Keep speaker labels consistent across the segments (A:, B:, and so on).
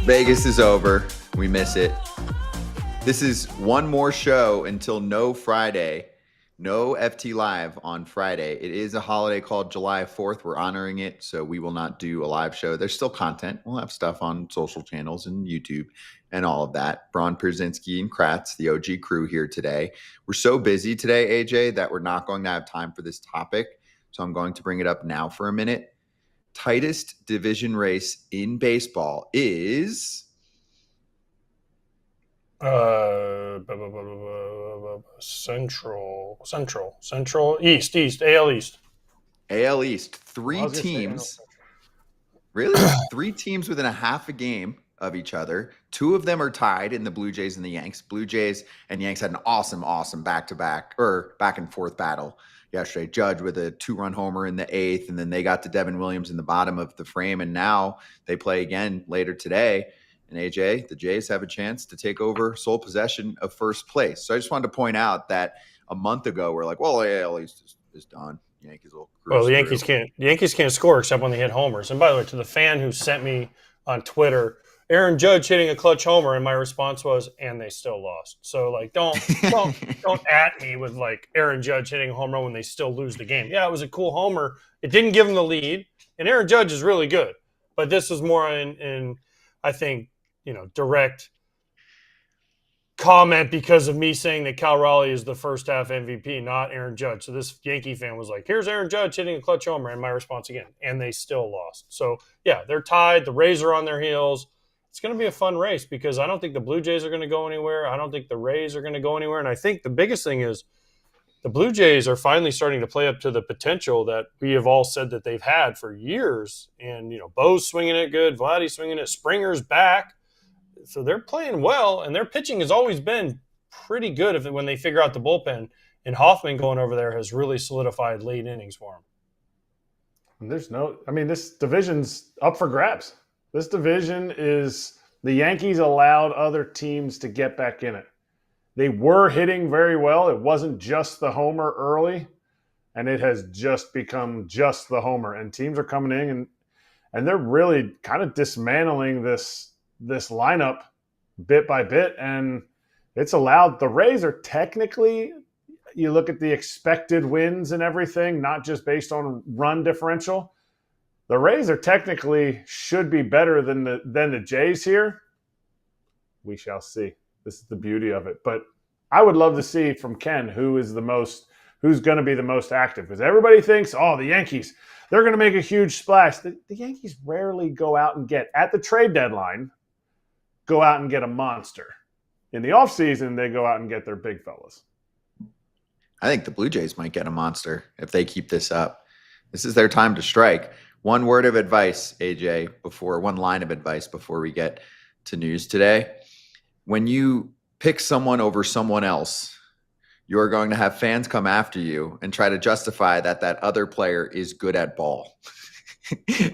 A: Vegas is over. We miss it. This is one more show until no Friday. No FT Live on Friday. It is a holiday called July 4th. We're honoring it, so we will not do a live show. There's still content. We'll have stuff on social channels and YouTube and all of that. Braun, Pierzynski, and Kratz, the OG crew here today. We're so busy today, AJ, that we're not going to have time for this topic, so I'm going to bring it up now for a minute. Tightest division race in baseball is
B: Central, East, AL East.
A: AL East. Three teams. Really? Three teams within a half a game of each other. Two of them are tied in the Blue Jays and the Yanks. Blue Jays and Yanks had an awesome back-to-back or back-and-forth battle yesterday. Judge with a 2-run homer in the 8th, and then they got to Devin Williams in the bottom of the frame, and now they play again later today. And AJ, the Jays have a chance to take over sole possession of first place. So I just wanted to point out that a month ago we're like, well, AL East is done. Yankees will cruise
B: well, the Yankees can't score except when they hit homers. And by the way, to the fan who sent me on Twitter, Aaron Judge hitting a clutch homer, and my response was, and they still lost. So like, don't at me with like Aaron Judge hitting a home run when they still lose the game. Yeah, it was a cool homer. It didn't give them the lead, and Aaron Judge is really good. But this was more in I think, direct comment because of me saying that Cal Raleigh is the first half MVP, not Aaron Judge. So this Yankee fan was like, here's Aaron Judge hitting a clutch homer, and my response again, and they still lost. So yeah, they're tied. The Rays are on their heels. It's going to be a fun race because I don't think the Blue Jays are going to go anywhere. I don't think the Rays are going to go anywhere. And I think the biggest thing is the Blue Jays are finally starting to play up to the potential that we have all said that they've had for years. And, Bo's swinging it good. Vladdy's swinging it. Springer's back. So they're playing well, and their pitching has always been pretty good when they figure out the bullpen. And Hoffman going over there has really solidified late innings for them.
C: This division's up for grabs. This division is the Yankees allowed other teams to get back in it. They were hitting very well. It wasn't just the homer early, and it has just become just the homer. And teams are coming in, and they're really kind of dismantling this lineup bit by bit. And it's allowed – the Rays are technically – you look at the expected wins and everything, not just based on run differential – the Rays are technically should be better than the Jays here. We shall see. This is the beauty of it. But I would love to see from Ken who's going to be the most active. Because everybody thinks, the Yankees, they're going to make a huge splash. The Yankees rarely go out and at the trade deadline, go out and get a monster. In the offseason, they go out and get their big fellas.
A: I think the Blue Jays might get a monster if they keep this up. This is their time to strike. One word of advice, AJ, one line of advice before we get to news today. When you pick someone over someone else, you're going to have fans come after you and try to justify that other player is good at ball.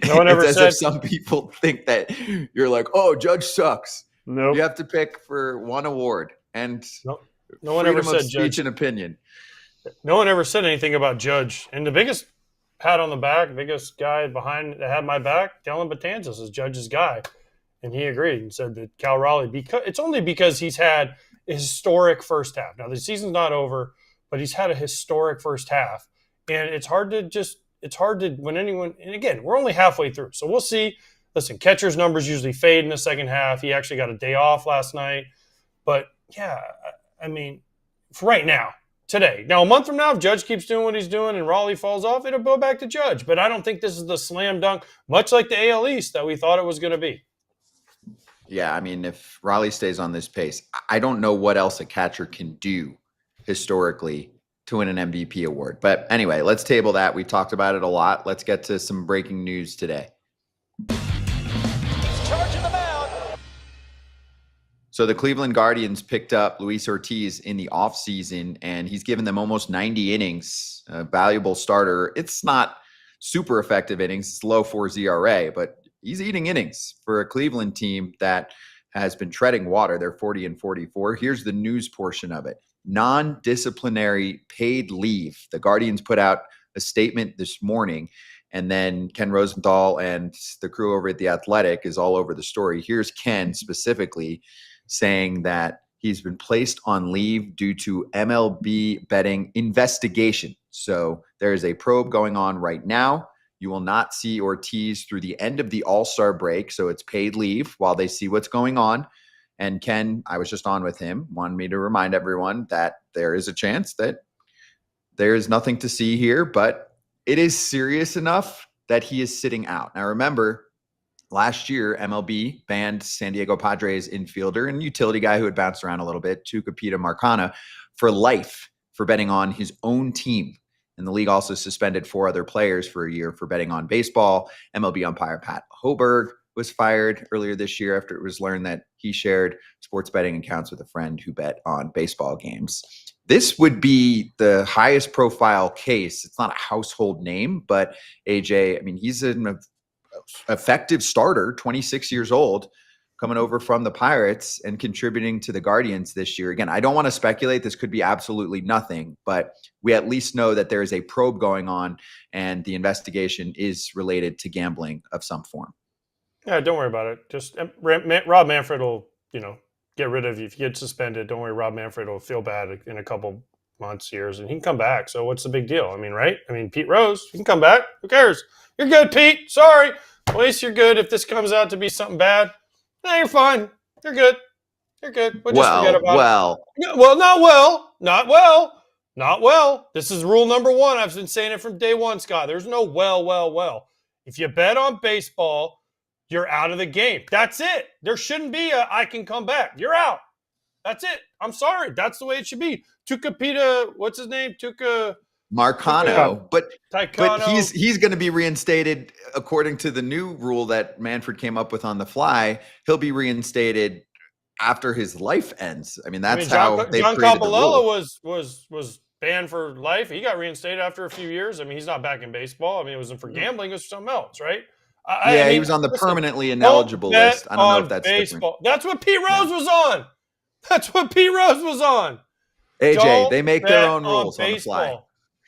B: No one ever
A: it's
B: said,
A: as if some people think that you're like, Judge sucks.
C: Nope.
A: You have to pick for one award. And
B: no one ever said
A: speech
B: Judge.
A: and opinion.
B: No one ever said anything about Judge. And the biggest pat on the back, biggest guy behind that had my back, Dylan Betances is Judge's guy. And he agreed and said that Cal Raleigh, it's only because he's had a historic first half. Now, the season's not over, but he's had a historic first half. And it's hard to when anyone, and again, we're only halfway through. So we'll see. Listen, catcher's numbers usually fade in the second half. He actually got a day off last night. But yeah, for right now, today. Now, a month from now, if Judge keeps doing what he's doing and Raleigh falls off, it'll go back to Judge. But I don't think this is the slam dunk, much like the AL East that we thought it was going to be.
A: Yeah, if Raleigh stays on this pace, I don't know what else a catcher can do historically to win an MVP award. But anyway, let's table that. We've talked about it a lot. Let's get to some breaking news today.
D: Charging the mound.
A: So the Cleveland Guardians picked up Luis Ortiz in the offseason, and he's given them almost 90 innings, a valuable starter. It's not super effective innings. It's low 4 ERA, but he's eating innings for a Cleveland team that has been treading water. They're 40-44. Here's the news portion of it. Non-disciplinary paid leave. The Guardians put out a statement this morning, And then Ken Rosenthal and the crew over at The Athletic is all over the story. Here's Ken specifically saying that he's been placed on leave due to MLB betting investigation. So there is a probe going on right now. You will not see Ortiz through the end of the All-Star break. So it's paid leave while they see what's going on. And Ken, I was just on with him, wanted me to remind everyone that there is a chance that there is nothing to see here, but it is serious enough that he is sitting out. Now, remember, last year, MLB banned San Diego Padres infielder and utility guy who had bounced around a little bit, Tucupita Marcana, for life for betting on his own team. And the league also suspended 4 other players for a year for betting on baseball. MLB umpire Pat Hoberg was fired earlier this year after it was learned that he shared sports betting accounts with a friend who bet on baseball games. This would be the highest profile case. It's not a household name, but AJ, I mean, he's an effective starter, 26 years old, coming over from the Pirates and contributing to the Guardians this year. Again, I don't want to speculate. This could be absolutely nothing, but we at least know that there is a probe going on and the investigation is related to gambling of some form.
B: Yeah, don't worry about it. Just Rob Manfred will, get rid of you. If you get suspended, don't worry, Rob Manfred will feel bad in a couple months, years, and he can come back. So what's the big deal? I mean, right? I mean, Pete Rose, he can come back. Who cares? You're good, Pete. Sorry. At least you're good. If this comes out to be something bad, you're fine. You're good. You're good. We'll just forget about it. Well, not well. This is rule number 1. I've been saying it from day one, Scott. There's no well. If you bet on baseball, you're out of the game. That's it. There shouldn't be I can come back. You're out. That's it. I'm sorry. That's the way it should be. Tucupita, what's his name?
A: Marcano. But
B: Taekwondo.
A: he's going to be reinstated according to the new rule that Manfred came up with on the fly. He'll be reinstated after his life ends. I mean, that's how they created the rule.
B: was banned for life. He got reinstated after a few years. I mean, he's not back in baseball. I mean, it wasn't for gambling. It was for something else, right?
A: He was on the permanently ineligible list. I don't know if that's baseball.
B: Different. That's what Pete Rose was on.
A: AJ, they make their own rules on the fly.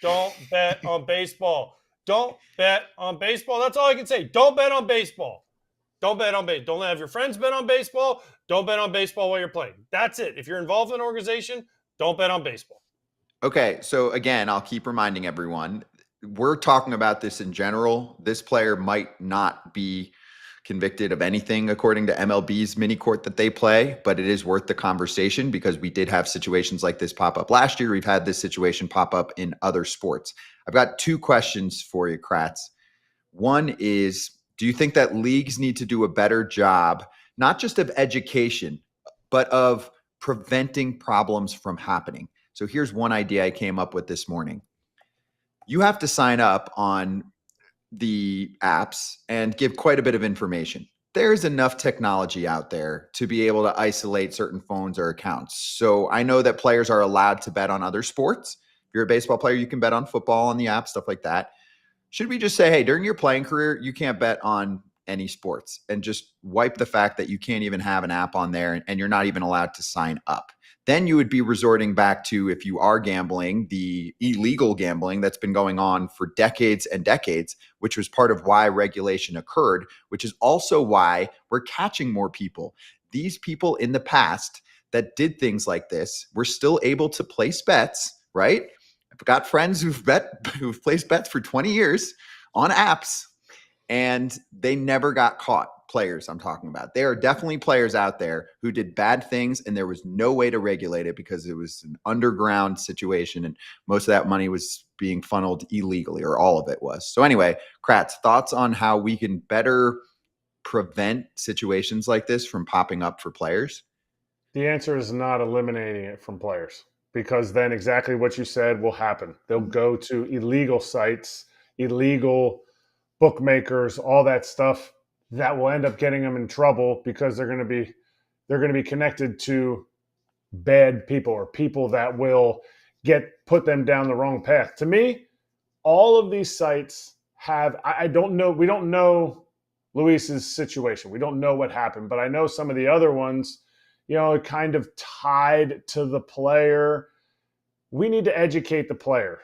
B: Don't bet on baseball. Don't bet on baseball. That's all I can say. Don't bet on baseball. Don't have your friends bet on baseball. Don't bet on baseball while you're playing. That's it. If you're involved in an organization, don't bet on baseball.
A: Okay, so again, I'll keep reminding everyone, we're talking about this in general. This player might not be convicted of anything according to MLB's mini court that they play, but it is worth the conversation because we did have situations like this pop up last year. We've had this situation pop up in other sports. I've got 2 questions for you, Kratz. One is, do you think that leagues need to do a better job, not just of education, but of preventing problems from happening? So here's one idea I came up with this morning. You have to sign up on the apps and give quite a bit of information. There's enough technology out there to be able to isolate certain phones or accounts. So I know that players are allowed to bet on other sports. If you're a baseball player, you can bet on football on the app, stuff like that. Should we just say, hey, during your playing career, you can't bet on any sports, and just wipe the fact that you can't even have an app on there and you're not even allowed to sign up? Then you would be resorting back to, if you are gambling, the illegal gambling that's been going on for decades and decades, which was part of why regulation occurred, which is also why we're catching more people. These people in the past that did things like this were still able to place bets, right? I've got friends who've placed bets for 20 years on apps, and they never got caught. Players I'm talking about. There are definitely players out there who did bad things and there was no way to regulate it because it was an underground situation and most of that money was being funneled illegally, or all of it was. So anyway, Kratz, thoughts on how we can better prevent situations like this from popping up for players?
C: The answer is not eliminating it from players, because then exactly what you said will happen. They'll go to illegal sites, illegal bookmakers, all that stuff. That will end up getting them in trouble because they're going to be connected to bad people or people that will put them down the wrong path. To me, all of these sites have, I don't know, we don't know Luis's situation. We don't know what happened, but I know some of the other ones, kind of tied to the player. We need to educate the player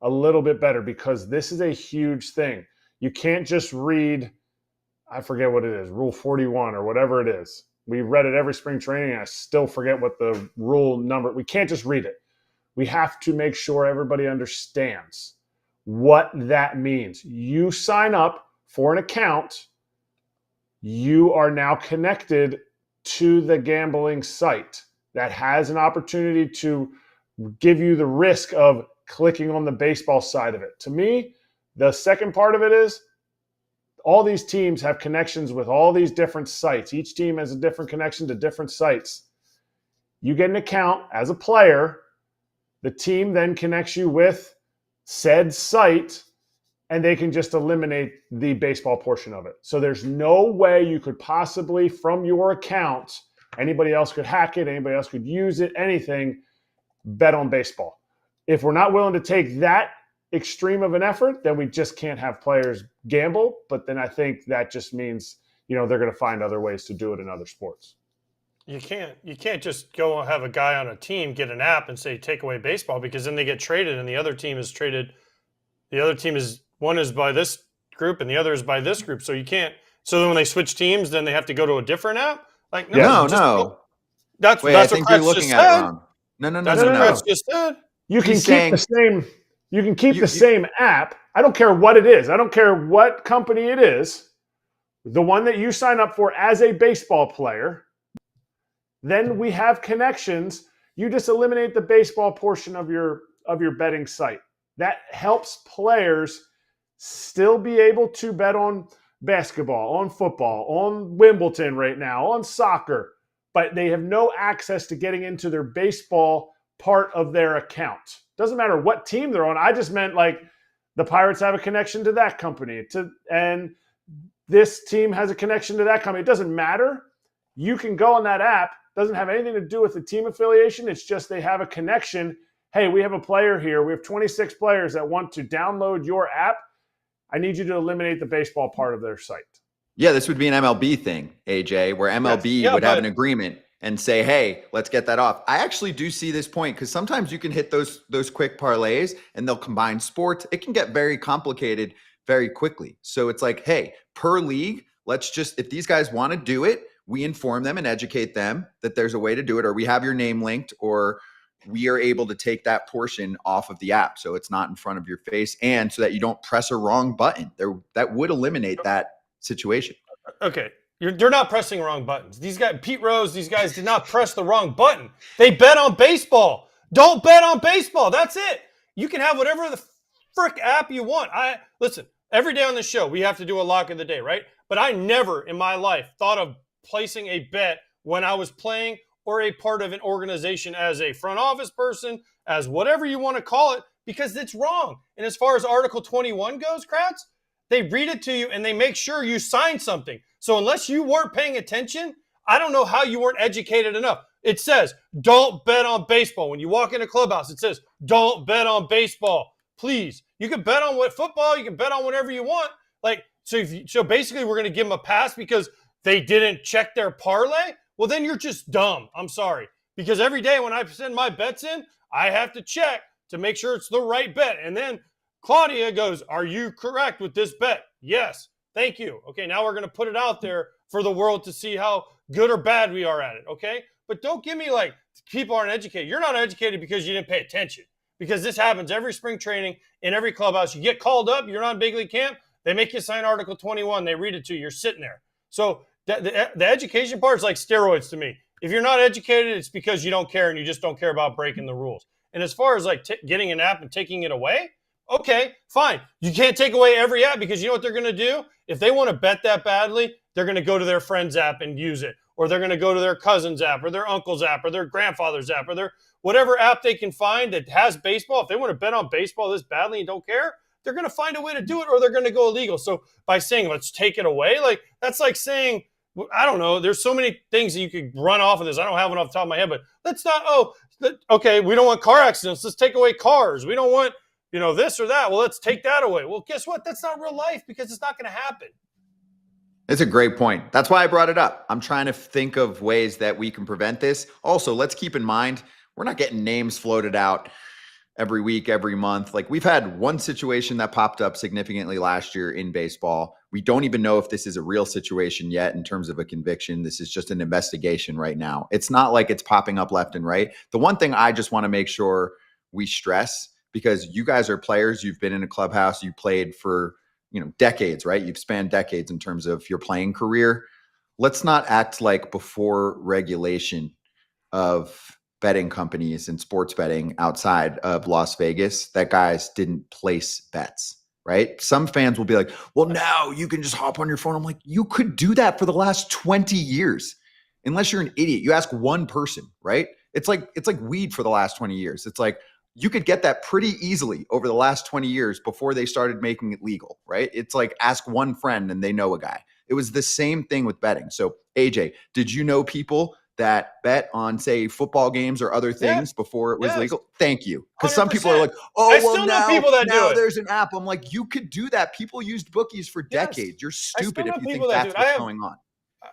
C: a little bit better because this is a huge thing. You can't just read, I forget what it is, Rule 41 or whatever it is. We read it every spring training, and I still forget what the rule number. We can't just read it. We have to make sure everybody understands what that means. You sign up for an account, you are now connected to the gambling site that has an opportunity to give you the risk of clicking on the baseball side of it. To me, the second part of it is all these teams have connections with all these different sites. Each team has a different connection to different sites. You get an account as a player. The team then connects you with said site, and they can just eliminate the baseball portion of it. So there's no way you could possibly, from your account, anybody else could hack it, anybody else could use it, anything, bet on baseball. If we're not willing to take that extreme of an effort, then we just can't have players gamble. But then I think that just means, they're going to find other ways to do it in other sports.
B: You can't just go have a guy on a team get an app and say take away baseball, because then they get traded and the other team is traded. The other team is, one is by this group and the other is by this group. So you can't. So then when they switch teams, then they have to go to a different app. Like
A: no.
B: That's
A: I
B: what
A: think
B: Kratz
A: you're looking
B: just
A: at
B: said.
A: it wrong. No.
B: That's what Kratz just said.
C: You can keep the same. You can keep the same app. I don't care what it is. I don't care what company it is. The one that you sign up for as a baseball player. Then we have connections. You just eliminate the baseball portion of your betting site. That helps players still be able to bet on basketball, on football, on Wimbledon right now, on soccer, but they have no access to getting into their baseball part of their account. Doesn't matter what team they're on. I just meant like the Pirates have a connection to that company, and this team has a connection to that company. It doesn't matter. You can go on that app. Doesn't have anything to do with the team affiliation. It's just they have a connection. Hey, we have a player here. We have 26 players that want to download your app. I need you to eliminate the baseball part of their site.
A: Yeah, this would be an MLB thing, AJ, where MLB would have an agreement and say, hey, let's get that off. I actually do see this point because sometimes you can hit those quick parlays and they'll combine sports. It can get very complicated very quickly. So it's like, hey, per league, let's just, if these guys want to do it, we inform them and educate them that there's a way to do it, or we have your name linked, or we are able to take that portion off of the app so it's not in front of your face, and so that you don't press a wrong button. That would eliminate that situation.
B: Okay. They're not pressing wrong buttons. These guys, Pete Rose, these guys did not press the wrong button. They bet on baseball. Don't bet on baseball. That's it. You can have whatever the frick app you want. Listen, every day on the show, we have to do a lock of the day, right? But I never in my life thought of placing a bet when I was playing or a part of an organization as a front office person, as whatever you want to call it, because it's wrong. And as far as Article 21 goes, Kratz, they read it to you and they make sure you sign something. So unless you weren't paying attention, I don't know how you weren't educated enough. It says, don't bet on baseball. When you walk in a clubhouse, it says, don't bet on baseball. Please. You can bet on football, you can bet on whatever you want. So basically we're going to give them a pass because they didn't check their parlay. Well, then you're just dumb. I'm sorry. Because every day when I send my bets in, I have to check to make sure it's the right bet. And then Claudia goes, are you correct with this bet? Yes. Thank you. Okay, now we're going to put it out there for the world to see how good or bad we are at it, okay? But don't give me like people aren't educated. You're not educated because you didn't pay attention. Because this happens every spring training in every clubhouse. You get called up, you're on big league camp, they make you sign Article 21, they read it to you, you're sitting there. So the education part is like steroids to me. If you're not educated, it's because you don't care and you just don't care about breaking the rules. And as far as like getting an app and taking it away, okay, fine. You can't take away every app because you know what they're going to do? If they want to bet that badly, they're going to go to their friend's app and use it. Or they're going to go to their cousin's app or their uncle's app or their grandfather's app or their whatever app they can find that has baseball. If they want to bet on baseball this badly and don't care, they're going to find a way to do it or they're going to go illegal. So by saying, let's take it away, like that's like saying, I don't know. There's so many things that you could run off of this. I don't have one off the top of my head, but let's not, okay, we don't want car accidents. Let's take away cars. We don't want, this or that. Well, let's take that away. Well, guess what? That's not real life because it's not going to happen.
A: It's a great point. That's why I brought it up. I'm trying to think of ways that we can prevent this. Also, let's keep in mind, we're not getting names floated out every week, every month. Like, we've had one situation that popped up significantly last year in baseball. We don't even know if this is a real situation yet in terms of a conviction. This is just an investigation right now. It's not like it's popping up left and right. The one thing I just want to make sure we stress, because you guys are players, you've been in a clubhouse, you played for, decades, right? You've spanned decades in terms of your playing career. Let's not act like before regulation of betting companies and sports betting outside of Las Vegas that guys didn't place bets, right? Some fans will be like, well, now you can just hop on your phone. I'm like, you could do that for the last 20 years, unless you're an idiot. You ask one person, right? It's like weed for the last 20 years. It's like, you could get that pretty easily over the last 20 years before they started making it legal, right? It's like, ask one friend and they know a guy. It was the same thing with betting. So AJ, did you know people that bet on, say, football games or other things before it was legal? Thank you. Because some people are like, now there's an app. I'm like, you could do that. People used bookies for decades. You're stupid if you think that's what's going on.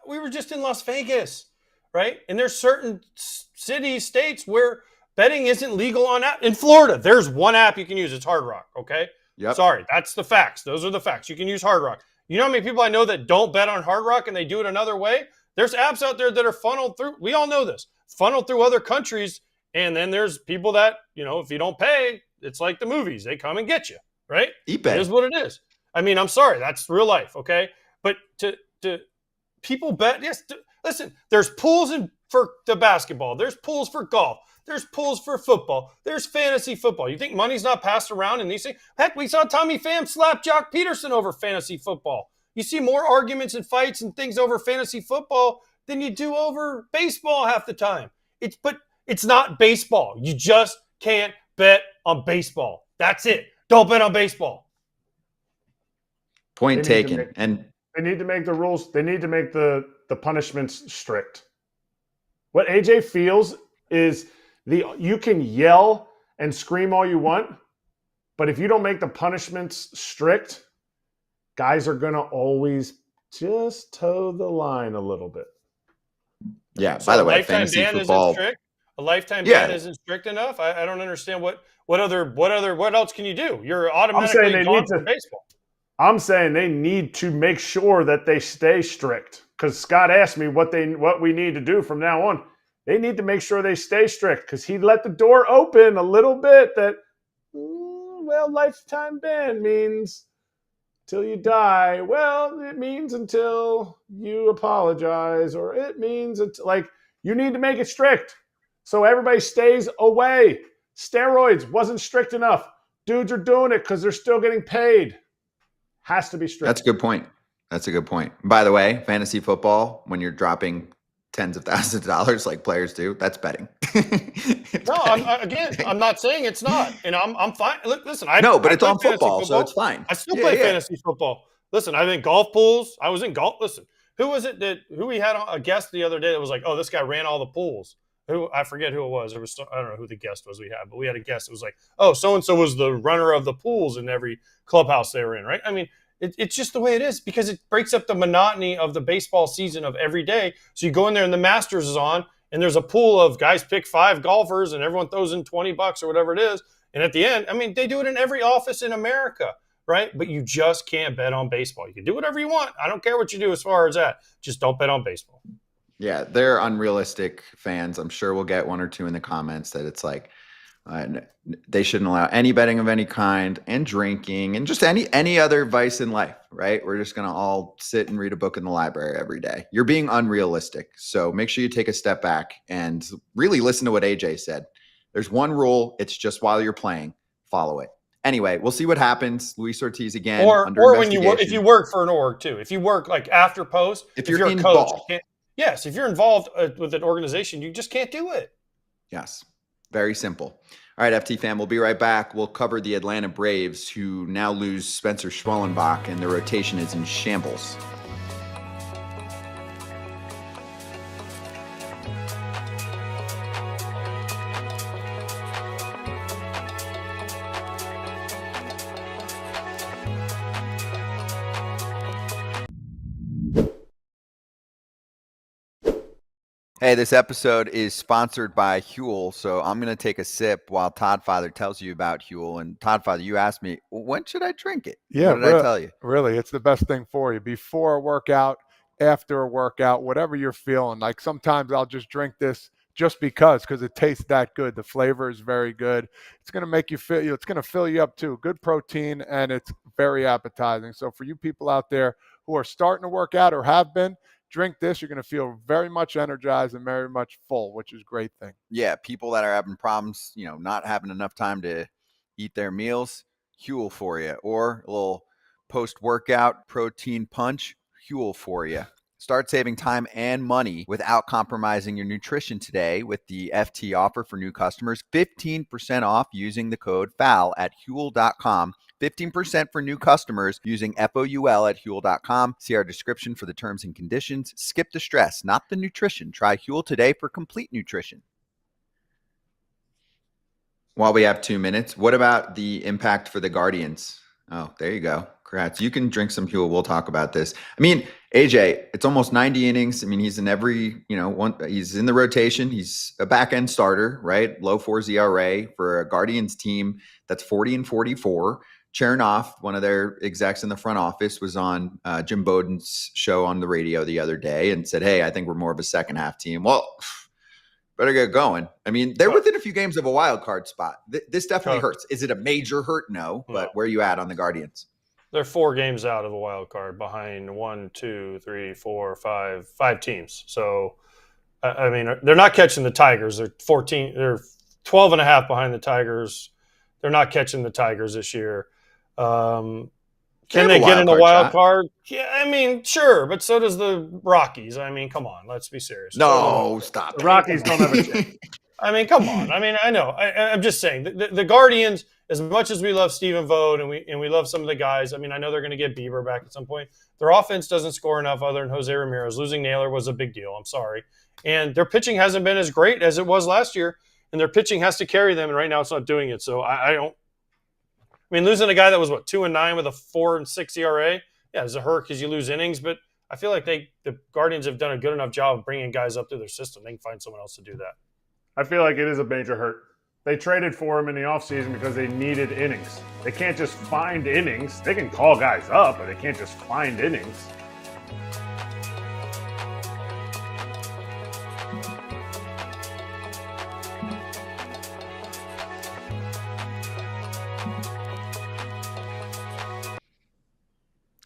B: We were just in Las Vegas, right? And there's certain cities, states where betting isn't legal on app. In Florida, there's one app you can use. It's Hard Rock, okay?
A: Yep.
B: Sorry, that's the facts. Those are the facts. You can use Hard Rock. You know how many people I know that don't bet on Hard Rock and they do it another way? There's apps out there that are funneled through. We all know this. Funneled through other countries. And then there's people that, if you don't pay, it's like the movies. They come and get you, right? It is what it is. I mean, I'm sorry. That's real life, okay? But to people bet, yes. Listen, there's pools for the basketball. There's pools for golf. There's pools for football. There's fantasy football. You think money's not passed around in these things? Heck, we saw Tommy Pham slap Jock Peterson over fantasy football. You see more arguments and fights and things over fantasy football than you do over baseball half the time. But it's not baseball. You just can't bet on baseball. That's it. Don't bet on baseball.
A: Point taken. And
C: they need to make the rules. They need to make the punishments strict. What AJ feels is you can yell and scream all you want, but if you don't make the punishments strict, guys are going to always just toe the line a little bit.
A: Yeah. So by the way, fantasy football.
B: A lifetime ban isn't strict enough. I don't understand what else can you do? You're automatically gone from baseball.
C: I'm saying they need to make sure that they stay strict. Because Scott asked me what we need to do from now on. They need to make sure they stay strict because he let the door open a little bit that, lifetime ban means till you die. Well, it means until you apologize, or it means you need to make it strict so everybody stays away. Steroids wasn't strict enough. Dudes are doing it because they're still getting paid. Has to be strict.
A: That's a good point. By the way, fantasy football, when you're dropping tens of thousands of dollars like players do, that's betting.
B: I'm not saying it's not, and I'm fine. Look, listen,
A: but it's on football, so it's fine.
B: I still play fantasy football. Listen, I think golf pools. I was in golf. Listen, who was it who we had a guest the other day that was like, oh, this guy ran all the pools. I forget who it was. I don't know who the guest was we had, but we had a guest that was like, oh, so-and-so was the runner of the pools in every clubhouse they were in, right? I mean, it's just the way it is because it breaks up the monotony of the baseball season of every day. So you go in there and the Masters is on and there's a pool of guys pick 5 golfers and everyone throws in $20 or whatever it is. And at the end, I mean, they do it in every office in America, right? But you just can't bet on baseball. You can do whatever you want. I don't care what you do as far as that. Just don't bet on baseball.
A: Yeah, they're unrealistic fans. I'm sure we'll get one or two in the comments that it's like they shouldn't allow any betting of any kind and drinking and just any other vice in life, right? We're just going to all sit and read a book in the library every day. You're being unrealistic. So make sure you take a step back and really listen to what AJ said. There's one rule. It's just while you're playing, follow it. Anyway, we'll see what happens. Luis Ortiz again.
B: Or when if you work for an org too, if you work like after post,
A: if you're
B: a coach, yes, if you're involved with an organization, you just can't do it.
A: Yes. Very simple. All right, FT fam, we'll be right back. We'll cover the Atlanta Braves, who now lose Spencer Schwellenbach, and their rotation is in shambles. Hey, this episode is sponsored by Huel, so I'm going to take a sip while Todd Father tells you about Huel. And Todd Father, you asked me, when should I drink it?
D: Yeah,
A: what did I tell you?
D: Really, it's the best thing for you. Before a workout, after a workout, whatever you're feeling. Like sometimes I'll just drink this just because it tastes that good. The flavor is very good. It's going to make you feel, it's going to fill you up too. Good protein, and it's very appetizing. So for you people out there who are starting to work out or have been, drink this. You're going to feel very much energized and very much full, which is a great thing.
A: Yeah, people that are having problems, not having enough time to eat their meals, Huel for you. Or a little post-workout protein punch, Huel for you. Start saving time and money without compromising your nutrition today with the FT offer for new customers. 15% off using the code FAL at Huel.com. 15% for new customers using FOUL at Huel.com. See our description for the terms and conditions. Skip the stress, not the nutrition. Try Huel today for complete nutrition. While we have 2 minutes, what about the impact for the Guardians? Oh, there you go. Kratz, you can drink some Huel. We'll talk about this. I mean, AJ, it's almost 90 innings. I mean, he's in every, he's in the rotation. He's a back-end starter, right? Low 4 ERA for a Guardians team that's 40-44. Chernoff, one of their execs in the front office, was on Jim Bowden's show on the radio the other day and said, hey, I think we're more of a second half team. Well, better get going. I mean, they're within a few games of a wild card spot. This definitely hurts. Is it a major hurt? No. But where are you at on the Guardians?
B: They're 4 games out of a wild card behind 5 teams. So, I mean, they're not catching the Tigers. They're 12 and a half behind the Tigers. They're not catching the Tigers this year. Can they get in a wild card? Yeah, I mean, sure, but so does the Rockies. I mean, come on, let's be serious.
A: No, stop.
C: The Rockies don't have a chance.
B: I mean, come on. I mean, I know. I'm just saying the Guardians, as much as we love Stephen Vogt and we love some of the guys. I mean, I know they're going to get Bieber back at some point. Their offense doesn't score enough other than Jose Ramirez. Losing Naylor was a big deal. I'm sorry, and their pitching hasn't been as great as it was last year, and their pitching has to carry them. And right now, it's not doing it. So I don't. I mean, losing a guy that was 2-9 with a 4.6 ERA, yeah, it's a hurt because you lose innings. But I feel like the Guardians have done a good enough job of bringing guys up through their system. They can find someone else to do that.
C: I feel like it is a major hurt. They traded for him in the offseason because they needed innings. They can't just find innings. They can call guys up, but they can't just find innings.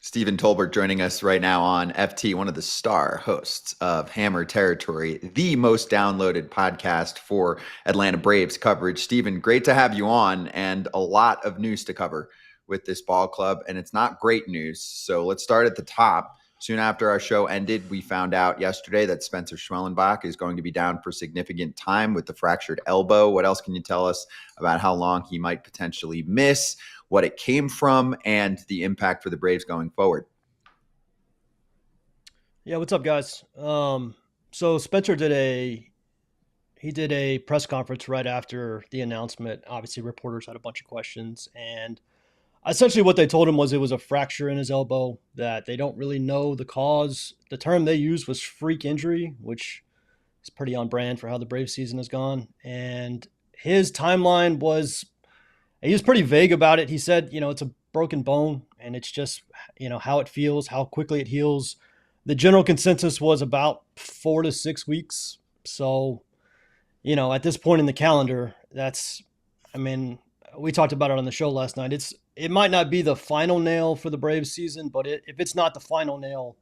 A: Stephen Tolbert joining us right now on FT, one of the star hosts of Hammer Territory, the most downloaded podcast for Atlanta Braves coverage. Stephen, great to have you on, and a lot of news to cover with this ball club, and it's not great news. So let's start at the top. Soon after our show ended, we found out yesterday that Spencer Schwellenbach is going to be down for significant time with the fractured elbow. What else can you tell us about how long he might potentially miss, what it came from, and the impact for the Braves going forward?
E: Yeah, what's up, guys? So Spencer did a press conference right after the announcement. Obviously, reporters had a bunch of questions, and essentially what they told him was it was a fracture in his elbow, that they don't really know the cause. The term they used was freak injury, which is pretty on brand for how the Braves season has gone. And his timeline was, he was pretty vague about it. He said, it's a broken bone and it's just, how it feels, how quickly it heals. The general consensus was about 4 to 6 weeks. So, at this point in the calendar, we talked about it on the show last night. It might not be the final nail for the Braves season, but if it's not the final nail,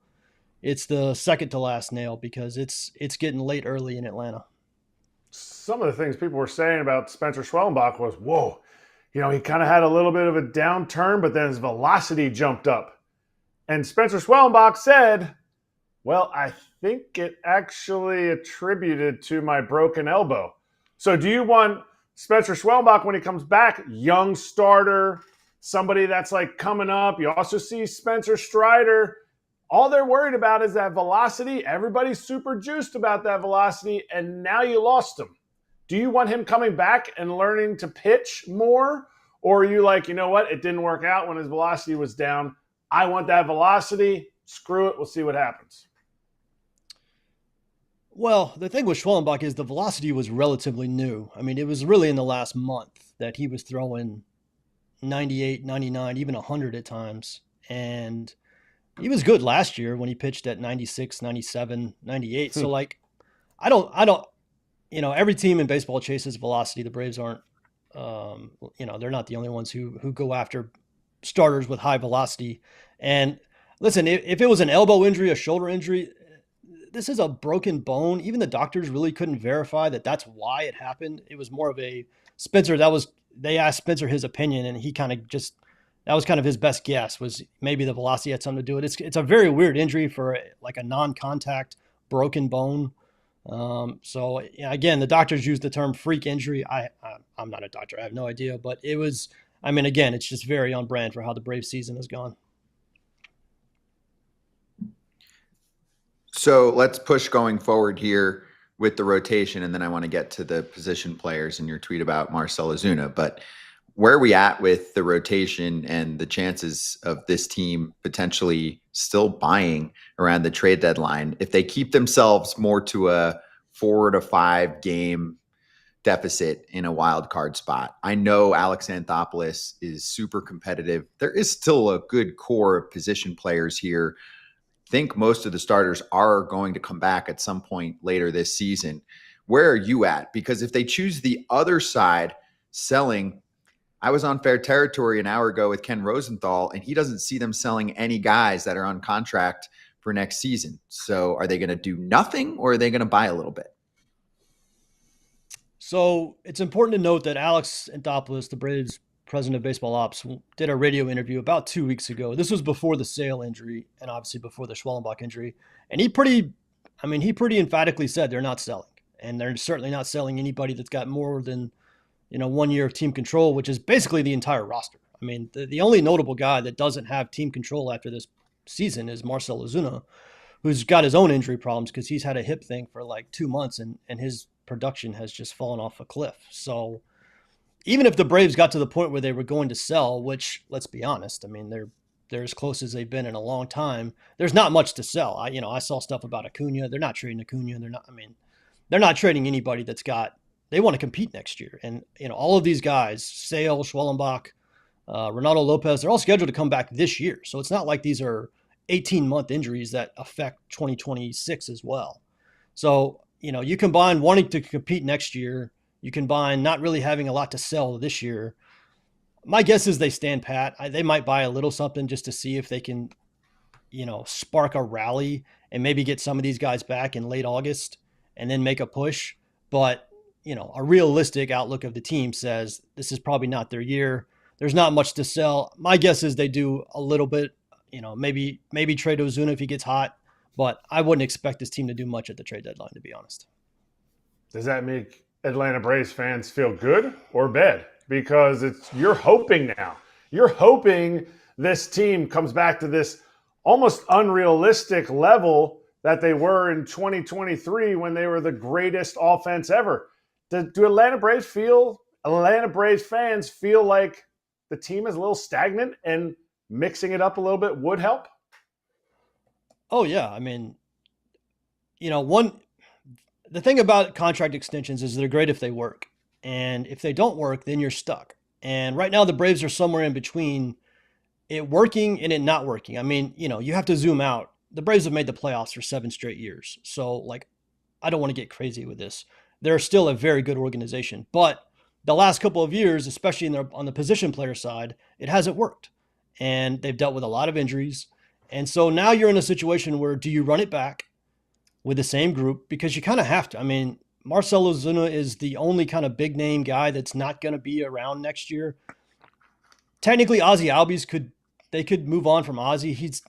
E: it's the second to last nail, because it's getting late early in Atlanta.
C: Some of the things people were saying about Spencer Schwellenbach was, whoa, he kind of had a little bit of a downturn, but then his velocity jumped up. And Spencer Schwellenbach said, well, I think it actually attributed to my broken elbow. So do you want Spencer Schwellenbach, when he comes back, young starter, somebody that's coming up? You also see Spencer Strider. All they're worried about is that velocity. Everybody's super juiced about that velocity, and now you lost him. Do you want him coming back and learning to pitch more? Or are you like, you know what? It didn't work out when his velocity was down. I want that velocity. Screw it. We'll see what happens.
E: Well, the thing with Schwellenbach is the velocity was relatively new. I mean, it was really in the last month that he was throwing 98, 99, even 100 at times. And he was good last year when he pitched at 96, 97, 98. So like, I don't, every team in baseball chases velocity. The Braves aren't, they're not the only ones who go after starters with high velocity. And listen, if it was an elbow injury, a shoulder injury, this is a broken bone. Even the doctors really couldn't verify that that's why it happened. It was more of a Spencer. They asked Spencer his opinion, and he kind of that was kind of his best guess, was maybe the velocity had something to do with it. It's a very weird injury for like a non-contact broken bone. So again, the doctors use the term freak injury. I'm not a doctor. I have no idea, but it was, again, it's just very on brand for how the Braves season has gone.
A: So let's push going forward here with the rotation, and then I want to get to the position players in your tweet about Marcell Ozuna. But where are we at with the rotation and the chances of this team potentially still buying around the trade deadline if they keep themselves more to a 4 to 5 game deficit in a wild card spot? I know Alex Anthopoulos is super competitive. There is still a good core of position players here. I think most of the starters are going to come back at some point later this season. Where are you at? Because if they choose the other side, selling, I was on Fair Territory an hour ago with Ken Rosenthal, and he doesn't see them selling any guys that are on contract for next season. So are they going to do nothing, or are they going to buy a little bit?
E: So it's important to note that Alex Anthopoulos, the Braves president of baseball ops, did a radio interview about 2 weeks ago. This was before the Sale injury and obviously before the Schwellenbach injury. And he pretty emphatically said they're not selling. And they're certainly not selling anybody that's got more than 1 year of team control, which is basically the entire roster. The only notable guy that doesn't have team control after this season is Marcell Ozuna, who's got his own injury problems because he's had a hip thing for like 2 months, and his production has just fallen off a cliff. So even if the Braves got to the point where they were going to sell, which, let's be honest, they're as close as they've been in a long time, there's not much to sell. I saw stuff about Acuna. They're not trading Acuna. They're not trading anybody they want to compete next year. And, all of these guys, Sale, Schwellenbach, Renato Lopez, they're all scheduled to come back this year. So it's not like these are 18-month injuries that affect 2026 as well. So, you combine wanting to compete next year, you combine not really having a lot to sell this year. My guess is they stand pat. They might buy a little something just to see if they can, spark a rally and maybe get some of these guys back in late August and then make a push. But, a realistic outlook of the team says this is probably not their year. There's not much to sell. My guess is they do a little bit, maybe trade Ozuna if he gets hot, but I wouldn't expect this team to do much at the trade deadline, to be honest.
C: Does that make Atlanta Braves fans feel good or bad? Because you're hoping now. You're hoping this team comes back to this almost unrealistic level that they were in 2023 when they were the greatest offense ever. Do Atlanta Braves fans feel like the team is a little stagnant and mixing it up a little bit would help?
E: Oh, yeah. The thing about contract extensions is they're great if they work. And if they don't work, then you're stuck. And right now the Braves are somewhere in between it working and it not working. You have to zoom out. The Braves have made the playoffs for 7 straight years. So, I don't want to get crazy with this. They're still a very good organization. But the last couple of years, especially on the position player side, it hasn't worked. And they've dealt with a lot of injuries. And so now you're in a situation where, do you run it back with the same group? Because you kind of have to. Marcell Ozuna is the only kind of big name guy that's not going to be around next year. Technically, Ozzie Albies could move on from Ozzie. He's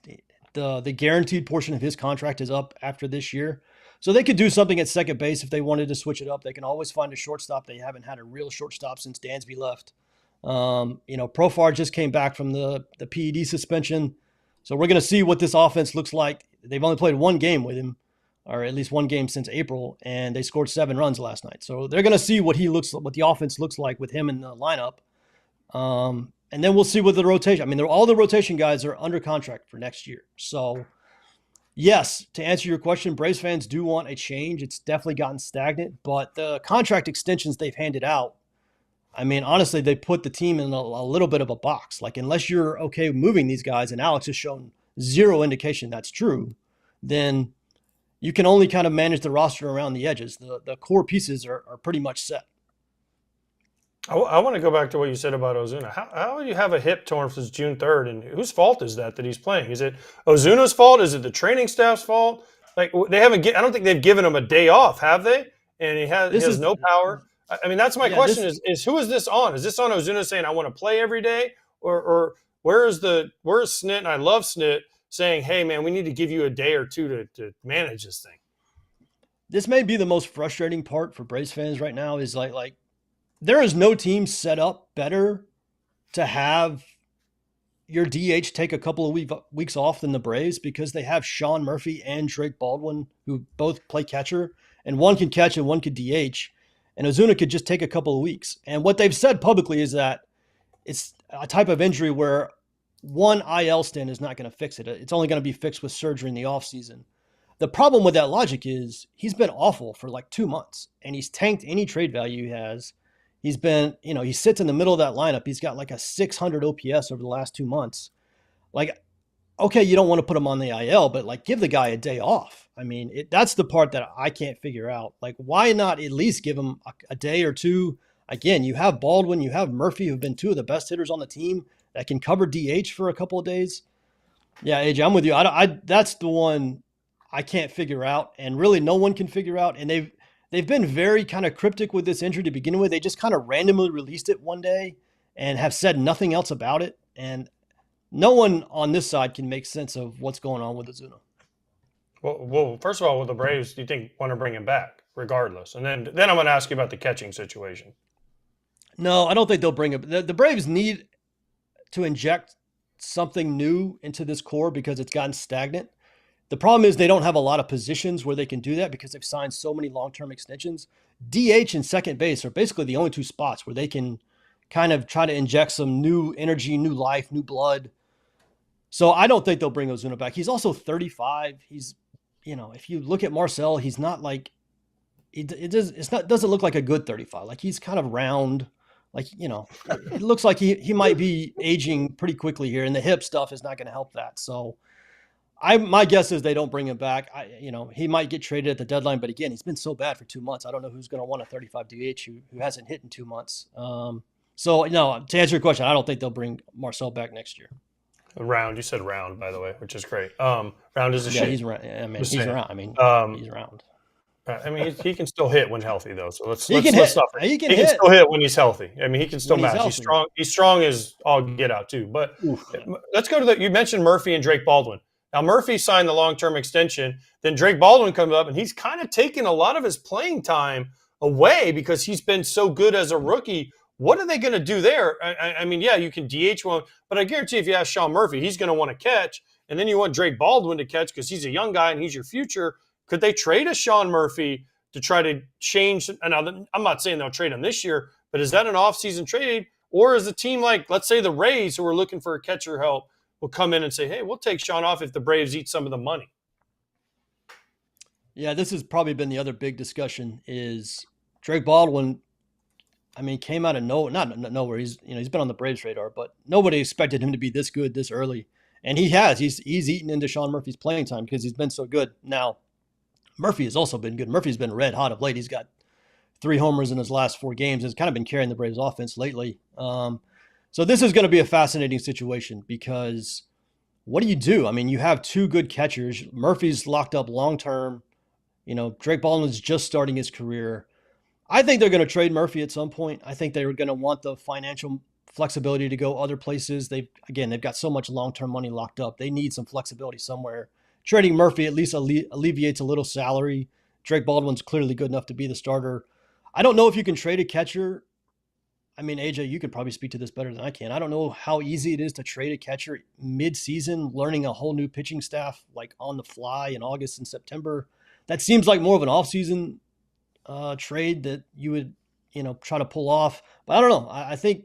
E: the guaranteed portion of his contract is up after this year. So they could do something at second base if they wanted to switch it up. They can always find a shortstop. They haven't had a real shortstop since Dansby left. Profar just came back from the PED suspension. So we're going to see what this offense looks like. They've only played 1 game with him, or at least 1 game since April, and they scored 7 runs last night. So they're going to see what the offense looks like with him in the lineup. And then we'll see what the rotation. All the rotation guys are under contract for next year. So Yes, to answer your question, Braves fans do want a change. It's definitely gotten stagnant, but the contract extensions they've handed out, I mean, honestly, they put the team in a little bit of a box. Like, unless you're okay moving these guys, and Alex has shown zero indication that's true, then you can only kind of manage the roster around the edges. The core pieces are pretty much set.
B: I want to go back to what you said about Ozuna. How do you have a hip torn since June 3rd? And whose fault is that he's playing? Is it Ozuna's fault? Is it the training staff's fault? Like, they haven't. I don't think they've given him a day off, have they? And he has no power. I mean, that's my question: is who is this on? Is this on Ozuna saying I want to play every day, or where's Snit? And I love Snit saying, "Hey, man, we need to give you a day or two to manage this thing."
E: This may be the most frustrating part for Braves fans right now. Is like. There is no team set up better to have your DH take a couple of weeks off than the Braves, because they have Sean Murphy and Drake Baldwin, who both play catcher, and one can catch and one could DH, and Ozuna could just take a couple of weeks. And what they've said publicly is that it's a type of injury where one IL stint is not going to fix it. It's only going to be fixed with surgery in the offseason. The problem with that logic is he's been awful for like 2 months, and he's tanked any trade value he has. He's been, he sits in the middle of that lineup. He's got like a 600 OPS over the last 2 months. Like, okay, you don't want to put him on the IL, but like, give the guy a day off. I mean, that's the part that I can't figure out. Like, why not at least give him a day or two? Again, you have Baldwin, you have Murphy, who've been two of the best hitters on the team that can cover DH for a couple of days. Yeah, AJ, I'm with you. That's the one I can't figure out, and really no one can figure out. And they've been very kind of cryptic with this injury to begin with. They just kind of randomly released it one day and have said nothing else about it. And no one on this side can make sense of what's going on with Ozuna.
B: Well, first of all, with the Braves, do you think want to bring him back regardless? And then I'm going to ask you about the catching situation.
E: No, I don't think they'll bring him. The Braves need to inject something new into this core because it's gotten stagnant. The problem is they don't have a lot of positions where they can do that because they've signed so many long-term extensions. DH and second base are basically the only two spots where they can kind of try to inject some new energy, new life, new blood. So I don't think they'll bring Ozuna back. He's also 35. He's, if you look at Marcell, he's not like, doesn't look like a good 35. Like, he's kind of round. Like, it looks like he might be aging pretty quickly here, and the hip stuff is not going to help that. So my guess is they don't bring him back. He might get traded at the deadline, but again, he's been so bad for 2 months. I don't know who's going to want a 35 DH who hasn't hit in 2 months. So no, to answer your question, I don't think they'll bring Marcell back next year.
B: Round, you said round, by the way, which is great. Round is a shit.
E: He's around. I mean, he's around. I mean, he's around.
B: I mean, he can still hit when healthy, though. So let's
E: He can
B: still hit when he's healthy. I mean, he can still match.
E: He's
B: strong. He's strong as all get out too. But let's go to you mentioned Murphy and Drake Baldwin. Now, Murphy signed the long-term extension. Then Drake Baldwin comes up, and he's kind of taken a lot of his playing time away because he's been so good as a rookie. What are they going to do there? I mean, yeah, you can DH one, but I guarantee if you ask Sean Murphy, he's going to want to catch, and then you want Drake Baldwin to catch because he's a young guy and he's your future. Could they trade a Sean Murphy to try to change? Now, I'm not saying they'll trade him this year, but is that an offseason trade? Or is a team like, let's say the Rays, who are looking for a catcher help, will come in and say, hey, we'll take Sean off if the Braves eat some of the money?
E: Yeah, this has probably been the other big discussion is Drake Baldwin. I mean, came out of not nowhere. He's been on the Braves radar, but nobody expected him to be this good this early. And he has. He's eaten into Sean Murphy's playing time because he's been so good. Now, Murphy has also been good. Murphy's been red hot of late. He's got 3 homers in his last 4 games. Has kind of been carrying the Braves offense lately. So this is going to be a fascinating situation because what do you do? I mean, you have 2 good catchers. Murphy's locked up long-term. Drake Baldwin's just starting his career. I think they're going to trade Murphy at some point. I think they're going to want the financial flexibility to go other places. They've got so much long-term money locked up. They need some flexibility somewhere. Trading Murphy at least alleviates a little salary. Drake Baldwin's clearly good enough to be the starter. I don't know if you can trade a catcher. I mean, AJ, you could probably speak to this better than I can. I don't know how easy it is to trade a catcher mid-season, learning a whole new pitching staff like on the fly in August and September. That seems like more of an off-season trade that you would, try to pull off. But I don't know. I think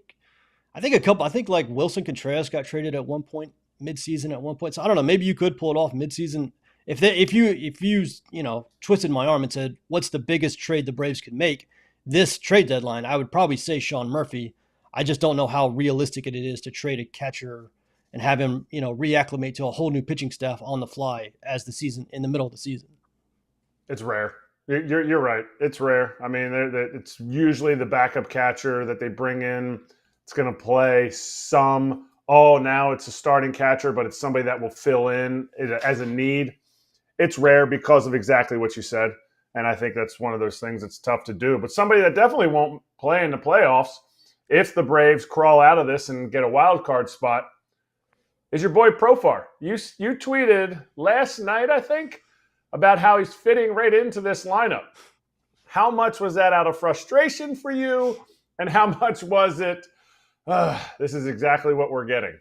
E: like Wilson Contreras got traded at one point, mid-season at one point. So I don't know. Maybe you could pull it off mid-season. if you twisted my arm and said, what's the biggest trade the Braves could make this trade deadline, I would probably say Sean Murphy. I just don't know how realistic it is to trade a catcher and have him, reacclimate to a whole new pitching staff on the fly in the middle of the season.
C: It's rare. You're right. It's rare. I mean, it's usually the backup catcher that they bring in. It's going to play some. Oh, now it's a starting catcher, but it's somebody that will fill in as a need. It's rare because of exactly what you said. And I think that's one of those things that's tough to do. But somebody that definitely won't play in the playoffs if the Braves crawl out of this and get a wild card spot is your boy Profar. You tweeted last night, I think, about how he's fitting right into this lineup. How much was that out of frustration for you? And how much was it, this is exactly what we're getting?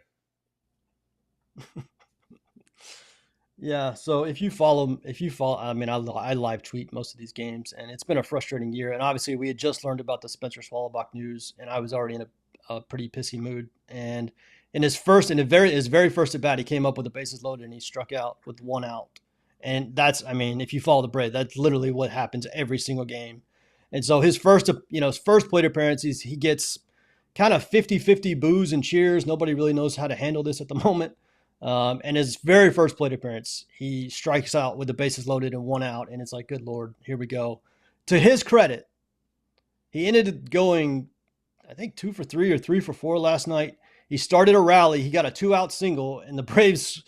E: Yeah, so if you follow, I mean, I live tweet most of these games, and it's been a frustrating year. And obviously, we had just learned about the Spencer Swallow news, and I was already in a pretty pissy mood. And in his very first at bat, he came up with the bases loaded, and he struck out with 1 out. And that's, I mean, if you follow the Braves, that's literally what happens every single game. And so his first plate appearance, he gets kind of 50-50 boos and cheers. Nobody really knows how to handle this at the moment. And his very first plate appearance, he strikes out with the bases loaded and 1 out. And it's like, good Lord, here we go. To his credit, he ended up going, I think 2 for 3 or 3 for 4 last night. He started a rally. He got a 2-out single, and the Braves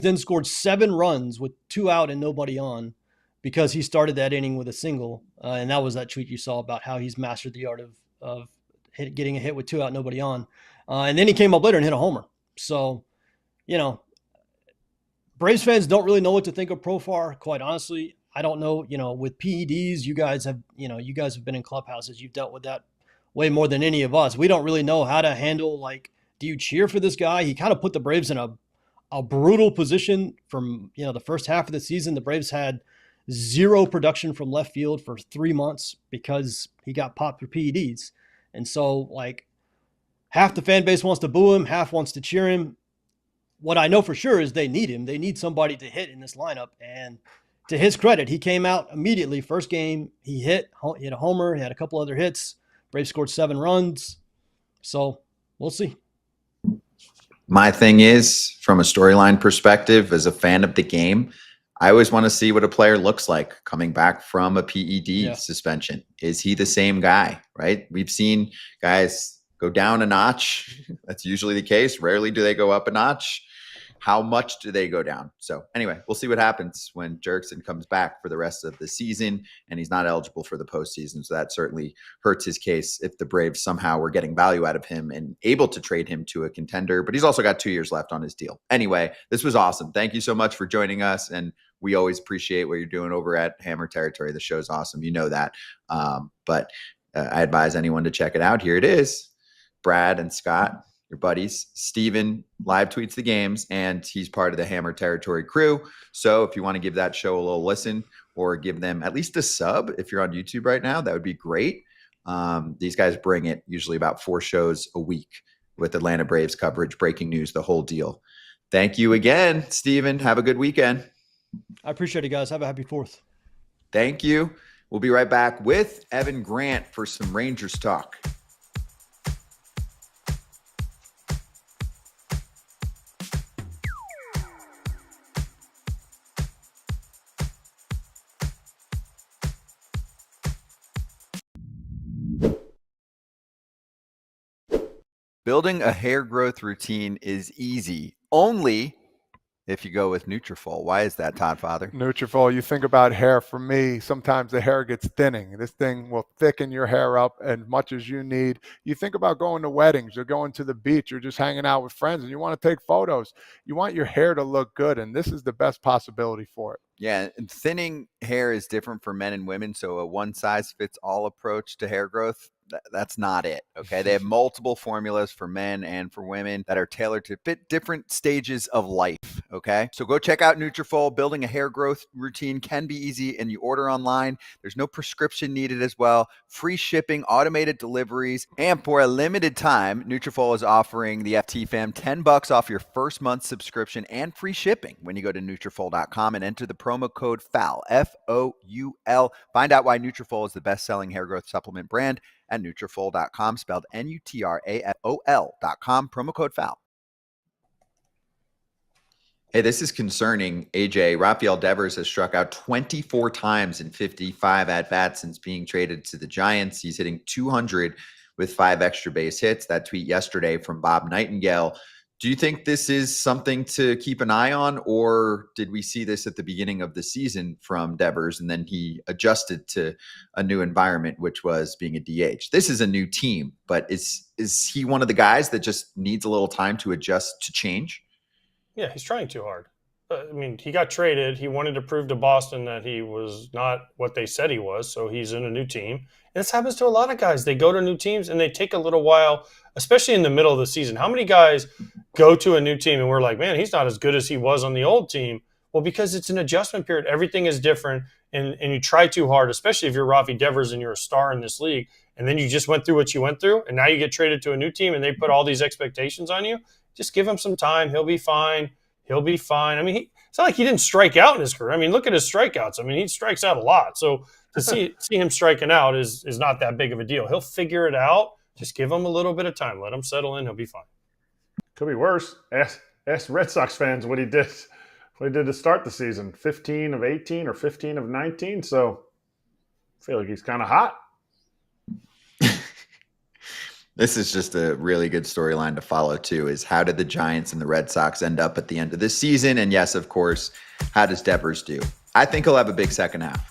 E: then scored 7 runs with 2 out and nobody on because he started that inning with a single. And that was that tweet you saw about how he's mastered the art of getting a hit with 2 out, nobody on. And then he came up later and hit a homer. So, Braves fans don't really know what to think of Profar. Quite honestly, I don't know, with PEDs, you guys have been in clubhouses. You've dealt with that way more than any of us. We don't really know how to handle, do you cheer for this guy? He kind of put the Braves in a brutal position from, the first half of the season. The Braves had 0 production from left field for 3 months because he got popped for PEDs. And so, half the fan base wants to boo him, half wants to cheer him. What I know for sure is they need him. They need somebody to hit in this lineup. And to his credit, he came out immediately. First game, he hit a homer. He had a couple other hits. Braves scored 7 runs. So we'll see.
A: My thing is, from a storyline perspective, as a fan of the game, I always want to see what a player looks like coming back from a PED suspension. Is he the same guy, right? We've seen guys go down a notch. That's usually the case. Rarely do they go up a notch. How much do they go down? So anyway, we'll see what happens when Jurickson comes back for the rest of the season, and he's not eligible for the postseason. So that certainly hurts his case if the Braves somehow were getting value out of him and able to trade him to a contender. But he's also got 2 years left on his deal. Anyway, this was awesome. Thank you so much for joining us. And we always appreciate what you're doing over at Hammer Territory. The show's awesome. You know that. But I advise anyone to check it out. Here it is. Brad and Scott, your buddies. Stephen live tweets the games, and he's part of the Hammer Territory crew. So if you want to give that show a little listen or give them at least a sub, if you're on YouTube right now, that would be great. These guys bring it usually about 4 shows a week with Atlanta Braves coverage, breaking news, the whole deal. Thank you again, Stephen. Have a good weekend.
E: I appreciate it, guys. Have a happy 4th.
A: Thank you. We'll be right back with Evan Grant for some Rangers talk. Building a hair growth routine is easy, only if you go with Nutrafol. Why is that, Todd Father?
D: Nutrafol, you think about hair. For me, sometimes the hair gets thinning. This thing will thicken your hair up as much as you need. You think about going to weddings or going to the beach or just hanging out with friends and you want to take photos. You want your hair to look good, and this is the best possibility for it.
A: Yeah, and thinning hair is different for men and women, so a one-size-fits-all approach to hair growth That's not it. Okay. They have multiple formulas for men and for women that are tailored to fit different stages of life. Okay. So go check out Nutrafol. Building a hair growth routine can be easy, and you order online. There's no prescription needed as well. Free shipping, automated deliveries. And for a limited time, Nutrafol is offering the FT fam $10 off your first month subscription and free shipping when you go to Nutrafol.com and enter the promo code FOUL, FOUL. Find out why Nutrafol is the best-selling hair growth supplement brand at Nutrafol.com, spelled Nutrafol.com, promo code FOUL. Hey, this is concerning, AJ. Rafael Devers has struck out 24 times in 55 at-bats since being traded to the Giants. He's hitting 200 with 5 extra base hits. That tweet yesterday from Bob Nightingale. Do you think this is something to keep an eye on, or did we see this at the beginning of the season from Devers and then he adjusted to a new environment, which was being a DH? This is a new team, but is he one of the guys that just needs a little time to adjust to change?
B: Yeah, he's trying too hard. I mean, he got traded. He wanted to prove to Boston that he was not what they said he was, so he's in a new team. And this happens to a lot of guys. They go to new teams and they take a little while, especially in the middle of the season. How many guys go to a new team and we're like, man, he's not as good as he was on the old team? Well, because it's an adjustment period. Everything is different, and you try too hard, especially if you're Rafi Devers and you're a star in this league, and then you just went through what you went through, and now you get traded to a new team and they put all these expectations on you. Just give him some time. He'll be fine. He'll be fine. I mean, it's not like he didn't strike out in his career. I mean, look at his strikeouts. I mean, he strikes out a lot. So to see him striking out is not that big of a deal. He'll figure it out. Just give him a little bit of time. Let him settle in. He'll be fine.
C: Could be worse. Ask Red Sox fans what he did to start the season. 15 of 18 or 15 of 19. So I feel like he's kind of hot.
A: This is just a really good storyline to follow, too, is how did the Giants and the Red Sox end up at the end of this season? And yes, of course, how does Devers do? I think he'll have a big second half.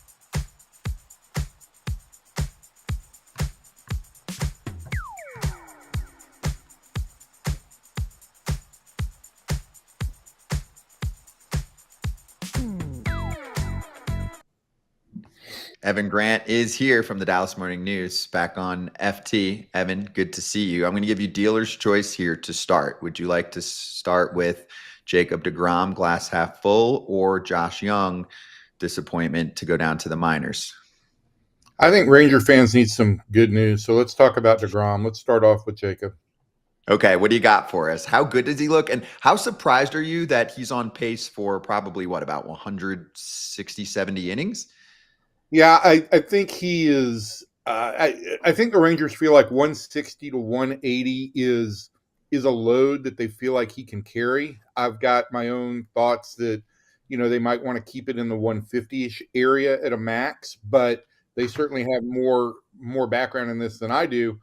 A: Evan Grant is here from the Dallas Morning News, back on FT. Evan, good to see you. I'm going to give you dealer's choice here to start. Would you like to start with Jacob deGrom, glass half full, or Josh Young, disappointment to go down to the minors?
F: I think Ranger fans need some good news. So let's talk about deGrom. Let's start off with Jacob.
A: Okay, what do you got for us? How good does he look? And how surprised are you that he's on pace for probably, about 160, 70 innings?
F: Yeah, I think he is. I think the Rangers feel like 160 to 180 is a load that they feel like he can carry. I've got my own thoughts that, they might want to keep it in the 150-ish area at a max, but they certainly have more background in this than I do.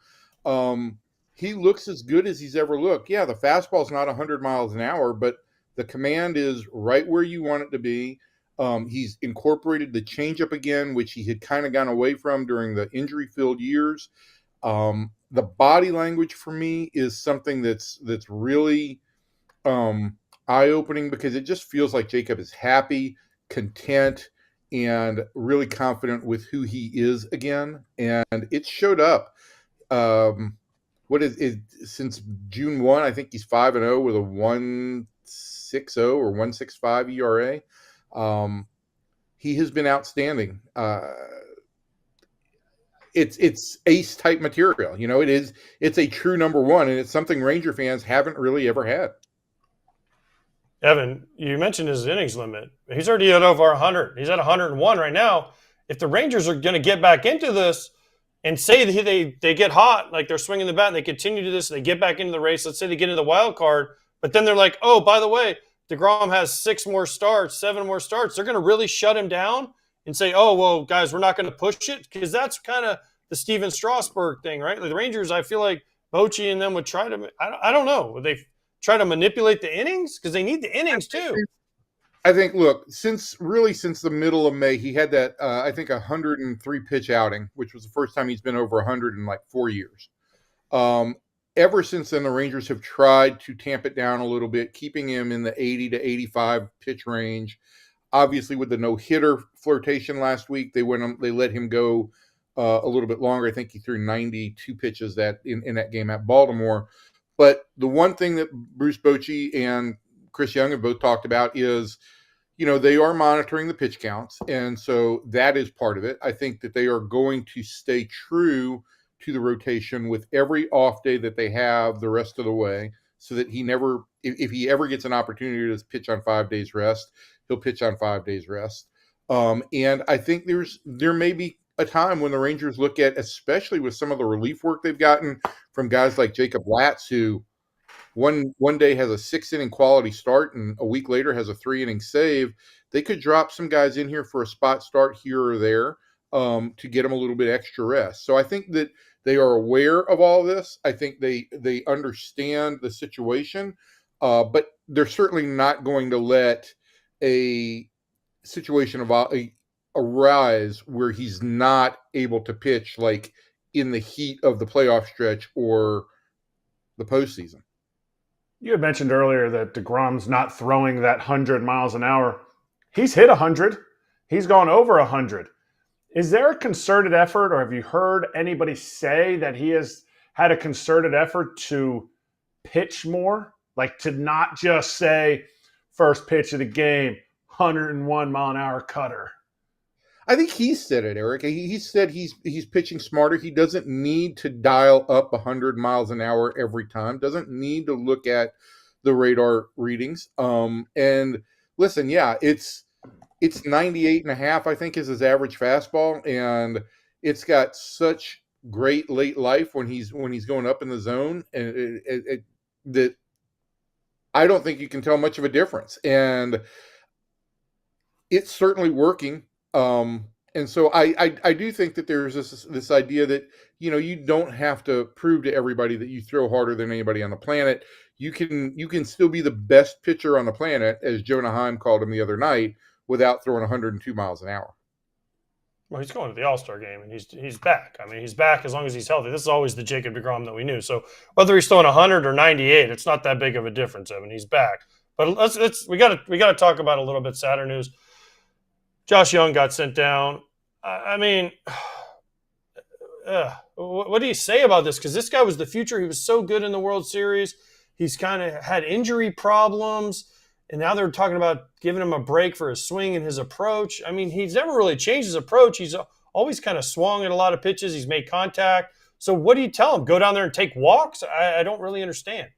F: He looks as good as he's ever looked. Yeah, the fastball's not 100 miles an hour, but the command is right where you want it to be. He's incorporated the changeup again, which he had kind of gone away from during the injury-filled years. The body language for me is something that's really eye-opening, because it just feels like Jacob is happy, content, and really confident with who he is again. And it showed up. Since June 1, I think he's 5-0 with a 1.60 or 1.65 ERA. He has been outstanding. It's ace type material. It's a true number one, and it's something Ranger fans haven't really ever had.
B: Evan, you mentioned his innings limit. He's already at over 100. He's at 101 right now. If the Rangers are going to get back into this and say they get hot, like they're swinging the bat and they continue to do this, and they get back into the race, let's say they get into the wild card, but then they're like, oh, by the way, deGrom has 7 more starts. They're going to really shut him down and say, oh, well, guys, we're not going to push it, because that's kind of the Steven Strasburg thing, right? Like the Rangers, I feel like Bochy and them would try to – I don't know. Would they try to manipulate the innings? Because they need the innings too.
F: I think, look, since the middle of May, he had that, I think, 103-pitch outing, which was the first time he's been over 100 in like 4 years. Ever since then, the Rangers have tried to tamp it down a little bit, keeping him in the 80 to 85 pitch range. Obviously, with the no-hitter flirtation last week, they let him go a little bit longer. I think he threw 92 pitches in that game at Baltimore. But the one thing that Bruce Bochy and Chris Young have both talked about is, they are monitoring the pitch counts. And so that is part of it. I think that they are going to stay true to the rotation with every off day that they have the rest of the way, so that he never, if he ever gets an opportunity to pitch on 5 days rest, he'll pitch on 5 days rest. And I think there may be a time when the Rangers look at, especially with some of the relief work they've gotten from guys like Jacob Latz, who one day has a 6-inning quality start and a week later has a 3-inning save. They could drop some guys in here for a spot start here or there to get them a little bit extra rest. So I think that they are aware of all of this. I think they understand the situation, but they're certainly not going to let a situation arise where he's not able to pitch, like in the heat of the playoff stretch or the postseason.
C: You had mentioned earlier that deGrom's not throwing that 100 miles an hour. He's hit 100. He's gone over 100. Is there a concerted effort, or have you heard anybody say that he has had a concerted effort to pitch more? Like to not just say, first pitch of the game, 101 mile an hour cutter.
F: I think he said it, Erik. He said he's pitching smarter. He doesn't need to dial up 100 miles an hour every time. Doesn't need to look at the radar readings. And listen, yeah, it's 98.5, I think, is his average fastball, and it's got such great late life when he's going up in the zone, and that I don't think you can tell much of a difference. And it's certainly working. And so I do think that there's this idea that, you don't have to prove to everybody that you throw harder than anybody on the planet. You can still be the best pitcher on the planet, as Jonah Heim called him the other night, without throwing 102 miles an hour.
B: Well, he's going to the All-Star game, and he's back. I mean, he's back as long as he's healthy. This is always the Jacob deGrom that we knew. So whether he's throwing 100 or 98, it's not that big of a difference. I mean, he's back. But we got to talk about a little bit sadder news. Josh Young got sent down. I mean, what do you say about this? Because this guy was the future. He was so good in the World Series. He's kind of had injury problems, and now they're talking about giving him a break for his swing and his approach. I mean, he's never really changed his approach. He's always kind of swung at a lot of pitches. He's made contact. So what do you tell him? Go down there and take walks? I don't really understand.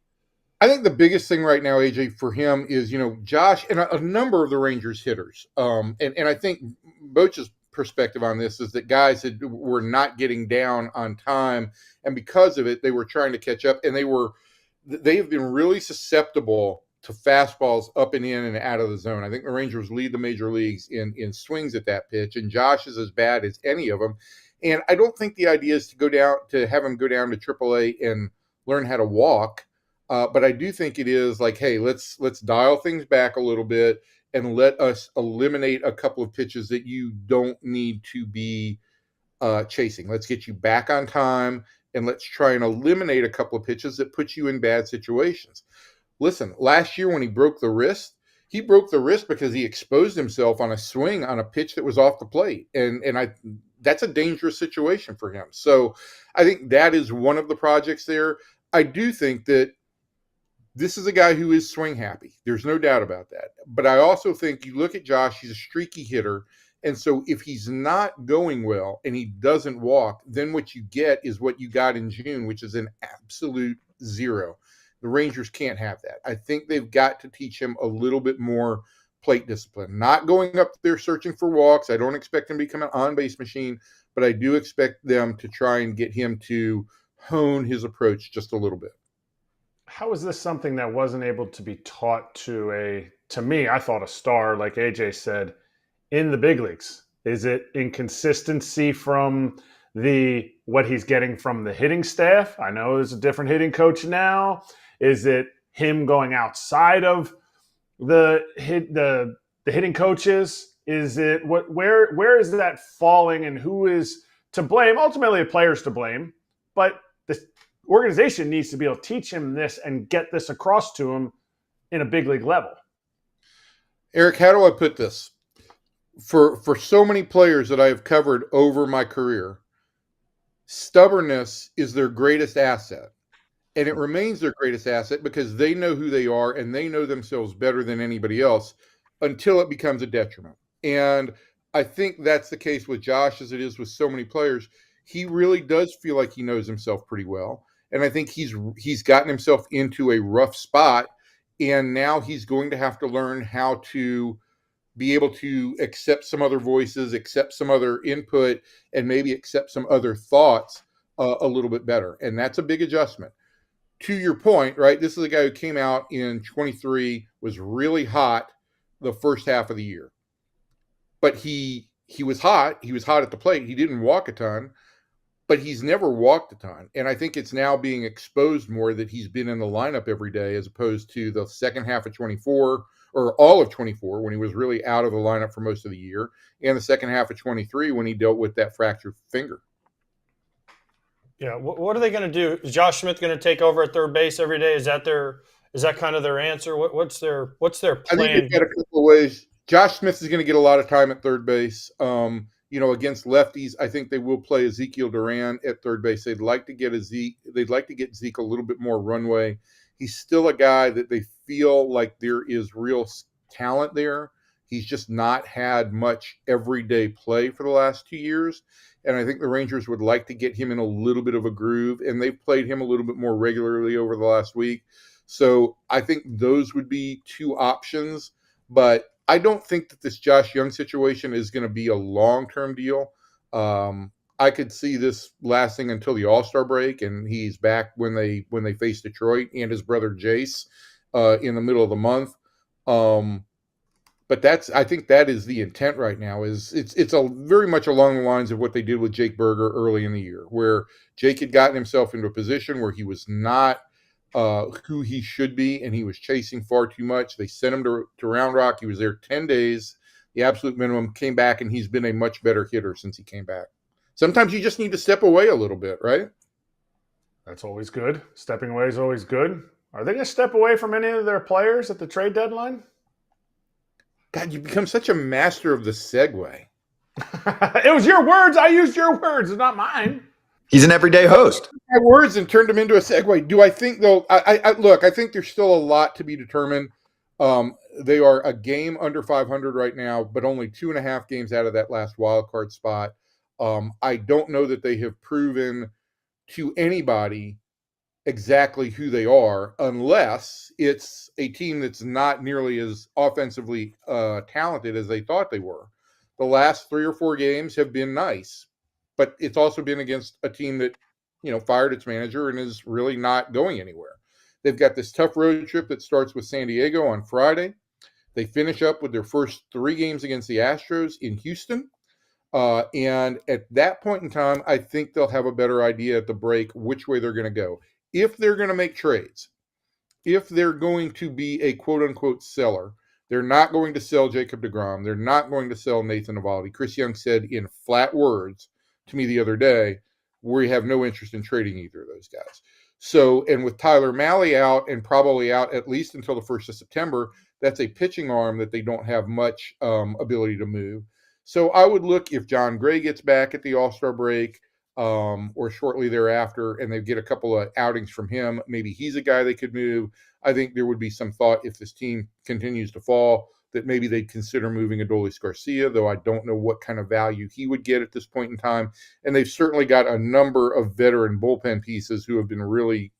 F: I think the biggest thing right now, AJ, for him is, Josh and a number of the Rangers hitters. And I think Boch's perspective on this is that guys were not getting down on time, and because of it, they were trying to catch up, and they have been really susceptible to fastballs up and in and out of the zone. I think the Rangers lead the major leagues in swings at that pitch, and Josh is as bad as any of them. And I don't think the idea is to have him go down to AAA and learn how to walk. But I do think it is like, hey, let's dial things back a little bit and let us eliminate a couple of pitches that you don't need to be chasing. Let's get you back on time, and let's try and eliminate a couple of pitches that put you in bad situations. Listen, last year when he broke the wrist because he exposed himself on a swing on a pitch that was off the plate. And that's a dangerous situation for him. So I think that is one of the projects there. I do think that this is a guy who is swing happy. There's no doubt about that. But I also think you look at Josh, he's a streaky hitter. And so if he's not going well and he doesn't walk, then what you get is what you got in June, which is an absolute zero. The Rangers can't have that. I think they've got to teach him a little bit more plate discipline. Not going up there searching for walks. I don't expect him to become an on-base machine, but I do expect them to try and get him to hone his approach just a little bit.
C: How is this something that wasn't able to be taught to me, I thought a star, like AJ said, in the big leagues? Is it inconsistency from what he's getting from the hitting staff? I know there's a different hitting coach now. Is it him going outside of the hitting coaches? Is it where is that falling, and who is to blame? Ultimately, a player's to blame, but the organization needs to be able to teach him this and get this across to him in a big league level.
F: Erik, how do I put this? For so many players that I have covered over my career, stubbornness is their greatest asset. And it remains their greatest asset because they know who they are and they know themselves better than anybody else until it becomes a detriment. And I think that's the case with Josh as it is with so many players. He really does feel like he knows himself pretty well. And I think he's gotten himself into a rough spot. And now he's going to have to learn how to be able to accept some other voices, accept some other input, and maybe accept some other thoughts a little bit better. And that's a big adjustment. To your point, right, this is a guy who came out in 23, was really hot the first half of the year. But he was hot. He was hot at the plate. He didn't walk a ton, but he's never walked a ton. And I think it's now being exposed more that he's been in the lineup every day as opposed to the second half of 24 or all of 24 when he was really out of the lineup for most of the year, and the second half of 23 when he dealt with that fractured finger.
B: Yeah, what are they going to do? Is Josh Smith going to take over at third base every day? Is that kind of their answer? What's their plan?
F: I think they've got a couple of ways. Josh Smith is going to get a lot of time at third base. Against lefties, I think they will play Ezekiel Duran at third base. They'd like to get Zeke a little bit more runway. He's still a guy that they feel like there is real talent there. He's just not had much everyday play for the last 2 years. And I think the Rangers would like to get him in a little bit of a groove, and they've played him a little bit more regularly over the last week. So I think those would be two options, but I don't think that this Josh Young situation is going to be a long-term deal. I could see this lasting until the All-Star break, and he's back when they face Detroit and his brother Jace in the middle of the month. But I think that is the intent right now. It's very much along the lines of what they did with Jake Berger early in the year, where Jake had gotten himself into a position where he was not who he should be, and he was chasing far too much. They sent him to Round Rock. He was there 10 days, the absolute minimum, came back, and he's been a much better hitter since he came back. Sometimes you just need to step away a little bit, right?
C: That's always good. Stepping away is always good. Are they going to step away from any of their players at the trade deadline?
F: God, you become such a master of the segue.
C: It was your words. I used your words. It's not mine.
A: He's an everyday host.
F: My words and turned them into a segue. Do I think, though, I think there's still a lot to be determined. They are a game under 500 right now, but only 2.5 games out of that last wild card spot. I don't know that they have proven to anybody exactly who they are, unless it's a team that's not nearly as offensively talented as they thought they were. The last 3 or 4 games have been nice, but it's also been against a team that, fired its manager and is really not going anywhere. They've got this tough road trip that starts with San Diego on Friday. They finish up with their first 3 games against the Astros in Houston. And at that point in time, I think they'll have a better idea at the break which way they're going to go. If they're going to make trades, if they're going to be a quote-unquote seller, they're not going to sell Jacob deGrom. They're not going to sell Nathan Eovaldi. Chris Young said in flat words to me the other day, we have no interest in trading either of those guys. So, and with Tyler Mahle out and probably out at least until the 1st of September, that's a pitching arm that they don't have much ability to move. So I would look if John Gray gets back at the All-Star break, or shortly thereafter, and they get a couple of outings from him. Maybe he's a guy they could move. I think there would be some thought if this team continues to fall that maybe they'd consider moving Adolis Garcia, though I don't know what kind of value he would get at this point in time. And they've certainly got a number of veteran bullpen pieces who have been really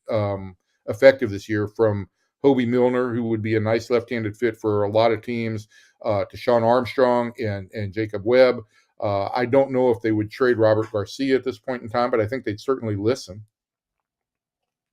F: effective this year, from Hobie Milner, who would be a nice left-handed fit for a lot of teams, to Sean Armstrong and Jacob Webb. I don't know if they would trade Robert Garcia at this point in time, but I think they'd certainly listen.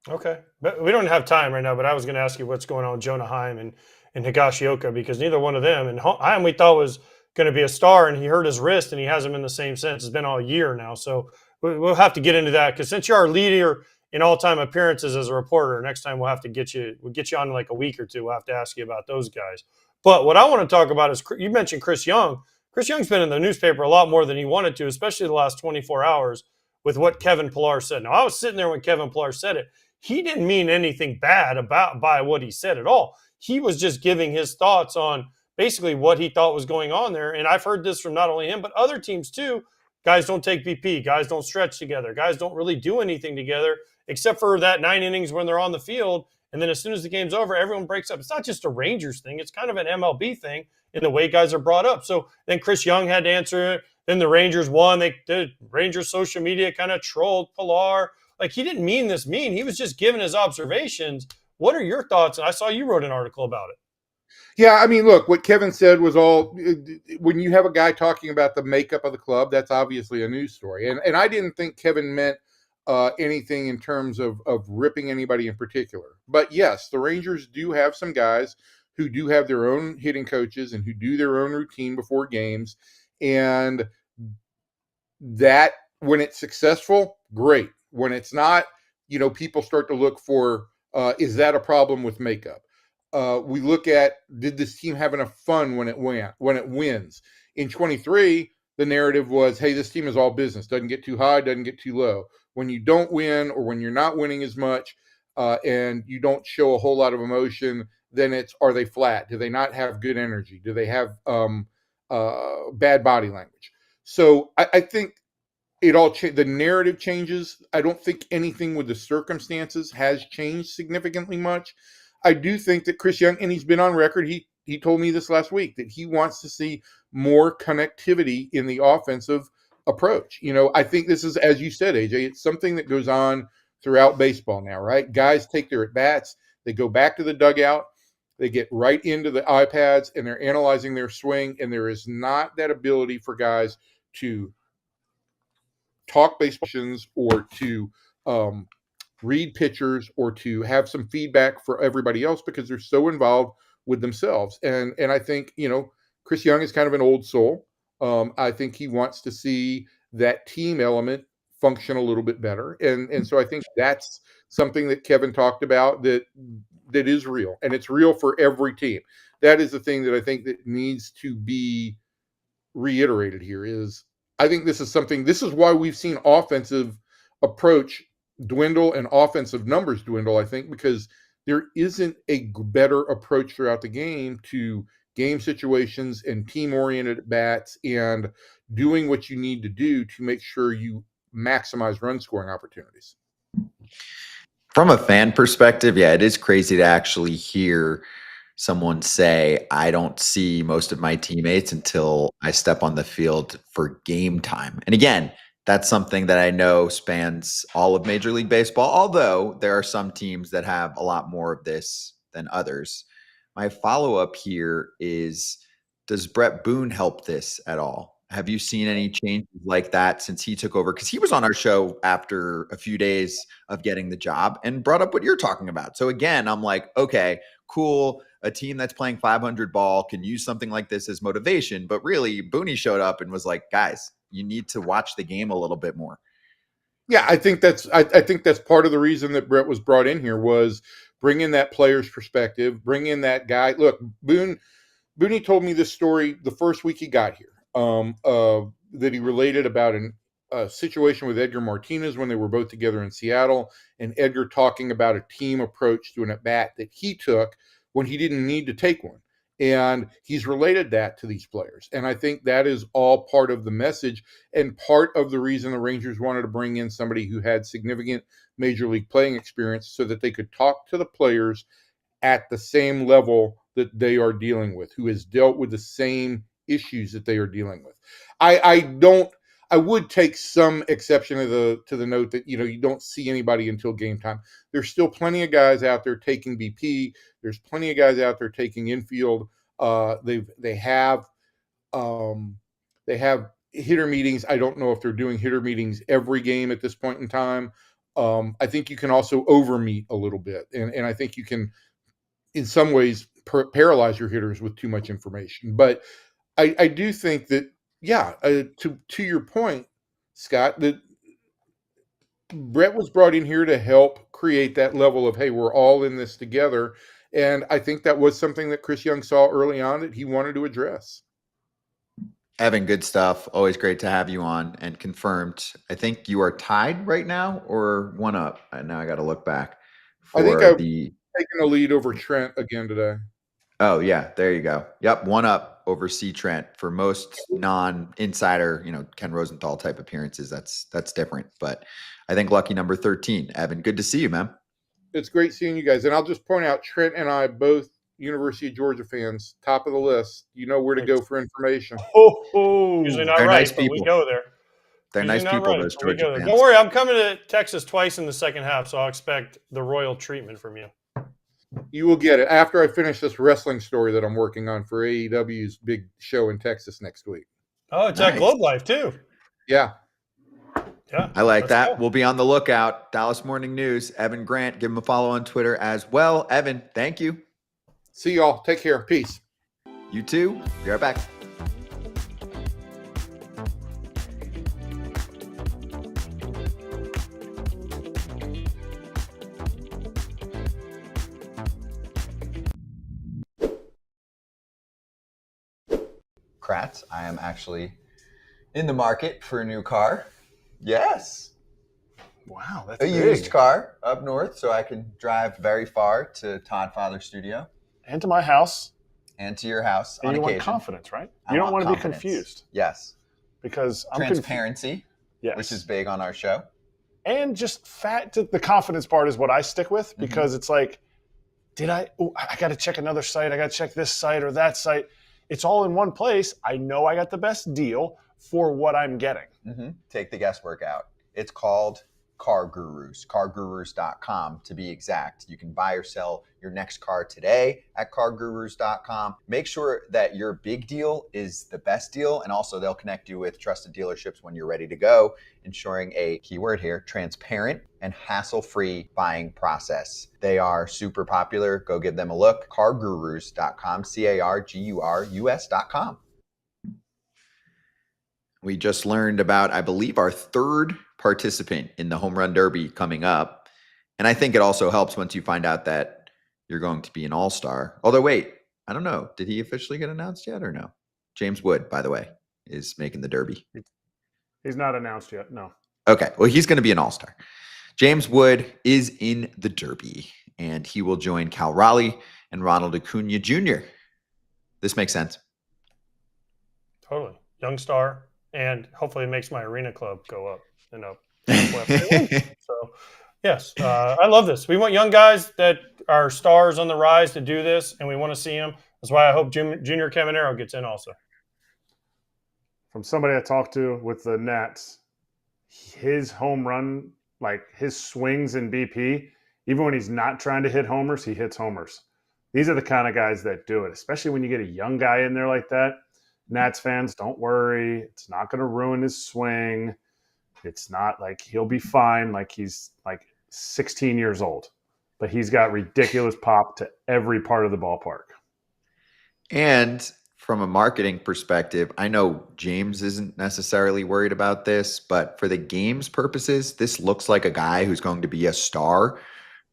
B: Okay. But we don't have time right now, but I was going to ask you what's going on with Jonah Heim and Higashioka, because neither one of them, and Heim we thought was going to be a star, and he hurt his wrist, and he hasn't been the same since. It's been all year now. So we'll have to get into that, because since you're our leader in all-time appearances as a reporter, next time we'll get you on in like a week or two. We'll have to ask you about those guys. But what I want to talk about is, you mentioned Chris Young. Chris Young's been in the newspaper a lot more than he wanted to, especially the last 24 hours with what Kevin Pillar said. Now, I was sitting there when Kevin Pillar said it. He didn't mean anything bad by what he said at all. He was just giving his thoughts on basically what he thought was going on there. And I've heard this from not only him, but other teams too, guys don't take BP, guys don't stretch together, guys don't really do anything together except for that 9 innings when they're on the field. And then as soon as the game's over, everyone breaks up. It's not just a Rangers thing. It's kind of an MLB thing in the way guys are brought up. So then Chris Young had to answer it. Then the Rangers won. The Rangers social media kind of trolled Pilar. Like, he didn't mean this mean. He was just giving his observations. What are your thoughts? And I saw you wrote an article about it.
F: Yeah, I mean, look, what Kevin said was all, when you have a guy talking about the makeup of the club, that's obviously a news story. And I didn't think Kevin meant anything in terms of ripping anybody in particular. But yes, the Rangers do have some guys who do have their own hitting coaches and who do their own routine before games. And that, when it's successful, great. When it's not, people start to look for, is that a problem with makeup? We look at, did this team have enough fun when it wins? In 23, the narrative was, hey, this team is all business. Doesn't get too high, doesn't get too low. When you don't win, or when you're not winning as much, and you don't show a whole lot of emotion, then it's, are they flat? Do they not have good energy? Do they have bad body language? So I think it all the narrative changes. I don't think anything with the circumstances has changed significantly much. I do think that Chris Young, and he's been on record, he told me this last week, that he wants to see more connectivity in the offensive approach. I think this is, as you said, AJ, it's something that goes on throughout baseball now, right? Guys take their at-bats, they go back to the dugout, they get right into the iPads, and they're analyzing their swing, and there is not that ability for guys to talk baseball or to read pitchers or to have some feedback for everybody else, because they're so involved with themselves. And I think, Chris Young is kind of an old soul. I think he wants to see that team element function a little bit better. And so I think that's something that Kevin talked about that is real, and it's real for every team. That is the thing that I think that needs to be reiterated here is, I think this is why we've seen offensive approach dwindle and offensive numbers dwindle, I think, because there isn't a better approach throughout the game to game situations and team-oriented bats and doing what you need to do to make sure you maximize run scoring opportunities.
A: From a fan perspective, yeah, it is crazy to actually hear someone say, I don't see most of my teammates until I step on the field for game time. And again, that's something that I know spans all of Major League Baseball, although there are some teams that have a lot more of this than others. My follow-up here is, does Brett Boone help this at all? Have you seen any changes like that since he took over? Because he was on our show after a few days of getting the job and brought up what you're talking about. So again, I'm like, okay, cool. A team that's playing 500 ball can use something like this as motivation. But really, Booney showed up and was like, guys, you need to watch the game a little bit more.
F: Yeah, I think that's part of the reason that Brett was brought in here, was bring in that player's perspective, bring in that guy. Look, Booney told me this story the first week he got here, that he related about a situation with Edgar Martinez when they were both together in Seattle, and Edgar talking about a team approach to an at-bat that he took when he didn't need to take one. And he's related that to these players. And I think that is all part of the message and part of the reason the Rangers wanted to bring in somebody who had significant major league playing experience, so that they could talk to the players at the same level that they are dealing with, who has dealt with the same issues that they are dealing with. I would take some exception to the note that, you don't see anybody until game time. There's still plenty of guys out there taking BP. There's plenty of guys out there taking infield. They have hitter meetings. I don't know if they're doing hitter meetings every game at this point in time. I think you can also overmeet a little bit, and I think you can, in some ways, paralyze your hitters with too much information. But I do think that, yeah, to your point, Scott, that Brett was brought in here to help create that level of, hey, we're all in this together. And I think that was something that Chris Young saw early on that he wanted to address.
A: Evan, good stuff. Always great to have you on, and confirmed. I think you are tied right now, or one up. Now I got to look back.
F: I think I've taken a lead over Trent again today.
A: Oh, yeah, there you go. Yep, one up over C. Trent for most non-insider, Ken Rosenthal type appearances. That's different. But I think lucky number 13. Evan, good to see you, man.
F: It's great seeing you guys. And I'll just point out, Trent and I both University of Georgia fans, top of the list. You know where to go for information.
B: Usually not
A: They're
B: right,
A: nice
B: but we
A: people.
B: go there.
A: They're
B: Usually
A: nice
B: not
A: people,
B: right,
A: those
B: but we
A: Georgia
B: go there.
A: fans.
B: Don't worry, I'm coming to Texas twice in the second half, so I'll expect the royal treatment from you.
F: You will get it after I finish this wrestling story that I'm working on for AEW's big show in Texas next week.
B: Oh, it's
A: Nice.
B: at Globe Life too.
F: Yeah.
B: Yeah,
A: I like
B: let's
A: that.
B: go.
A: We'll be on the lookout. Dallas Morning News, Evan Grant. Give him a follow on Twitter as well. Evan, thank you.
F: See y'all. Take care. Peace.
A: You too. Be right back. Kratz, I am actually in the market for a new car. Yes.
C: Wow, that's
A: A
C: big.
A: used car up north so I can drive very far to Todd Father's studio
C: And to my house.
A: and to your house
C: And
A: on
C: you
A: occasion.
C: want confidence, right?
A: I
C: You don't want to be
A: confidence.
C: confused
A: Yes.
C: because I'm confused.
A: Transparency,
C: Yes.
A: which is big on our show.
C: And just the confidence part is what I stick with because it's like, I got to check another site. I got to check this site or that site. It's all in one place. I know I got the best deal for what I'm getting.
A: Take the guesswork out. It's called Car Gurus, cargurus.com to be exact. You can buy or sell your next car today at cargurus.com. Make sure that your big deal is the best deal, and also they'll connect you with trusted dealerships when you're ready to go, ensuring a keyword here, transparent and hassle-free buying process. They are super popular. Go give them a look. cargurus.com, cargurus.com. We just learned about, I believe, our third participant in the Home Run Derby coming up. And I think it also helps once you find out that you're going to be an all-star. Although, wait, I don't know. Did he officially get announced yet or no? James Wood, by the way, is making the Derby.
C: He's not announced yet. No.
A: Okay. Well, he's going to be an all-star. James Wood is in the Derby, and he will join Cal Raleigh and Ronald Acuna Jr. This makes sense.
B: Totally. Young star. And hopefully it makes my arena club go up. So, yes, I love this. We want young guys that are stars on the rise to do this, and we want to see them. That's why I hope Junior Caminero gets in also.
C: From somebody I talked to with the Nats, his home run, like his swings in BP, even when he's not trying to hit homers, he hits homers. These are the kind of guys that do it, especially when you get a young guy in there like that. Nats fans, don't worry. It's not going to ruin his swing. It's not like he'll be fine like he's like 16 years old. But he's got ridiculous pop to every part of the ballpark.
A: And from a marketing perspective, I know James isn't necessarily worried about this, but for the game's purposes, this looks like a guy who's going to be a star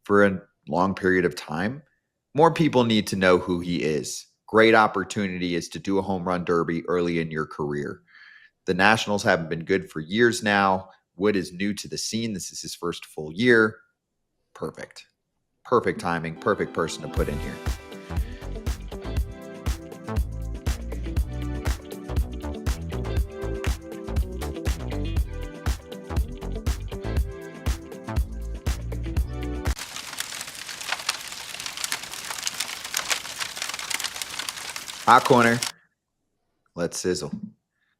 A: for a long period of time. More people need to know who he is. Great opportunity is to do a home run derby early in your career. The Nationals haven't been good for years now. Wood is new to the scene. This is his first full year. Perfect. Perfect timing. Perfect person to put in here. Hot corner. Let's sizzle.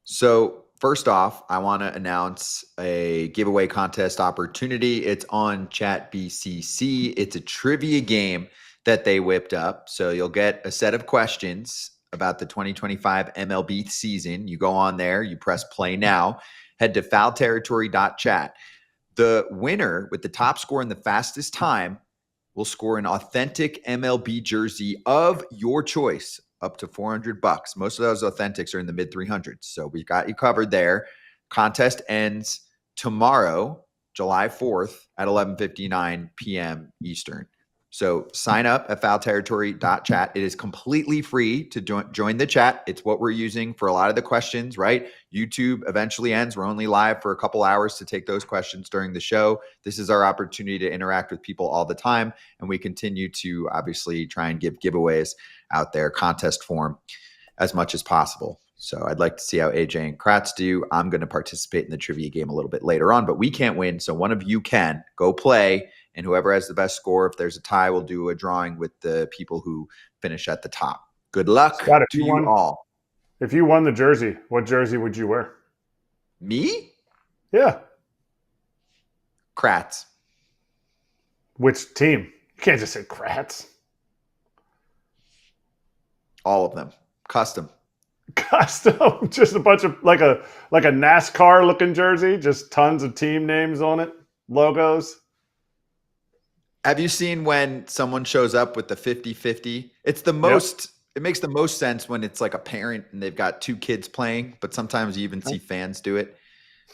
A: So first off, I want to announce a giveaway contest opportunity. It's on ChatBCC. It's a trivia game that they whipped up. So you'll get a set of questions about the 2025 MLB season. You go on there, you press play now, head to foulterritory.chat. The winner with the top score and the fastest time will score an authentic MLB jersey of your choice, up to $400. Most of those authentics are in the mid 300s. So we've got you covered there. Contest ends tomorrow, July 4th at 11:59 p.m. Eastern. So sign up at foulterritory.chat. It is completely free to join the chat. It's what we're using for a lot of the questions, right? YouTube eventually ends. We're only live for a couple hours to take those questions during the show. This is our opportunity to interact with people all the time. And we continue to obviously try and give giveaways out there, contest form. as much as possible. So I'd like to see how AJ and Kratz do. I'm going to participate in the trivia game a little bit later on, but we can't win. So one of you can go play, and whoever has the best score, if there's a tie, we'll do a drawing with the people who finish at the top. Good luck
C: Scott,
A: to you all.
C: If you won the jersey, what jersey would you wear?
A: Me?
C: Yeah.
A: Kratz.
C: Which team? You can't just say Kratz.
A: All of them. Custom.
C: Custom. Just a bunch of like a NASCAR looking jersey, just tons of team names on it, logos.
A: Have you seen when someone shows up with the 50-50? It's the most It makes the most sense when it's like a parent and they've got two kids playing, but sometimes you even see fans do it.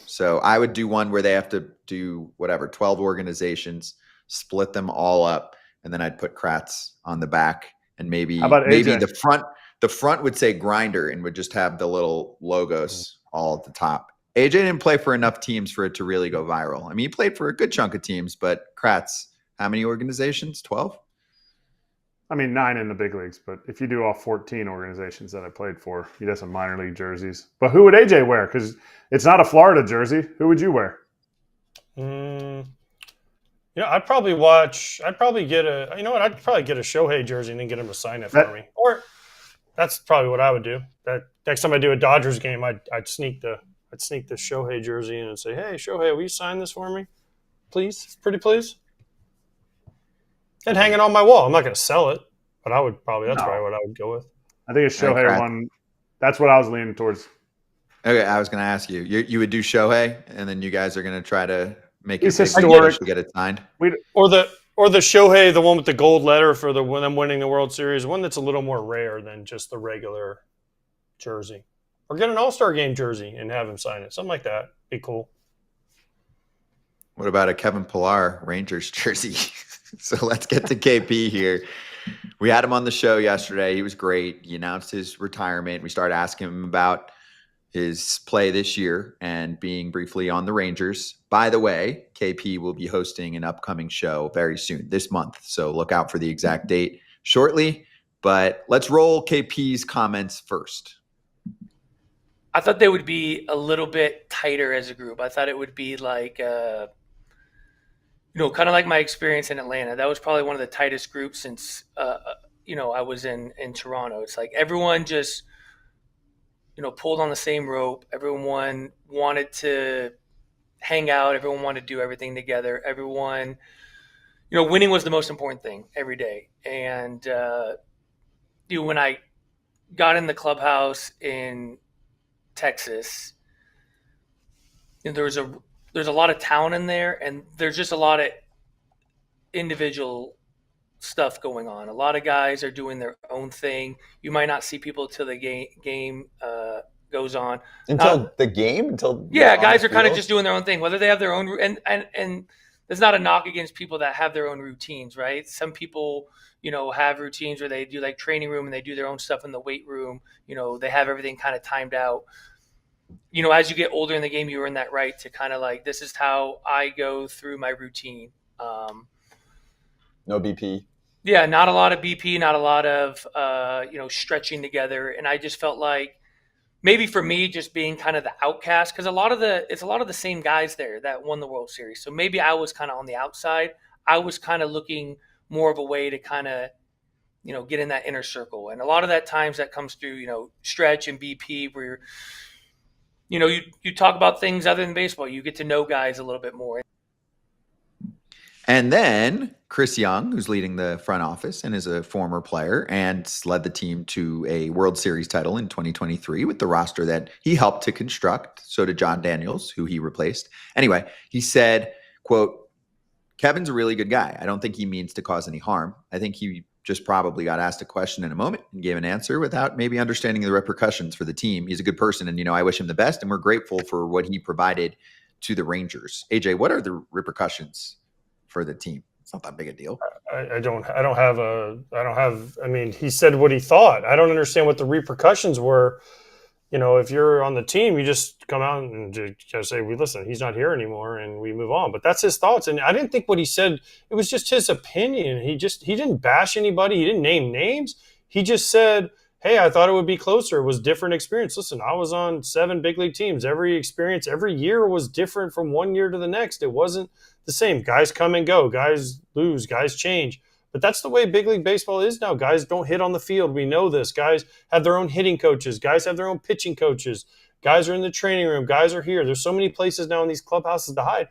A: So I would do one where they have to do 12 organizations, split them all up, and then I'd put Kratz on the back, and maybe the front would say Grinder and would just have the little logos all at the top. AJ didn't play for enough teams for it to really go viral. I mean, he played for a good chunk of teams, but Kratz, how many organizations? 12?
C: I mean, 9 in the big leagues, but if you do all 14 organizations that I played for, he does some minor league jerseys. But who would AJ wear? Because it's not a Florida jersey. Who would you wear?
B: I'd probably get a Shohei jersey and then get him to sign it for me. Or that's probably what I would do. That next time I do a Dodgers game, I'd sneak the Shohei jersey in and say, "Hey, Shohei, will you sign this for me, please? Pretty please." And hang it on my wall. I'm not going to sell it, but that's probably what I would go with.
C: I think a Shohei one. That's what I was leaning towards.
A: Okay, I was going to ask you. You would do Shohei, and then you guys are going to try to make it
C: historic
A: to get it signed.
B: Or the Shohei, the one with the gold letter for them winning the World Series, one that's a little more rare than just the regular jersey. Or get an All-Star Game jersey and have him sign it. Something like that. Be cool.
A: What about a Kevin Pillar Rangers jersey? So let's get to KP here. We had him on the show yesterday. He was great. He announced his retirement. We started asking him about his play this year and being briefly on the Rangers. By the way, KP will be hosting an upcoming show very soon, this month. So look out for the exact date shortly. But let's roll KP's comments first.
G: I thought they would be a little bit tighter as a group. I thought it would be like kind of like my experience in Atlanta. That was probably one of the tightest groups since, I was in Toronto. It's like everyone just, pulled on the same rope. Everyone wanted to hang out. Everyone wanted to do everything together. Everyone, winning was the most important thing every day. And, when I got in the clubhouse in Texas, there's a lot of talent in there, and there's just a lot of individual stuff going on. A lot of guys are doing their own thing. You might not see people till the game goes on.
A: Until the game?
G: Guys are kind of just doing their own thing, whether they have their own and there's not a knock against people that have their own routines, right? Some people, have routines where they do like training room and they do their own stuff in the weight room. They have everything kind of timed out. As you get older in the game, you earn that right to kind of like, this is how I go through my routine.
A: No BP.
G: Yeah, not a lot of BP, not a lot of, stretching together. And I just felt like maybe for me, just being kind of the outcast, because it's a lot of the same guys there that won the World Series. So maybe I was kind of on the outside. I was kind of looking more of a way to kind of, get in that inner circle. And a lot of that times that comes through, stretch and BP where you talk about things other than baseball. You get to know guys a little bit more.
A: And then Chris Young, who's leading the front office and is a former player and led the team to a World Series title in 2023 with the roster that he helped to construct. So did John Daniels, who he replaced. Anyway, he said, quote, "Kevin's a really good guy. I don't think he means to cause any harm. I think he just probably got asked a question in a moment and gave an answer without maybe understanding the repercussions for the team. He's a good person, and, I wish him the best, and we're grateful for what he provided to the Rangers." AJ, what are the repercussions for the team? It's not that big a deal.
B: I mean, he said what he thought. I don't understand what the repercussions were. If you're on the team, you just come out and just say, listen, he's not here anymore, and we move on. But that's his thoughts. And I didn't think what he said, it was just his opinion. He didn't bash anybody. He didn't name names. He just said, hey, I thought it would be closer. It was different experience. Listen, I was on 7 big league teams. Every experience, every year was different from one year to the next. It wasn't the same. Guys come and go. Guys lose. Guys change. But that's the way big league baseball is now. Guys don't hit on the field. We know this. Guys have their own hitting coaches. Guys have their own pitching coaches. Guys are in the training room. Guys are here. There's so many places now in these clubhouses to hide.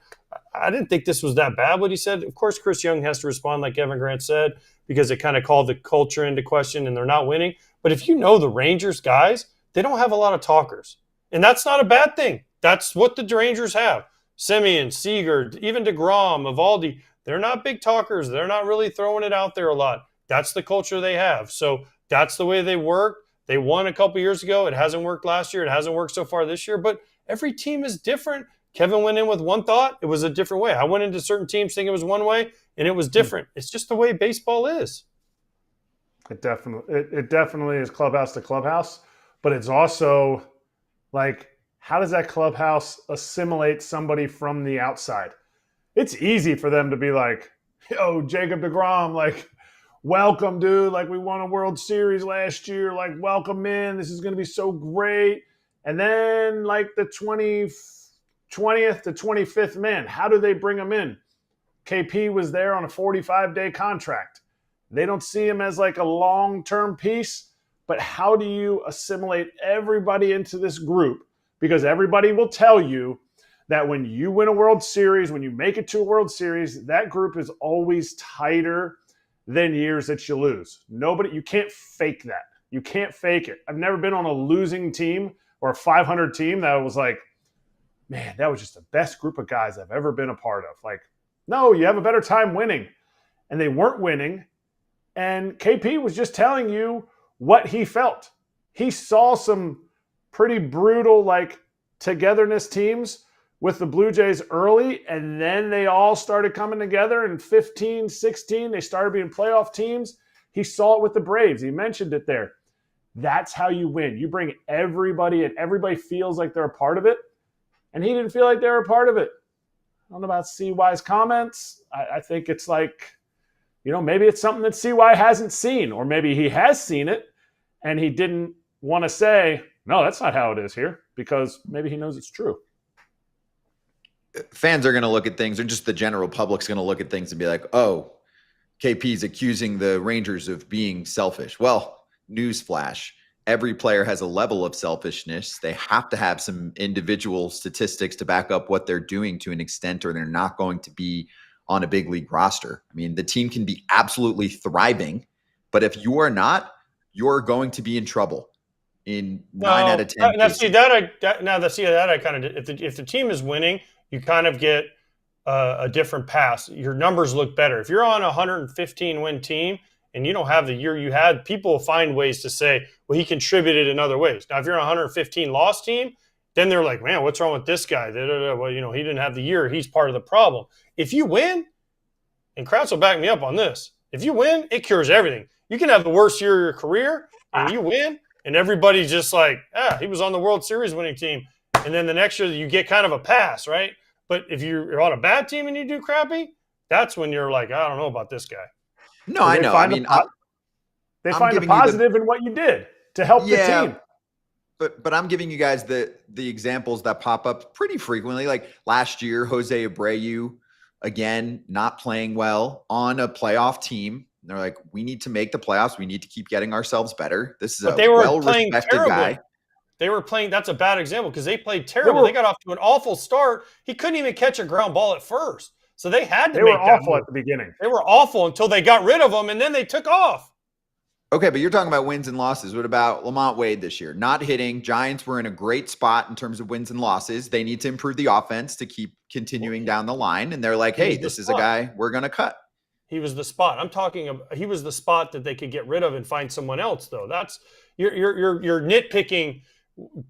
B: I didn't think this was that bad, what he said. Of course, Chris Young has to respond like Kevin Grant said, because it kind of called the culture into question and they're not winning. But if you know the Rangers guys, they don't have a lot of talkers. And that's not a bad thing. That's what the Rangers have. Semien, Seager, even deGrom, Evaldi, they're not big talkers. They're not really throwing it out there a lot. That's the culture they have. So that's the way they work. They won a couple years ago. It hasn't worked last year. It hasn't worked so far this year. But every team is different. Kevin went in with one thought. It was a different way. I went into certain teams thinking it was one way, and it was different. It's just the way baseball is.
C: It definitely is clubhouse to clubhouse, but it's also like, how does that clubhouse assimilate somebody from the outside? It's easy for them to be like, yo, Jacob deGrom, like, welcome, dude. Like, we won a World Series last year. Like, welcome in. This is going to be so great. And then, like, the 20th to 25th man, how do they bring him in? KP was there on a 45-day contract. They don't see him as like a long-term piece, but how do you assimilate everybody into this group? Because everybody will tell you that when you win a World Series, when you make it to a World Series, that group is always tighter than years that you lose. You can't fake that. You can't fake it. I've never been on a losing team or a 500 team that was like, man, that was just the best group of guys I've ever been a part of. Like, no, you have a better time winning. And they weren't winning. And KP was just telling you what he felt. He saw some pretty brutal, like, togetherness teams with the Blue Jays early, and then they all started coming together in 15, 16. They started being playoff teams. He saw it with the Braves. He mentioned it there. That's how you win. You bring everybody, and everybody feels like they're a part of it. And he didn't feel like they were a part of it. I don't know about CY's comments. I think it's like, maybe it's something that CY hasn't seen, or maybe he has seen it and he didn't want to say, no, that's not how it is here, because maybe he knows it's true.
A: Fans are going to look at things, or just the general public's going to look at things and be like, oh, KP's accusing the Rangers of being selfish. Well, newsflash. Every player has a level of selfishness. They have to have some individual statistics to back up what they're doing to an extent, or they're not going to be on a big league roster. I mean, the team can be absolutely thriving, but if you are not, you're going to be in trouble in 9 out of 10 cases. If the team is winning, you kind of get a different pass. Your numbers look better. If you're on a 115-win team and you don't have the year you had, people will find ways to say, well, he contributed in other ways. Now, if you're on a 115-loss team, then they're like, man, what's wrong with this guy? Well, he didn't have the year. He's part of the problem. If you win, and Kratz will back me up on this, if you win, it cures everything. You can have the worst year of your career, and you win, and everybody's just like, he was on the World Series winning team. And then the next year, you get kind of a pass, right? But if you're on a bad team and you do crappy, that's when you're like, I don't know about this guy. No, I know. I mean,
C: they find a positive in what you did to help the team.
A: But I'm giving you guys the examples that pop up pretty frequently. Like last year, Jose Abreu, again, not playing well on a playoff team. And they're like, we need to make the playoffs. We need to keep getting ourselves better. This is a well-respected guy.
B: They were playing. That's a bad example because they played terrible. They got off to an awful start. He couldn't even catch a ground ball at first. So they had to. They were
C: awful at the beginning.
B: They were awful until they got rid of them, and then they took off.
A: Okay, but you're talking about wins and losses. What about Lamont Wade this year? Not hitting. Giants were in a great spot in terms of wins and losses. They need to improve the offense to keep continuing down the line. And they're like, hey, this is a guy we're going to cut.
B: He was the spot. I'm talking about, he was the spot that they could get rid of and find someone else, though. That's you're nitpicking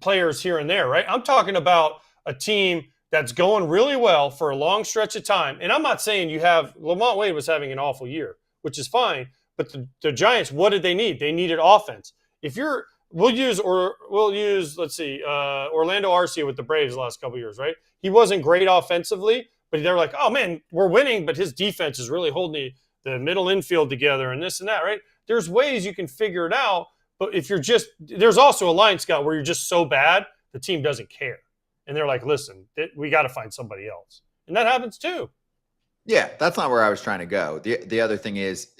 B: players here and there, right? I'm talking about a team that's going really well for a long stretch of time. And I'm not saying Lamont Wade was having an awful year, which is fine. But the Giants, what did they need? They needed offense. We'll use Orlando Arcia with the Braves the last couple of years, right? He wasn't great offensively, but they're like, oh man, we're winning, but his defense is really holding the middle infield together and this and that, right? There's ways you can figure it out, But if you're just – there's also a line, Scott, where you're just so bad the team doesn't care. And they're like, listen, we got to find somebody else. And that happens too.
A: Yeah, that's not where I was trying to go. The other thing is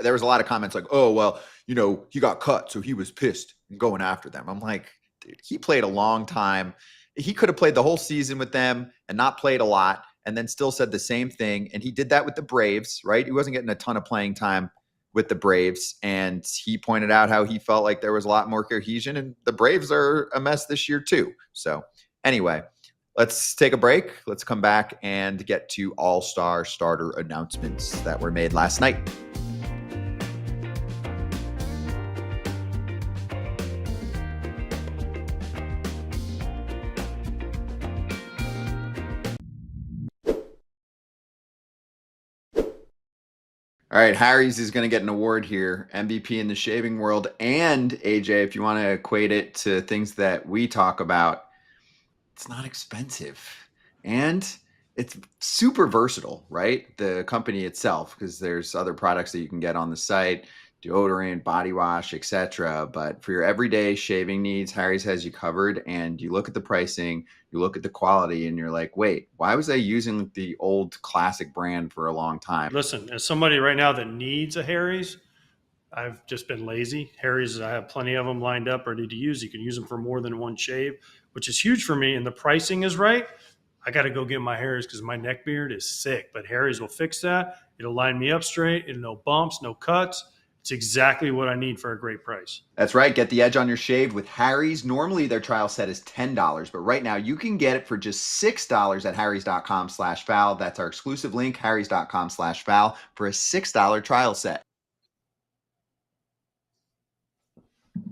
A: there was a lot of comments like, oh, well, he got cut, so he was pissed and going after them. I'm like, dude, he played a long time. He could have played the whole season with them and not played a lot and then still said the same thing. And he did that with the Braves, right? He wasn't getting a ton of playing time with the Braves. And he pointed out how he felt like there was a lot more cohesion, and the Braves are a mess this year too. So anyway, let's take a break. Let's come back and get to all-star starter announcements that were made last night. All right, Harry's is going to get an award here, MVP in the shaving world. And AJ, if you want to equate it to things that we talk about, it's not expensive. And it's super versatile, right? The company itself, because there's other products that you can get on the site, deodorant, body wash, etc. But for your everyday shaving needs, Harry's has you covered. And you look at the pricing, you look at the quality, and you're like, wait, why was I using the old classic brand for a long time?
B: Listen, as somebody right now that needs a Harry's, I've just been lazy. Harry's, I have plenty of them lined up, ready to use. You can use them for more than one shave, which is huge for me. And the pricing is right. I got to go get my Harry's because my neck beard is sick. But Harry's will fix that. It'll line me up straight. It'll no bumps, no cuts. It's exactly what I need for a great price.
A: That's right. Get the edge on your shave with Harry's. Normally their trial set is $10, but right now you can get it for just $6 at harrys.com/foul. That's our exclusive link, harrys.com/foul, for a $6 trial set.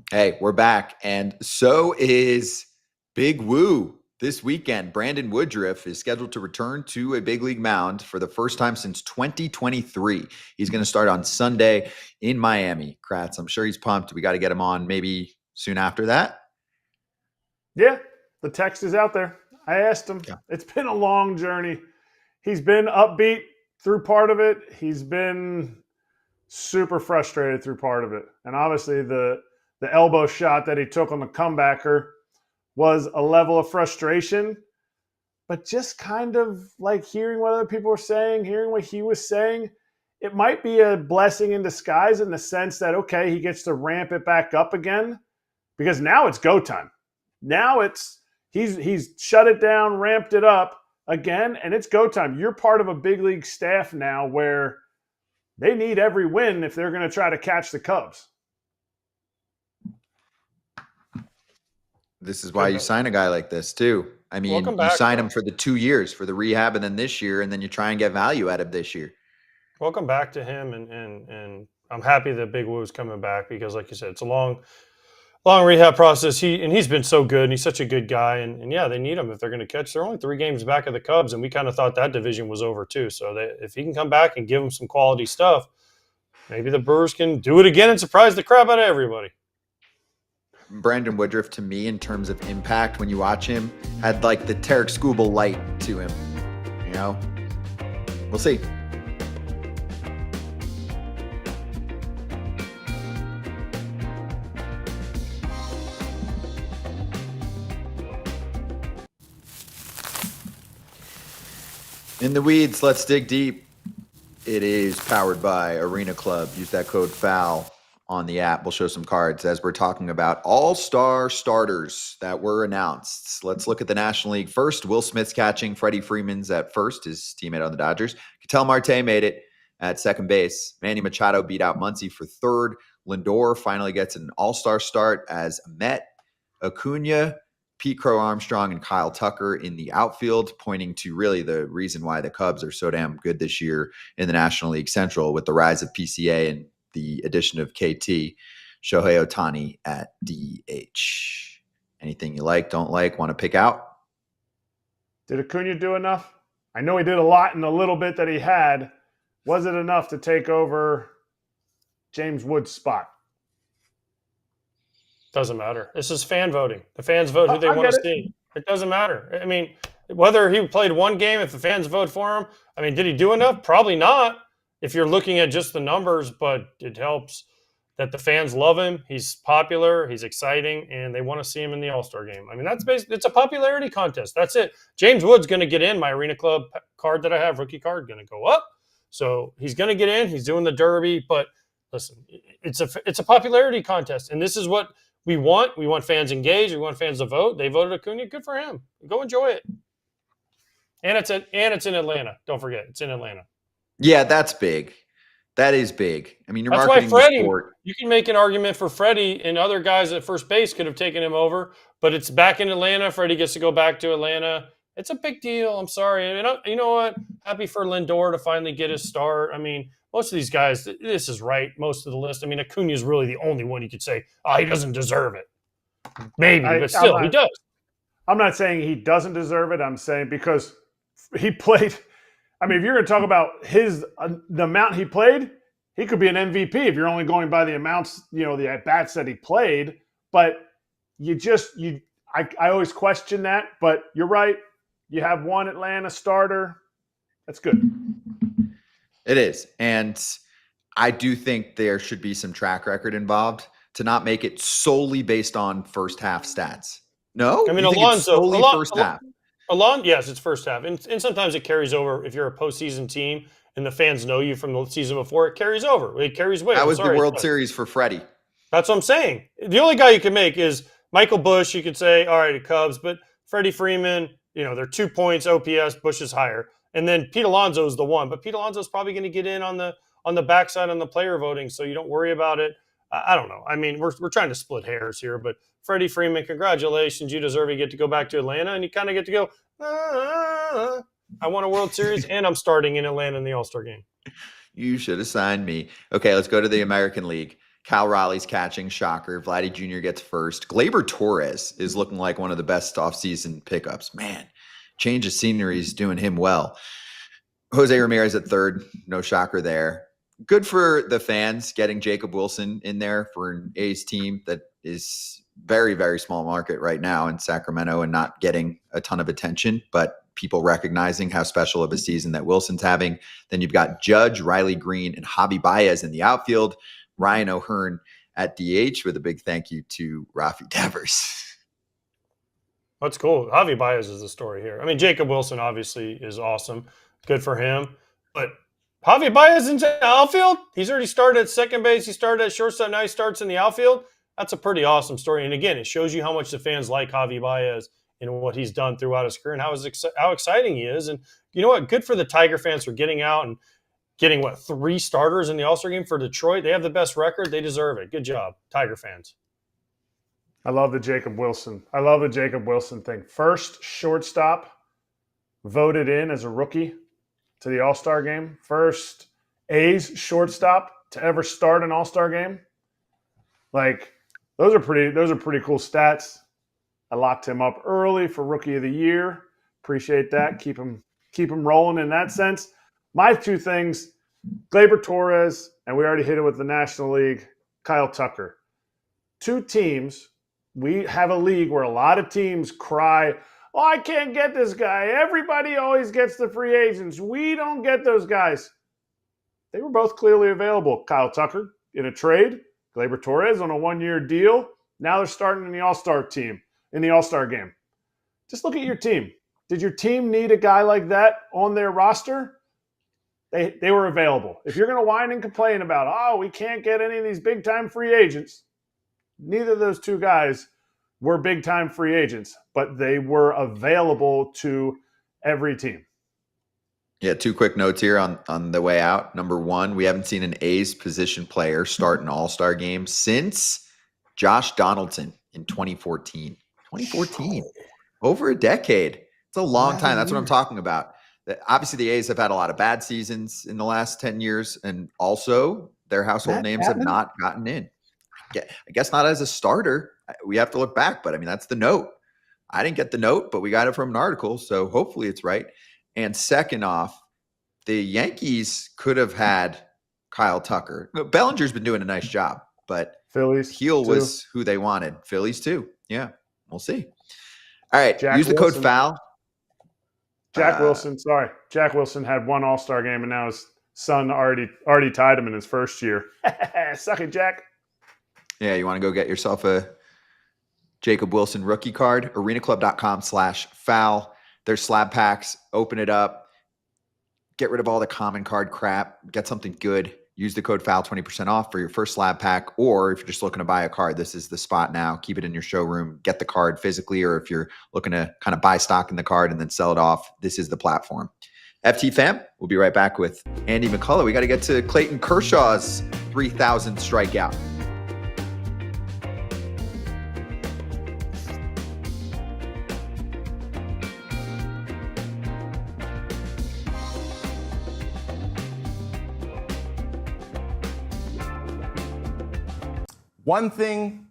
A: Hey, we're back. And so is Big Woo. This weekend, Brandon Woodruff is scheduled to return to a big league mound for the first time since 2023. He's going to start on Sunday in Miami. Kratz, I'm sure he's pumped. We got to get him on maybe soon after that.
C: Yeah, the text is out there. I asked him. Yeah. It's been a long journey. He's been upbeat through part of it. He's been super frustrated through part of it. And obviously the elbow shot that he took on the comebacker was a level of frustration, but just kind of like hearing what other people were saying, hearing what he was saying, it might be a blessing in disguise in the sense that, okay, he gets to ramp it back up again because now it's go time. Now he's shut it down, ramped it up again, and it's go time. You're part of a big league staff now where they need every win if they're going to try to catch the Cubs.
A: This is why you sign a guy like this too. I mean, you sign him for the 2 years for the rehab and then this year, and then you try and get value out of this year.
B: Welcome back to him. And I'm happy that Big Woo's coming back because like you said, it's a long rehab process. He's been so good and he's such a good guy. And yeah, they need him if they're going to catch. They're only 3 games back of the Cubs. And we kind of thought that division was over too. So if he can come back and give them some quality stuff, maybe the Brewers can do it again and surprise the crap out of everybody.
A: Brandon Woodruff, to me, in terms of impact, when you watch him, had like the Tarek Skubal light to him. We'll see. In the weeds, let's dig deep. It is powered by Arena Club. Use that code FOUL on the app. We'll show some cards as we're talking about all-star starters that were announced. Let's look at the National League first. Will Smith's catching. Freddie Freeman's at first, his teammate on the Dodgers. Ketel Marte made it at second base. Manny Machado beat out Muncy for third. Lindor finally gets an all-star start as Met. Acuna, Pete Crow Armstrong, and Kyle Tucker in the outfield, pointing to really the reason why the Cubs are so damn good this year in the National League Central with the rise of PCA and the addition of KT. Shohei Ohtani at DH. Anything you like, don't like, want to pick out?
C: Did Acuna do enough? I know he did a lot in the little bit that he had. Was it enough to take over James Wood's spot?
B: Doesn't matter. This is fan voting. The fans vote who they want to see. It doesn't matter. I mean, whether he played one game, if the fans vote for him, did he do enough? Probably not if you're looking at just the numbers, but it helps that the fans love him. He's popular. He's exciting, and they want to see him in the All-Star game. I mean, that's basically, it's a popularity contest. That's it. James Wood's going to get in. My Arena Club card that I have, rookie card, going to go up. So he's going to get in. He's doing the Derby. But listen, it's a popularity contest, and this is what we want. We want fans engaged. We want fans to vote. They voted Acuna. Good for him. Go enjoy it. And it's in Atlanta. Don't forget, it's in Atlanta.
A: Yeah, that's big. That is big. I mean, you're
B: That's why
A: marketing the
B: Freddie,
A: sport.
B: you can make an argument for Freddie, and other guys at first base could have taken him over, but it's back in Atlanta. Freddie gets to go back to Atlanta. It's a big deal. I'm sorry. And you know what? Happy for Lindor to finally get his start. I mean, most of these guys, this is right, most of the list. I mean, Acuna is really the only one you could say, he doesn't deserve it. Maybe, but still, he does.
C: I'm not saying he doesn't deserve it. I'm saying because he played – I mean, if you're going to talk about the amount he played, he could be an MVP if you're only going by the amounts, the at-bats that he played. But I always question that. But you're right. You have one Atlanta starter. That's good.
A: It is. And I do think there should be some track record involved to not make it solely based on first half stats. No?
B: I mean,
A: First half.
B: Yes, it's first half. And sometimes it carries over. If you're a postseason team and the fans know you from the season before, it carries over. It carries weight.
A: That was the World Series for Freddie.
B: That's what I'm saying. The only guy you can make is Michael Busch. You could say, all right, the Cubs. But Freddie Freeman, they're 2 points OPS. Busch is higher. And then Pete Alonso is the one. But Pete Alonso is probably going to get in on the backside on the player voting, so you don't worry about it. I don't know. I mean, we're trying to split hairs here, but Freddie Freeman, congratulations. You deserve to get to go back to Atlanta, and you kind of get to go, I won a World Series, and I'm starting in Atlanta in the All-Star game.
A: You should have signed me. Okay, let's go to the American League. Cal Raleigh's catching, shocker. Vladdy Jr. gets first. Gleyber Torres is looking like one of the best offseason pickups. Man, change of scenery is doing him well. Jose Ramirez at third, no shocker there. Good for the fans getting Jacob Wilson in there for an A's team that is very, very small market right now in Sacramento and not getting a ton of attention, but people recognizing how special of a season that Wilson's having. Then you've got Judge, Riley Green, and Javi Baez in the outfield. Ryan O'Hearn at DH with a big thank you to Rafael Devers.
B: That's cool. Javi Baez is the story here. I mean, Jacob Wilson obviously is awesome. Good for him. But Javi Baez in the outfield? He's already started at second base. He started at shortstop. Now he starts in the outfield. That's a pretty awesome story. And again, it shows you how much the fans like Javi Baez and what he's done throughout his career and how exciting he is. And you know what? Good for the Tiger fans for getting out and getting, 3 starters in the All-Star game for Detroit. They have the best record. They deserve it. Good job, Tiger fans.
C: I love the Jacob Wilson thing. First shortstop voted in as a rookie to the All-Star game. First A's shortstop to ever start an All-Star game. Those are pretty cool stats. I locked him up early for Rookie of the Year. Appreciate that. Keep him rolling in that sense. My 2 things, Gleyber Torres, and we already hit it with the National League, Kyle Tucker. 2 teams. We have a league where a lot of teams cry, I can't get this guy. Everybody always gets the free agents. We don't get those guys. They were both clearly available. Kyle Tucker in a trade, Gleyber Torres on a 1-year deal. Now they're starting in the All-Star game. Just look at your team. Did your team need a guy like that on their roster? They were available. If you're going to whine and complain about, we can't get any of these big-time free agents, neither of those 2 guys were big-time free agents, but they were available to every team.
A: Yeah, 2 quick notes here on the way out. Number 1, we haven't seen an A's position player start an All-Star game since Josh Donaldson in 2014. 2014. Over a decade. It's a long time. That's what I'm talking about. Obviously, the A's have had a lot of bad seasons in the last 10 years, and also their household names have not gotten in. I guess not as a starter. We have to look back, but I mean, that's the note. I didn't get the note, but we got it from an article, so hopefully it's right. And second off, the Yankees could have had Kyle Tucker. Bellinger's been doing a nice job, but
C: Phillies
A: Heel
C: too.
A: Was who they wanted. Phillies too. Yeah, we'll see. All right,
C: Jack
A: use the
C: Wilson.
A: code FOUL.
C: Jack Wilson had 1 All-Star game, and now his son already tied him in his first year. Suck it, Jack.
A: Yeah, you want to go get yourself a Jacob Wilson rookie card? arenaclub.com/foul. There's slab packs. Open it up. Get rid of all the common card crap. Get something good. Use the code FOUL, 20% off for your first slab pack. Or if you're just looking to buy a card, this is the spot now. Keep it in your showroom. Get the card physically. Or if you're looking to kind of buy stock in the card and then sell it off, this is the platform. FT fam, we'll be right back with Andy McCullough. We got to get to Clayton Kershaw's 3,000th strikeout.
H: One thing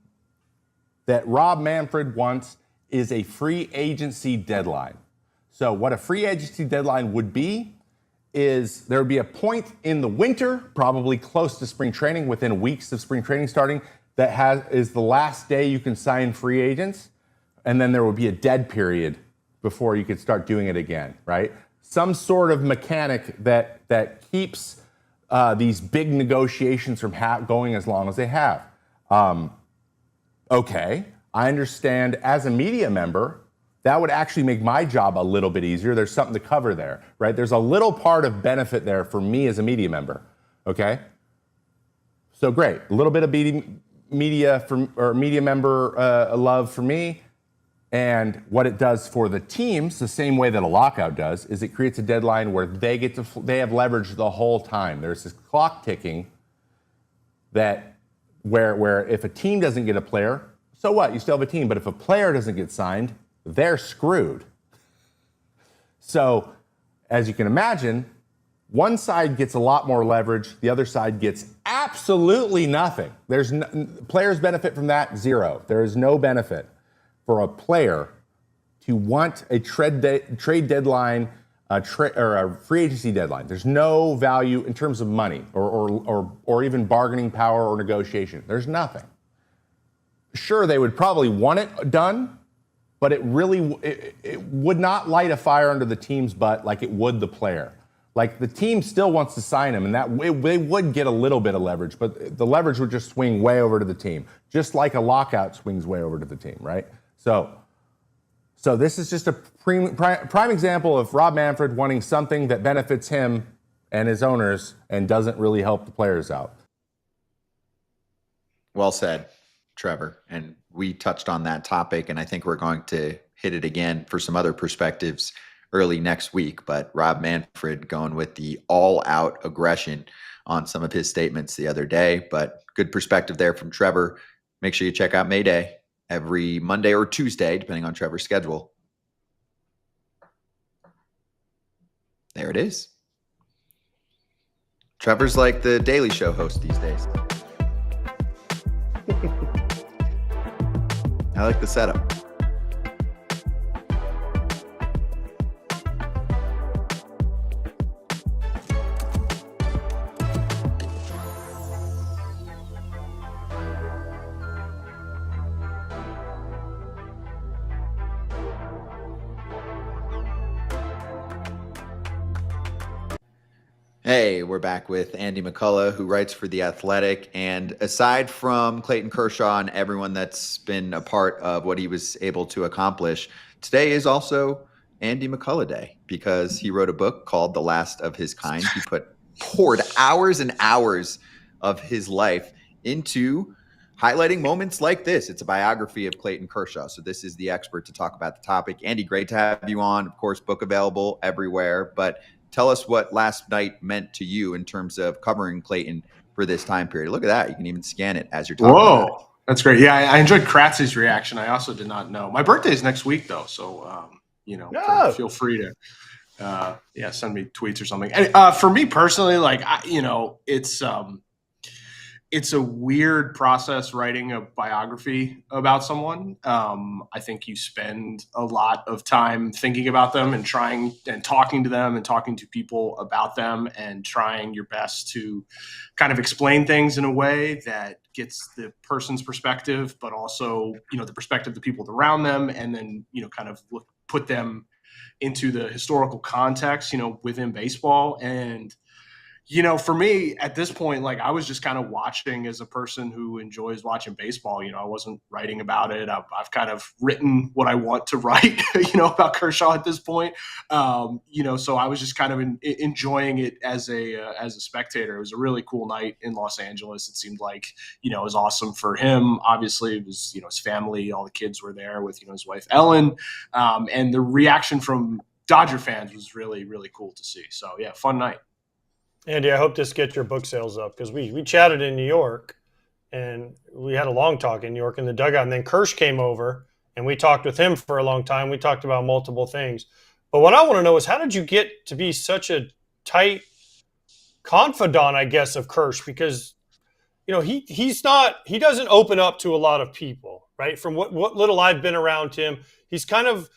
H: that Rob Manfred wants is a free agency deadline. So what a free agency deadline would be is there would be a point in the winter, probably close to spring training, within weeks of spring training starting, that is the last day you can sign free agents. And then there would be a dead period before you could start doing it again, right? Some sort of mechanic that keeps these big negotiations from going as long as they have. Okay, I understand as a media member, that would actually make my job a little bit easier. There's something to cover there, right? There's a little part of benefit there for me as a media member, okay? So great, a little bit of media member love for me. And what it does for the teams, the same way that a lockout does, is it creates a deadline where they have leverage the whole time. There's this clock ticking that where if a team doesn't get a player, so what? You still have a team. But if a player doesn't get signed, they're screwed. So, as you can imagine, one side gets a lot more leverage. The other side gets absolutely nothing. Players benefit from that, zero. There is no benefit for a player to want a trade deadline or a free agency deadline. There's no value in terms of money or even bargaining power or negotiation. There's nothing. Sure, they would probably want it done, but it would not light a fire under the team's butt like it would the player. Like, the team still wants to sign him, and they would get a little bit of leverage, but the leverage would just swing way over to the team, just like a lockout swings way over to the team, right? So this is just a prime example of Rob Manfred wanting something that benefits him and his owners and doesn't really help the players out.
A: Well said, Trevor. And we touched on that topic, and I think we're going to hit it again for some other perspectives early next week. But Rob Manfred going with the all-out aggression on some of his statements the other day. But good perspective there from Trevor. Make sure you check out Mayday every Monday or Tuesday, depending on Trevor's schedule. There it is. Trevor's like the Daily Show host these days. I like the setup. Hey, we're back with Andy McCullough, who writes for The Athletic. And aside from Clayton Kershaw and everyone that's been a part of what he was able to accomplish, today is also Andy McCullough Day, because he wrote a book called The Last of His Kind. He poured hours and hours of his life into highlighting moments like this. It's a biography of Clayton Kershaw. So this is the expert to talk about the topic. Andy, great to have you on. Of course, book available everywhere. But tell us what last night meant to you in terms of covering Clayton for this time period. Look at that. You can even scan it as you're talking about it.
I: That's great. Yeah, I enjoyed Kratz's reaction. I also did not know. My birthday is next week, though. So, feel free to, send me tweets or something. And, for me personally, it's a weird process writing a biography about someone. I think you spend a lot of time thinking about them and trying and talking to them and talking to people about them and trying your best to kind of explain things in a way that gets the person's perspective, but also, the perspective of the people around them, and then, kind of put them into the historical context, within baseball. And For me at this point, like I was just kind of watching as a person who enjoys watching baseball. I wasn't writing about it. I've kind of written what I want to write, about Kershaw at this point. So I was just kind of enjoying it as a spectator. It was a really cool night in Los Angeles. It seemed like, it was awesome for him. Obviously it was, his family, all the kids were there with, his wife, Ellen. And the reaction from Dodger fans was really, really cool to see. So yeah, fun night.
B: Andy, I hope this gets your book sales up because we chatted in New York and we had a long talk in New York in the dugout. And then Kersh came over and we talked with him for a long time. We talked about multiple things. But what I want to know is how did you get to be such a tight confidant, I guess, of Kersh? Because, he doesn't open up to a lot of people, right? From what little I've been around him, he's kind of,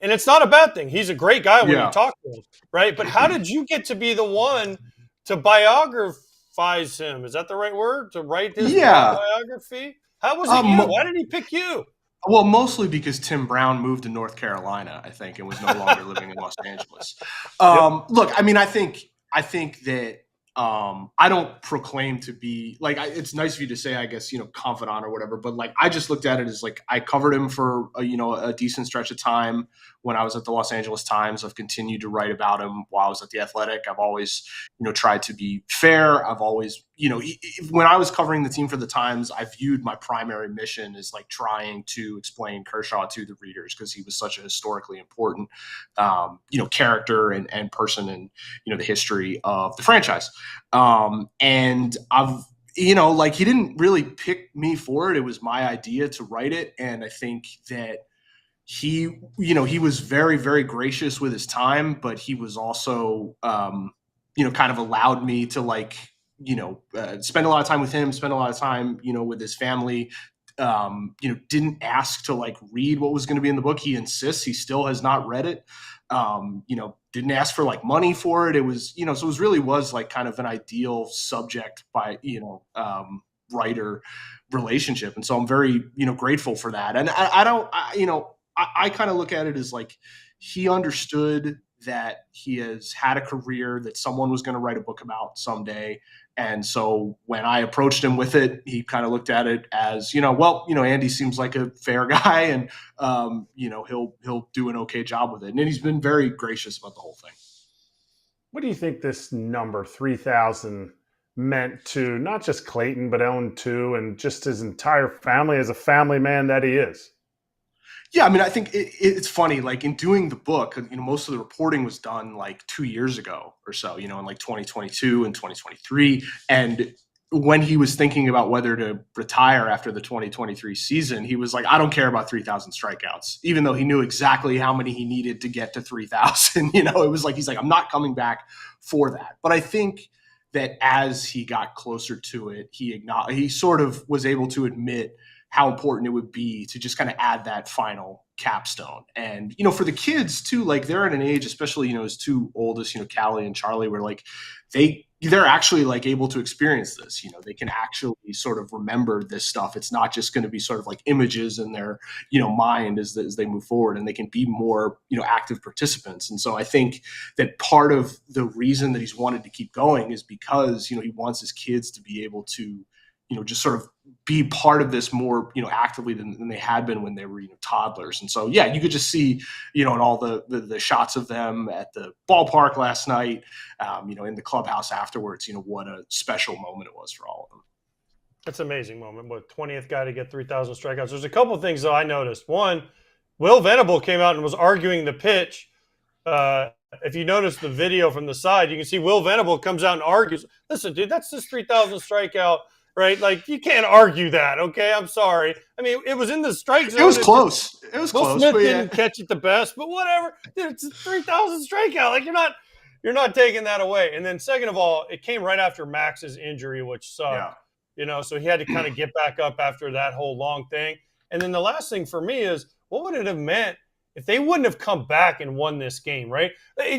B: and it's not a bad thing. He's a great guy when you talk to him, right? But how did you get to be the one to biographize him? Is that the right word? To write his biography? How was it you? Why did he pick you?
I: Well, mostly because Tim Brown moved to North Carolina, I think, and was no longer living in Los Angeles. Look, I mean, I think that I don't proclaim to be like, it's nice of you to say, I guess, confidant or whatever, but like, I just looked at it as like, I covered him for a decent stretch of time when I was at the Los Angeles Times. I've continued to write about him while I was at the Athletic. I've always, tried to be fair. I've always, when I was covering the team for the Times, I viewed my primary mission as like trying to explain Kershaw to the readers because he was such a historically important, character and person in, the history of the franchise. And I've, he didn't really pick me for it. It was my idea to write it. And I think that he was very, very gracious with his time, but he was also, kind of allowed me to like, spend a lot of time with him, spend a lot of time, with his family, didn't ask to like read what was going to be in the book. He insists he still has not read it. Didn't ask for like money for it. It was, so it really was like kind of an ideal subject by, writer relationship. And so I'm very, grateful for that. And I kind of look at it as like, he understood that he has had a career that someone was going to write a book about someday. And so when I approached him with it, he kind of looked at it as, Andy seems like a fair guy and, he'll do an okay job with it. And he's been very gracious about the whole thing.
C: What do you think this number 3,000 meant to not just Clayton, but Ellen too, and just his entire family as a family man that he is?
I: Yeah, I mean, I think it's funny, like in doing the book, most of the reporting was done like 2 years ago or so, in like 2022 and 2023. And when he was thinking about whether to retire after the 2023 season, he was like, I don't care about 3,000 strikeouts, even though he knew exactly how many he needed to get to 3,000. It was like, he's like, I'm not coming back for that. But I think that as he got closer to it, he sort of was able to admit how important it would be to just kind of add that final capstone. And, for the kids too, like they're at an age, especially, his two oldest, Callie and Charlie, where like they're actually like able to experience this, they can actually sort of remember this stuff. It's not just going to be sort of like images in their, mind as they move forward, and they can be more, active participants. And so I think that part of the reason that he's wanted to keep going is because, he wants his kids to be able to, just sort of be part of this more, actively than they had been when they were, toddlers. And so, yeah, you could just see, in all the shots of them at the ballpark last night, in the clubhouse afterwards, what a special moment it was for all of them.
B: That's an amazing moment. What, 20th guy to get 3,000 strikeouts. There's a couple of things, though, I noticed. One, Will Venable came out and was arguing the pitch. If you notice the video from the side, you can see Will Venable comes out and argues. Listen, dude, that's just 3,000 strikeout. Right? Like, you can't argue that, okay? I'm sorry. I mean, it was in the strike zone.
I: It was close. It was
B: Will
I: close.
B: Smith didn't catch it the best, but whatever. Dude, it's a 3,000 strikeout. Like, you're not taking that away. And then second of all, it came right after Max's injury, which sucked. Yeah. So he had to kind of get back up after that whole long thing. And then the last thing for me is, what would it have meant if they wouldn't have come back and won this game, right?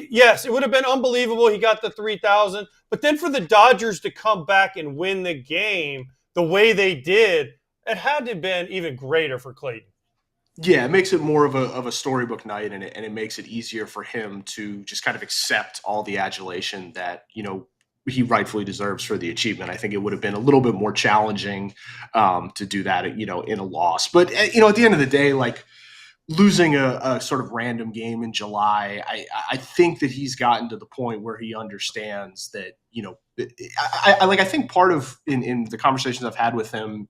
B: Yes, it would have been unbelievable. He got the 3,000. But then for the Dodgers to come back and win the game the way they did, it had to have been even greater for Clayton.
I: Yeah, it makes it more of a storybook night, and it makes it easier for him to just kind of accept all the adulation that, he rightfully deserves for the achievement. I think it would have been a little bit more challenging to do that, in a loss. But, at the end of the day, like, losing a sort of random game in July, I think that he's gotten to the point where he understands that, I think part of in the conversations I've had with him,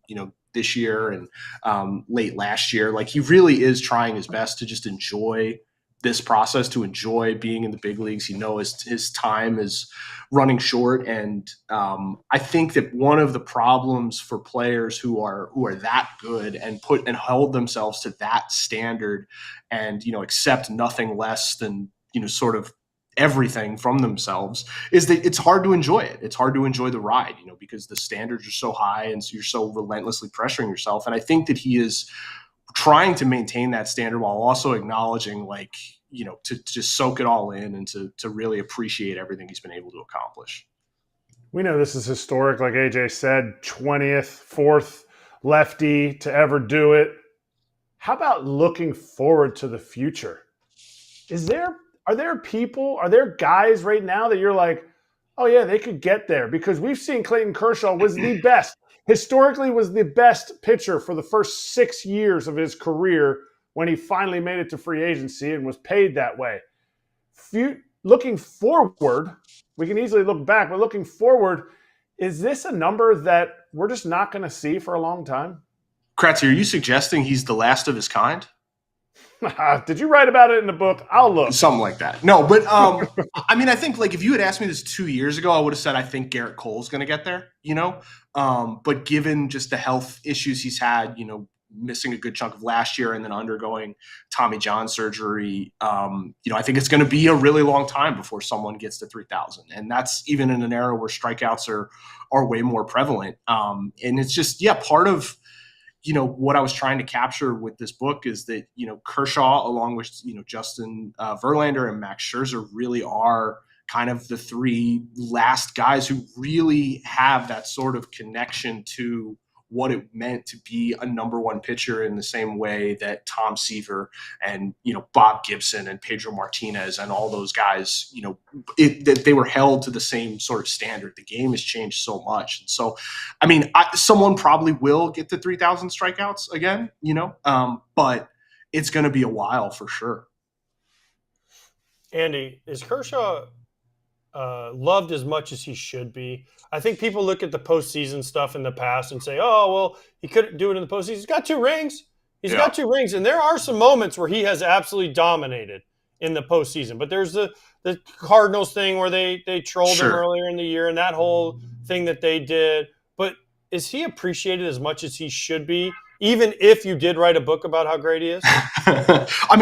I: this year and late last year, like, he really is trying his best to just enjoy this process, to enjoy being in the big leagues. He knows his time is running short. And I think that one of the problems for players who are that good and hold themselves to that standard and, accept nothing less than, sort of everything from themselves is that it's hard to enjoy it. It's hard to enjoy the ride, because the standards are so high and so you're so relentlessly pressuring yourself. And I think that he is trying to maintain that standard while also acknowledging, like, to just soak it all in and to really appreciate everything he's been able to accomplish.
C: We know this is historic, like AJ said, 20th, fourth lefty to ever do it. How about looking forward to the future? Are there guys right now that you're like, oh yeah, they could get there? Because we've seen Clayton Kershaw was the best. Historically was the best pitcher for the first 6 years of his career when he finally made it to free agency and was paid that way. Looking forward, we can easily look back, but looking forward, is this a number that we're just not going to see for a long time?
I: Kratz, are you suggesting he's the last of his kind?
C: Did you write about it in the book? I'll look.
I: Something like that. No, but I think, like, if you had asked me this 2 years ago, I would have said I think Garrett Cole's going to get there, but given just the health issues he's had, missing a good chunk of last year and then undergoing Tommy John surgery, I think it's going to be a really long time before someone gets to 3,000. And that's even in an era where strikeouts are way more prevalent. And it's just, part of, what I was trying to capture with this book is that, Kershaw, along with, Justin Verlander and Max Scherzer, really are kind of the three last guys who really have that sort of connection to what it meant to be a number one pitcher in the same way that Tom Seaver and, Bob Gibson and Pedro Martinez and all those guys, that they were held to the same sort of standard. The game has changed so much. And so, someone probably will get to 3,000 strikeouts again, but it's going to be a while for sure.
B: Andy, is Kershaw loved as much as he should be? I think people look at the postseason stuff in the past and say, oh, well, he couldn't do it in the postseason. He's got 2 rings. He's got 2 rings. And there are some moments where he has absolutely dominated in the postseason. But there's the Cardinals thing where they trolled him earlier in the year and that whole thing that they did. But is he appreciated as much as he should be, even if you did write a book about how great he is?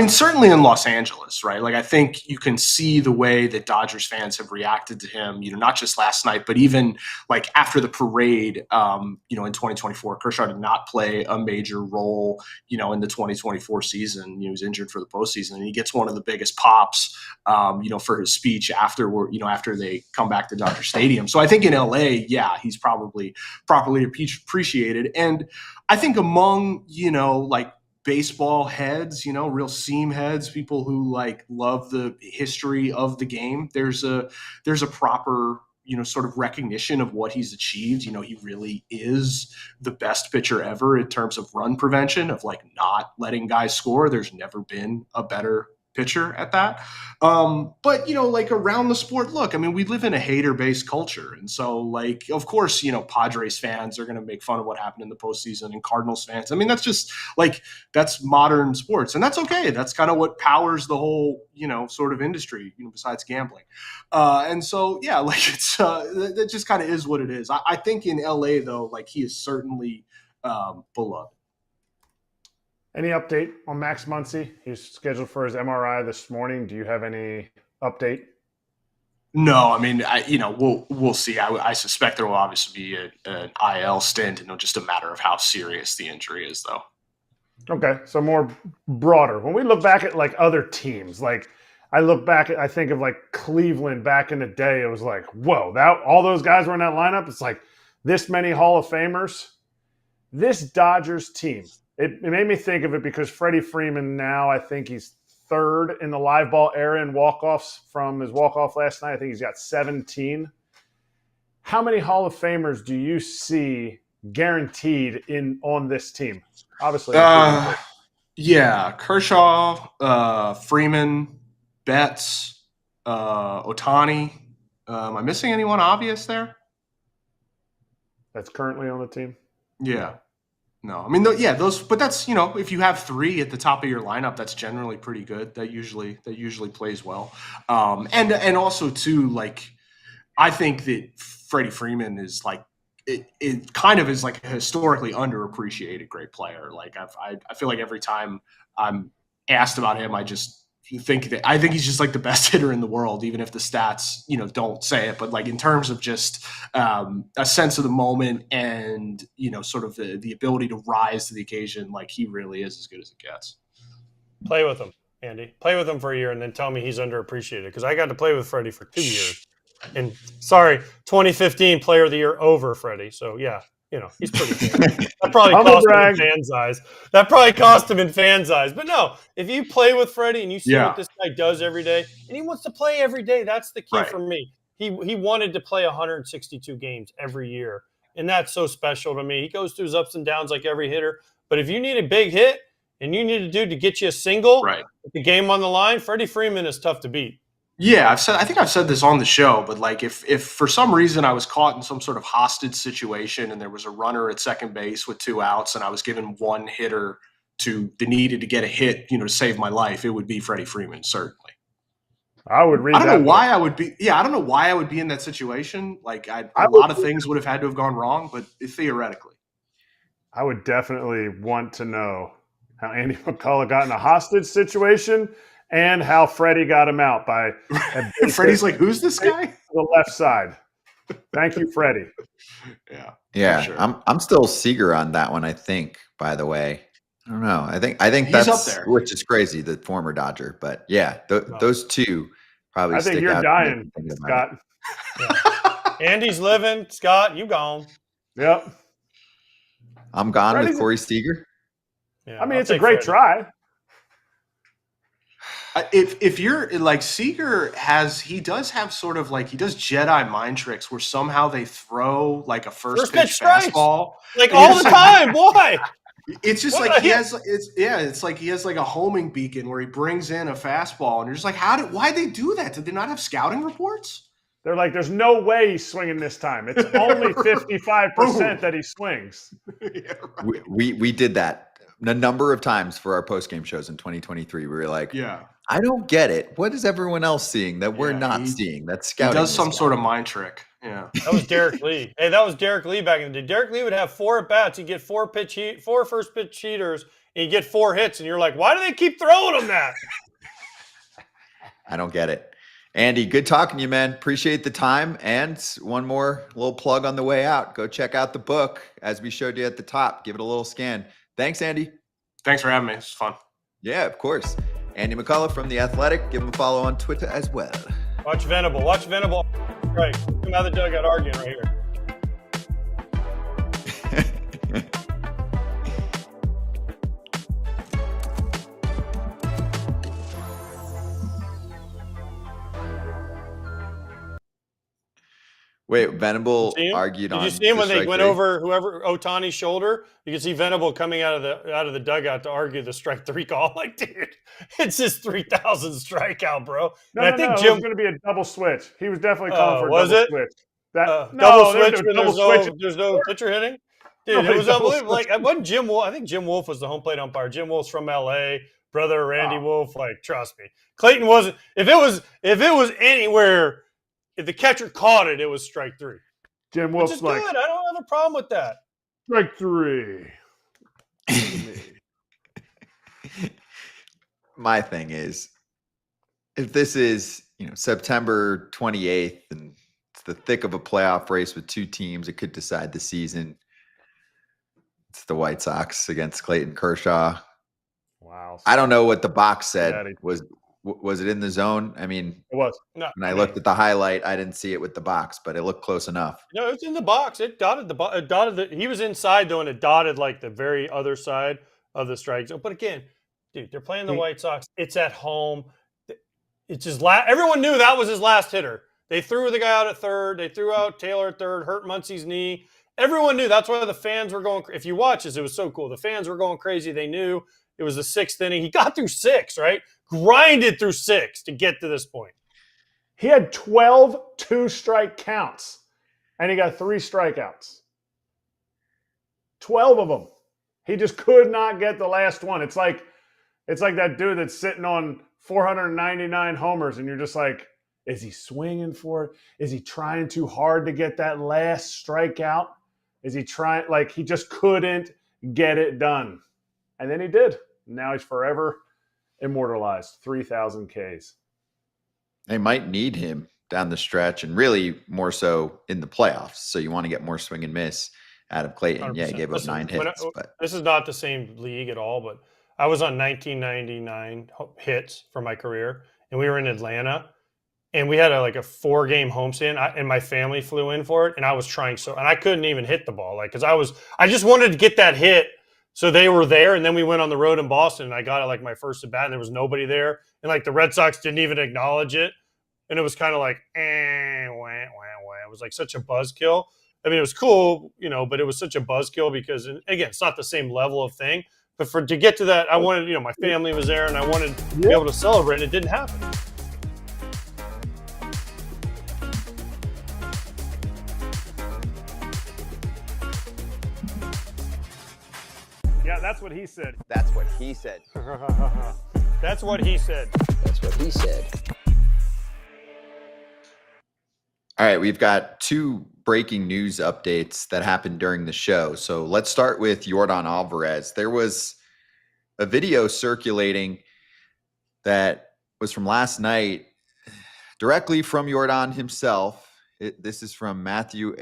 I: Certainly in Los Angeles, right? Like, I think you can see the way that Dodgers fans have reacted to him, not just last night, but even like after the parade, in 2024, Kershaw did not play a major role, in the 2024 season. He was injured for the postseason, and he gets one of the biggest pops, for his speech after they come back to Dodger Stadium. So I think in LA, he's probably properly appreciated. And I think among, like, baseball heads, real seam heads, people who like love the history of the game, there's a proper, sort of recognition of what he's achieved. He really is the best pitcher ever in terms of run prevention, of like not letting guys score. There's never been a better pitcher at that. But, like around the sport, look, we live in a hater-based culture. And so, like, of course, Padres fans are going to make fun of what happened in the postseason, and Cardinals fans. That's just like, that's modern sports. And that's okay. That's kind of what powers the whole, sort of industry, besides gambling. And so, like, it's, that just kind of is what it is. I think in LA, though, like, he is certainly beloved.
C: Any update on Max Muncy? He's scheduled for his MRI this morning. Do you have any update?
I: No, we'll see. I suspect there will obviously be an IL stint, and just a matter of how serious the injury is, though.
C: Okay, so more broader. When we look back at like other teams, like I think of like Cleveland back in the day. It was like, whoa, all those guys were in that lineup. It's like this many Hall of Famers. This Dodgers team. It made me think of it because Freddie Freeman now, I think he's 3rd in the live ball era in walk-offs from his walk-off last night. I think he's got 17. how many Hall of Famers do you see guaranteed on this team? Obviously,
I: yeah, Kershaw, Freeman, Betts, Otani. Am I missing anyone obvious there?
C: that's currently on the team.
I: Yeah. No, I mean, those, but that's, if you have 3 at the top of your lineup, that's generally pretty good. That usually plays well. And also too, like, I think that Freddie Freeman is like, it kind of is like a historically underappreciated great player. Like I feel like every time I'm asked about him, I think he's just like the best hitter in the world, even if the stats, don't say it. But like in terms of just a sense of the moment and, sort of the ability to rise to the occasion, like he really is as good as it gets.
B: Play with him, Andy. Play with him for a year and then tell me he's underappreciated, because I got to play with Freddie for 2 years. And 2015 Player of the Year over Freddie. So yeah, he's pretty good. That probably cost him in fans' eyes. But no, if you play with Freddie and you see what this guy does every day, and he wants to play every day, that's the key for me. He wanted to play 162 games every year, and that's so special to me. He goes through his ups and downs like every hitter. But if you need a big hit and you need a dude to get you a single with the game on the line, Freddie Freeman is tough to beat.
I: Yeah, I think I've said this on the show, but like if for some reason I was caught in some sort of hostage situation and there was a runner at second base with 2 outs and I was given one hitter that needed to get a hit, to save my life, it would be Freddie Freeman, certainly.
C: I would read.
I: I don't know why I would be. Yeah, I don't know why I would be in that situation. Like a lot of things would have had to have gone wrong, but theoretically,
C: I would definitely want to know how Andy McCullough got in a hostage situation. And how Freddie got him out by
I: Freddie's like, who's this guy?
C: The left side. Thank you, Freddie.
A: Yeah.
I: Sure.
A: I'm still Seager on that one, I think, by the way. I don't know. I think
I: he's
A: that's
I: up there,
A: which is crazy, the former Dodger. But yeah, those two probably
C: I think
A: stick
C: you're
A: out.
C: dying, Scott.
B: Yeah. Andy's living. Scott, you gone.
C: Yep.
A: I'm gone with Corey Seager.
C: Yeah, I mean, it's a great try.
I: If you're like Seager he does have sort of like, he does Jedi mind tricks where somehow they throw like a first pitch fastball
B: like all the time. Why?
I: It's just like it's like he has like a homing beacon where he brings in a fastball and you're just like, why'd they do that? Did they not have scouting reports?
C: They're like, there's no way he's swinging this time. It's only 55% that he swings.
I: Yeah, right.
A: We did that a number of times for our post-game shows in 2023. We were like, I don't get it. What is everyone else seeing that we're not seeing? That's scouting.
I: He does some sort of mind trick. Yeah.
B: That was Derek Lee. Hey, that was Derek Lee back in the day. Derek Lee would have 4 at-bats. He'd get 4 first pitch heaters, and he'd get 4 hits. And you're like, why do they keep throwing him that?
A: I don't get it. Andy, good talking to you, man. Appreciate the time. And one more little plug on the way out. Go check out the book, as we showed you at the top. Give it a little scan. Thanks, Andy.
I: Thanks for having me. It's fun.
A: Yeah, of course. Andy McCullough from The Athletic. Give him a follow on Twitter as well.
B: Watch Venable. Right. Come out of the dugout arguing right here.
A: Wait, Venable argued on.
B: Did you see him when they went over whoever Otani's shoulder? You can see Venable coming out of the dugout to argue the strike 3 call. Like, dude, it's his 3,000 strikeout, bro.
C: No, it was going to be a double switch. He was definitely calling for a double switch.
B: Double switch when there's no pitcher hitting? Dude, it was unbelievable. Like, it wasn't Jim Wolf. I think Jim Wolf was the home plate umpire. Jim Wolf's from L.A., brother of Randy Wolf. Like, trust me. Clayton wasn't. If it was anywhere, if the catcher caught it, it was strike 3.
C: Jim Wolf's
B: which is good. I don't have a problem with that.
C: Strike 3.
A: My thing is, if this is September 28th and it's the thick of a playoff race with 2 teams, it could decide the season. It's the White Sox against Clayton Kershaw.
C: Wow.
A: I don't know what the box said. Was it in the zone? I mean,
C: it was.
B: No.
A: When I looked at the highlight, I didn't see it with the box, but it looked close enough.
B: No, it's in the box. It dotted he was inside though, and it dotted like the very other side of the strike zone. But again, dude, they're playing the White Sox. It's at home. It's his last. Everyone knew that was his last hitter. They threw the guy out at third. They threw out Taylor at third, hurt Muncy's knee. Everyone knew. That's why the fans were going. If you watch this, it was so cool. The fans were going crazy. They knew it was the 6th inning. He got through 6, right? Grinded through 6 to get to this point.
C: He had 12 two-strike counts, and he got 3 strikeouts. 12 of them. He just could not get the last one. It's like that dude that's sitting on 499 homers, and you're just like, is he swinging for it? Is he trying too hard to get that last strikeout? Is he trying? Like, he just couldn't get it done. And then he did. Now he's forever immortalized. 3,000 Ks.
A: They might need him down the stretch, and really more so in the playoffs. So you want to get more swing and miss out of Clayton.
B: 100%.
A: Yeah, he gave up 9 hits. But
B: this is not the same league at all, but I was on 1999 hits for my career, and we were in Atlanta, and we had a 4-game homestand, and my family flew in for it, and I was trying and I couldn't even hit the ball, because I just wanted to get that hit. So they were there, and then we went on the road in Boston, and I got it my first at bat, and there was nobody there, and the Red Sox didn't even acknowledge it, and it was kind of wah, wah, wah. It was such a buzzkill. I mean, it was cool, but it was such a buzzkill because, again, it's not the same level of thing. But to get to that, I wanted, my family was there, and I wanted to be able to celebrate, and it didn't happen.
C: Yeah, that's what he said.
J: That's what he said.
B: That's what he said.
J: That's what he said.
A: all right, we've got 2 breaking news updates that happened during the show. So let's start with Yordan Alvarez. There was a video circulating that was from last night, directly from Yordan himself. This is from Matthew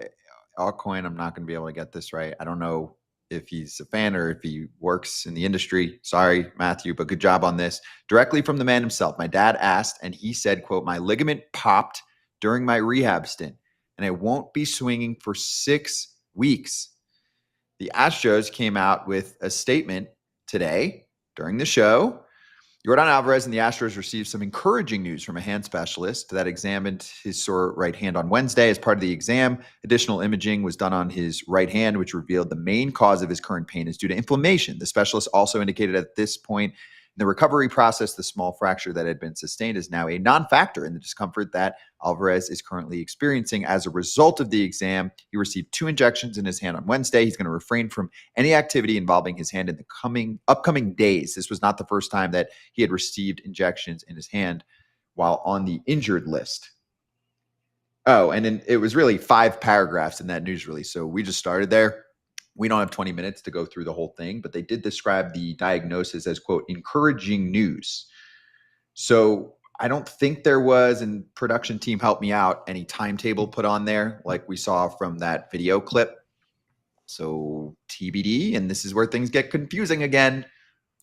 A: Alcoin. I'm not going to be able to get this right. I don't know if he's a fan or if he works in the industry. Sorry, Matthew, but good job on this. Directly from the man himself. My dad asked, and he said, quote, "My ligament popped during my rehab stint, and I won't be swinging for 6 weeks." The Astros came out with a statement today during the show. Yordan Alvarez and the Astros received some encouraging news from a hand specialist that examined his sore right hand on Wednesday. As part of the exam, additional imaging was done on his right hand, which revealed the main cause of his current pain is due to inflammation. The specialist also indicated at this point in the recovery process, the small fracture that had been sustained is now a non-factor in the discomfort that Alvarez is currently experiencing. As a result of the exam, he received 2 injections in his hand on Wednesday. He's going to refrain from any activity involving his hand in the upcoming days. This was not the first time that he had received injections in his hand while on the injured list. Oh, and then it was really 5 paragraphs in that news release. So we just started there. We don't have 20 minutes to go through the whole thing, but they did describe the diagnosis as, quote, encouraging news. So I don't think there was, and production team helped me out, any timetable put on there like we saw from that video clip. So TBD, and this is where things get confusing again.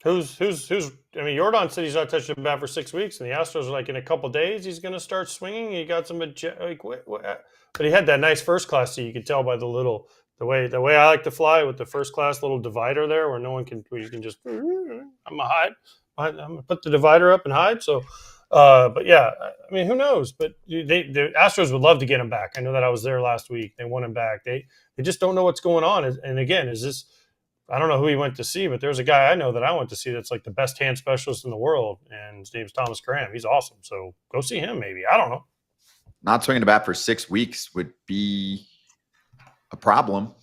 B: I mean, Yordan said he's not touching the bat for 6 weeks, and the Astros are in a couple days he's going to start swinging. He got some, but he had that nice first class seat. You could tell by the way I like to fly with the first class little divider there, where where you can just, I'm gonna put the divider up and hide. So, but yeah, I mean, who knows? But the Astros would love to get him back. I know that I was there last week. They want him back. They just don't know what's going on. And again, I don't know who he went to see, but there's a guy I know that I went to see that's the best hand specialist in the world, and his name's Thomas Graham. He's awesome. So go see him maybe. I don't know.
A: Not swinging the bat for 6 weeks would be a problem.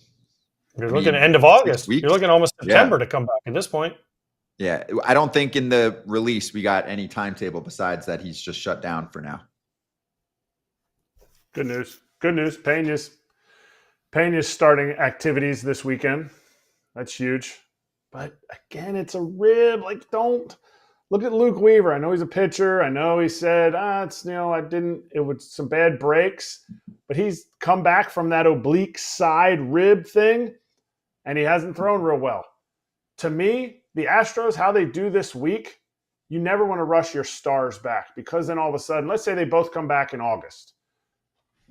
B: You're looking at end of August. You're looking almost September to come back at this point.
A: Yeah, I don't think in the release we got any timetable besides that he's just shut down for now.
C: Good news. Good news. Pena's starting activities this weekend. That's huge. But again, it's a rib. Don't look at Luke Weaver. I know he's a pitcher. I know he said, it was some bad breaks, but he's come back from that oblique side rib thing, and he hasn't thrown real well. To me, the Astros, how they do this week, you never want to rush your stars back, because then all of a sudden, let's say they both come back in August.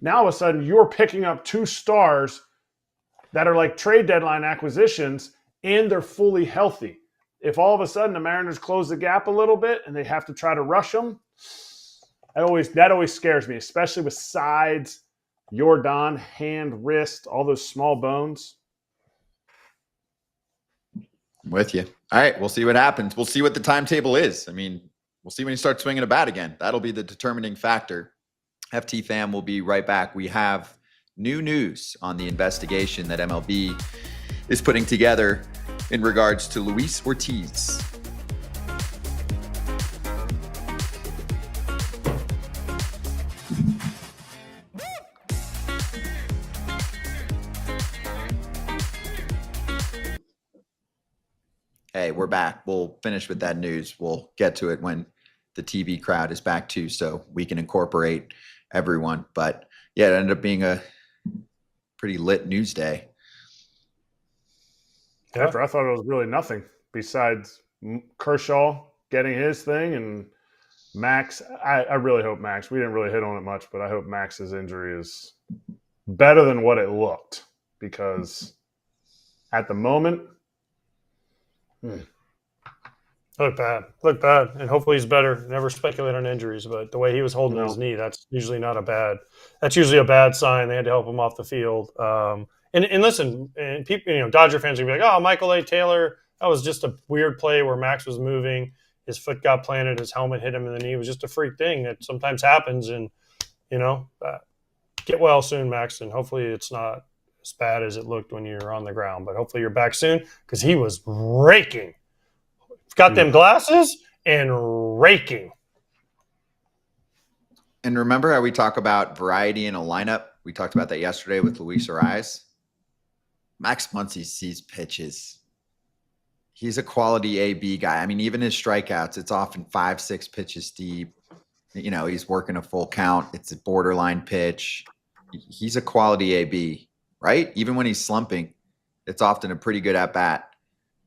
C: Now all of a sudden you're picking up 2 stars that are trade deadline acquisitions, and they're fully healthy. If all of a sudden the Mariners close the gap a little bit and they have to try to rush them, That always scares me, especially with sides, Yordan, hand, wrist, all those small bones.
A: I'm with you. All right, we'll see what happens. We'll see what the timetable is. I mean, we'll see when he starts swinging a bat again. That'll be the determining factor. FT fam will be right back. We have new news on the investigation that MLB is putting together in regards to Luis Ortiz. Hey, we're back. We'll finish with that news. We'll get to it when the TV crowd is back too, so we can incorporate everyone. But yeah, it ended up being a pretty lit news day.
C: Yeah. After I thought it was really nothing besides Kershaw getting his thing and Max. I really hope Max. We didn't really hit on it much, but I hope Max's injury is better than what it looked, because at the moment,
B: Look bad, and hopefully he's better. Never speculate on injuries, but the way he was holding his knee, that's usually a bad sign. They had to help him off the field. And listen, and people, Dodger fans are gonna be like, "Oh, Michael A. Taylor, that was just a weird play where Max was moving, his foot got planted, his helmet hit him in the knee. It was just a freak thing that sometimes happens." And get well soon, Max, and hopefully it's not as bad as it looked when you were on the ground. But hopefully you're back soon, because he was raking. Got them glasses and raking.
A: And remember how we talk about variety in a lineup? We talked about that yesterday with Luis Ortiz. Max Muncy sees pitches. He's a quality AB guy. I mean, even his strikeouts, it's often 5-6 pitches deep. He's working a full count. It's a borderline pitch. He's a quality AB, right? Even when he's slumping, it's often a pretty good at-bat.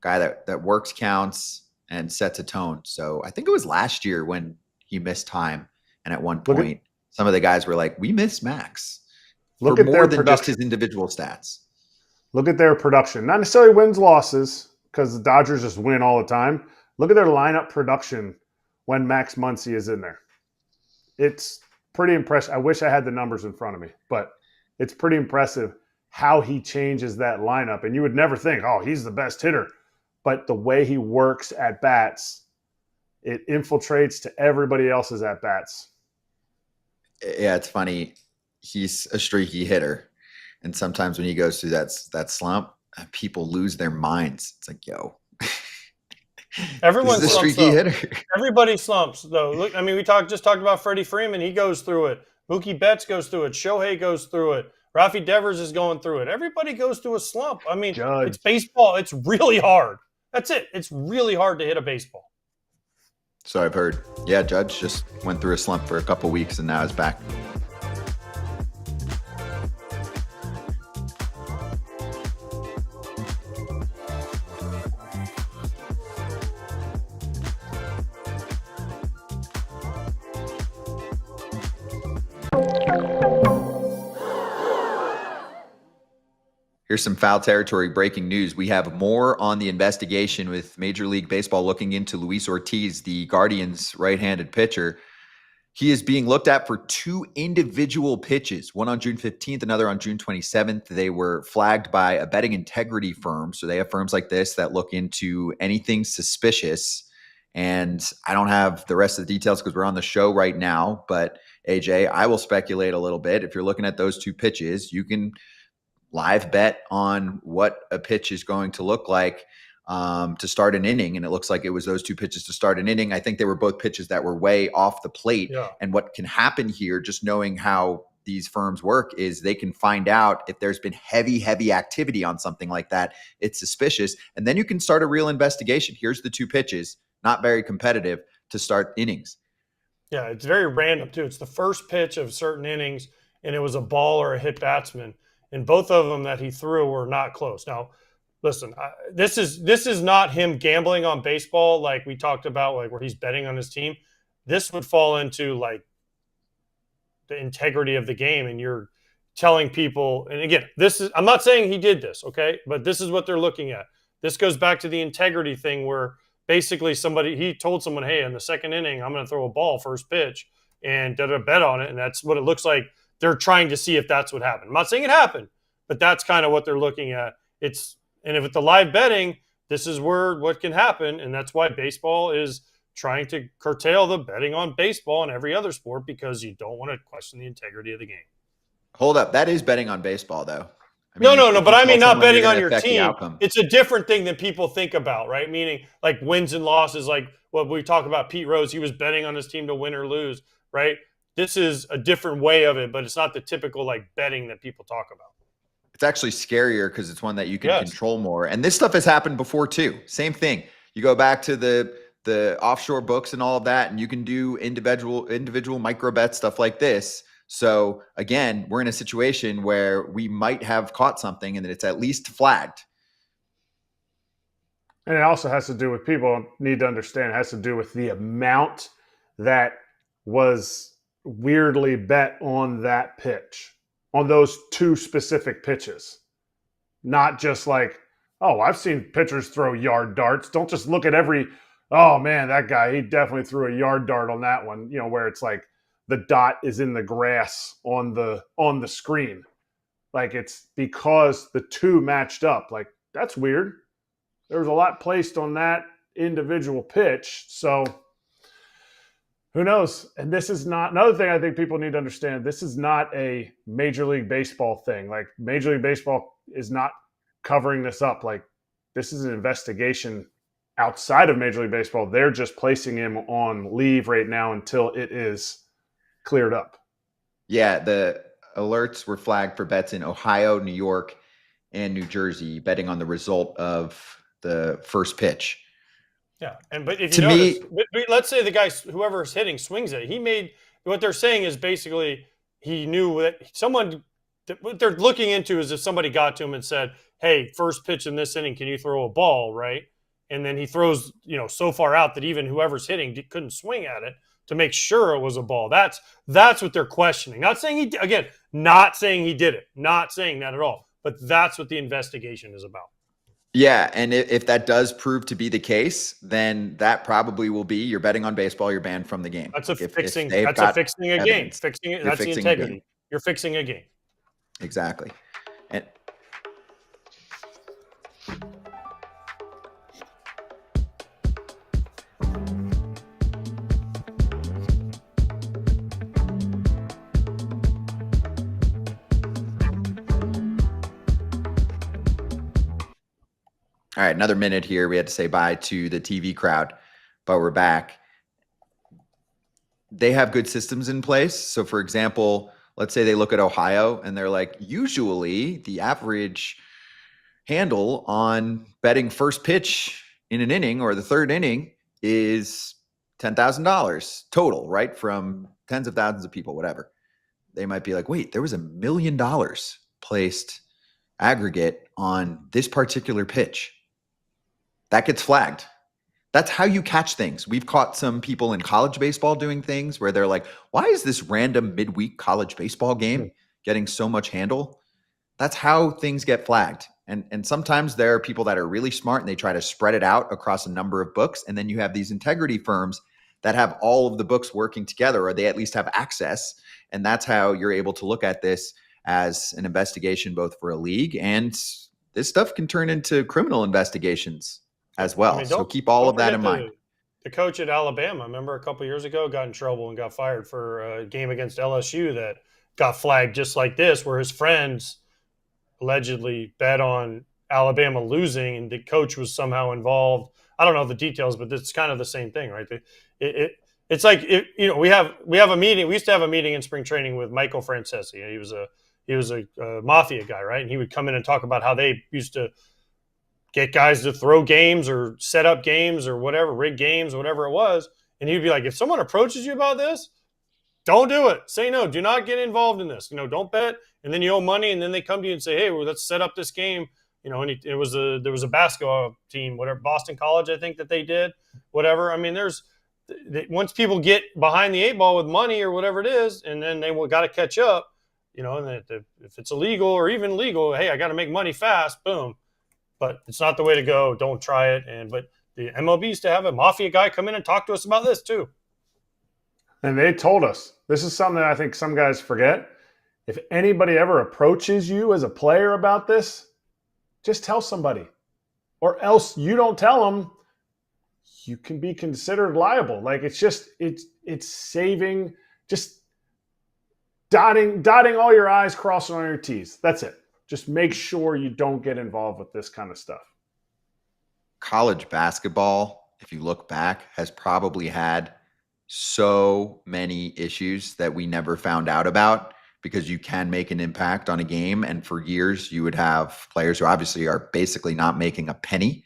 A: Guy that works counts and sets a tone. So I think it was last year when he missed time. And at one point, some of the guys were like, we miss Max.
C: Look
A: for
C: at
A: more
C: their
A: than
C: production.
A: just his individual stats.
C: Look at their production. Not necessarily wins, losses, because the Dodgers just win all the time. Look at their lineup production when Max Muncy is in there. It's pretty impressive. I wish I had the numbers in front of me, but it's pretty impressive how he changes that lineup. And you would never think, oh, he's the best hitter. But the way he works at bats, it infiltrates to everybody else's at bats.
A: Yeah, it's funny. He's a streaky hitter. And sometimes when he goes through that slump, people lose their minds. It's like, yo,
B: everyone's
A: a streaky hitter.
B: Everybody slumps, though. Look, I mean, we just talked about Freddie Freeman. He goes through it. Mookie Betts goes through it. Shohei goes through it. Rafael Devers is going through it. Everybody goes through a slump. I mean, It's baseball. It's really hard. That's it. It's really hard to hit a baseball.
A: So I've heard. Yeah, Judge just went through a slump for a couple weeks and now is back. Here's some foul territory breaking news. We have more on the investigation with Major League Baseball looking into Luis Ortiz, the Guardians' right-handed pitcher. He is being looked at for 2 individual pitches, one on June 15th, another on June 27th. They were flagged by a betting integrity firm. So they have firms like this that look into anything suspicious. And I don't have the rest of the details because we're on the show right now. But AJ, I will speculate a little bit. If you're looking at those 2 pitches, you can live bet on what a pitch is going to look like to start an inning. And it looks like it was those 2 pitches to start an inning. I think they were both pitches that were way off the plate. Yeah. And what can happen here, just knowing how these firms work, is they can find out if there's been heavy activity on something like that. It's suspicious. And then you can start a real investigation. Here's the 2 pitches, not very competitive, to start innings.
B: Yeah, it's very random too. It's the first pitch of certain innings, and it was a ball or a hit batsman. And both of them that he threw were not close. Now, listen, this is not him gambling on baseball like we talked about, like where he's betting on his team. This would fall into like the integrity of the game, and you're telling people. And again, I'm not saying he did this, okay, but this is what they're looking at. This goes back to the integrity thing, where basically he told someone, hey, in the second inning, I'm going to throw a ball first pitch, and bet on it. And that's what it looks like. They're trying to see if that's what happened. I'm not saying it happened, but that's kind of what they're looking at. And if it's the live betting, this is what can happen. And that's why baseball is trying to curtail the betting on baseball and every other sport, because you don't want to question the integrity of the game.
A: Hold up. That is betting on baseball, though.
B: No. But I mean, not betting on your
A: affect the
B: team.
A: outcome.
B: It's a different thing than people think about, right? Meaning like wins and losses, like what we talk about Pete Rose, he was betting on his team to win or lose, right? This is a different way of it, but it's not the typical like betting that people talk about.
A: It's actually scarier because it's one that you can control more. And this stuff has happened before too. Same thing. You go back to the offshore books and all of that, and you can do individual micro bets, stuff like this. So again, we're in a situation where we might have caught something and that it's at least flagged.
C: And it also has to do with, people need to understand, it has to do with the amount that was weirdly bet on that pitch, on those two specific pitches. Not just like, oh, I've seen pitchers throw yard darts. Don't just look at oh man, that guy, he definitely threw a yard dart on that one, where it's like the dot is in the grass on the screen. Like, it's because the two matched up. Like, that's weird. There was a lot placed on that individual pitch. So who knows? And this is not, another thing I think people need to understand, this is not a Major League Baseball thing. Like, Major League Baseball is not covering this up. Like, this is an investigation outside of Major League Baseball. They're just placing him on leave right now until it is cleared up.
A: Yeah, the alerts were flagged for bets in Ohio, New York, and New Jersey, betting on the result of the first pitch.
B: Yeah, but if you notice, let's say the guy, whoever's hitting, swings it. He made, what they're saying is basically he knew that what they're looking into is if somebody got to him and said, hey, first pitch in this inning, can you throw a ball, right? And then he throws, so far out that even whoever's hitting couldn't swing at it to make sure it was a ball. That's what they're questioning. Not saying not saying he did it. Not saying that at all. But that's what the investigation is about.
A: Yeah, and if that does prove to be the case, then that probably will be, you're betting on baseball, you're banned from the game.
B: That's fixing a game.
A: That's
B: The integrity. You're fixing a game.
A: Exactly. And all right, another minute here. We had to say bye to the TV crowd, but we're back. They have good systems in place. So, for example, let's say they look at Ohio and they're like, usually the average handle on betting first pitch in an inning or the third inning is $10,000 total, right? From tens of thousands of people, whatever. They might be like, wait, there was $1 million placed aggregate on this particular pitch. That gets flagged. That's how you catch things. We've caught some people in college baseball doing things where they're like, why is this random midweek college baseball game getting so much handle? That's how things get flagged. And sometimes there are people that are really smart and they try to spread it out across a number of books. And then you have these integrity firms that have all of the books working together, or they at least have access. And that's how you're able to look at this as an investigation, both for a league, and this stuff can turn into criminal investigations as well. So keep all of that in mind.
B: The coach at Alabama, remember a couple of years ago, got in trouble and got fired for a game against LSU that got flagged just like this, where his friends allegedly bet on Alabama losing and the coach was somehow involved. I don't know the details, but it's kind of the same thing, right? It's like, we have a meeting. We used to have a meeting in spring training with Michael Francesi. He was a mafia guy, right? And he would come in and talk about how they used to get guys to throw games or set up games or whatever, rig games, whatever it was. And he'd be like, if someone approaches you about this, don't do it. Say no. Do not get involved in this. Don't bet. And then you owe money, and then they come to you and say, hey, well, let's set up this game. And there was a basketball team, whatever, Boston College, I think that they did, whatever. I mean, once people get behind the eight ball with money or whatever it is, and then they got to catch up, and if it's illegal or even legal, hey, I got to make money fast, boom. But it's not the way to go. Don't try it. But the MLB used to have a mafia guy come in and talk to us about this too.
C: And they told us, this is something that I think some guys forget. If anybody ever approaches you as a player about this, just tell somebody. Or else you don't tell them, you can be considered liable. Like it's saving, just dotting all your I's, crossing all your T's. That's it. Just make sure you don't get involved with this kind of stuff.
A: College basketball, if you look back, has probably had so many issues that we never found out about, because you can make an impact on a game. And for years, you would have players who obviously are basically not making a penny.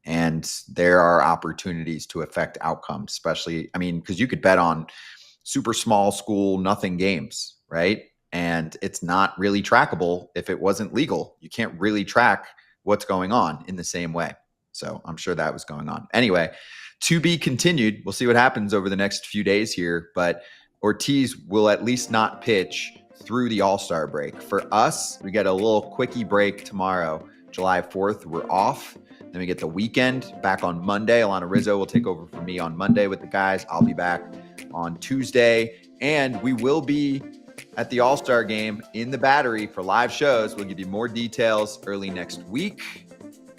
A: And there are opportunities to affect outcomes, especially, I mean, because you could bet on super small school, nothing games, right? And it's not really trackable if it wasn't legal. You can't really track what's going on in the same way. So I'm sure that was going on. Anyway, to be continued. We'll see what happens over the next few days here. But Ortiz will at least not pitch through the All-Star break. For us, we get a little quickie break tomorrow, July 4th. We're off. Then we get the weekend back on Monday. Alana Rizzo will take over for me on Monday with the guys. I'll be back on Tuesday. And we will be at the All-Star game in the Battery for live shows. We'll give you more details early next week.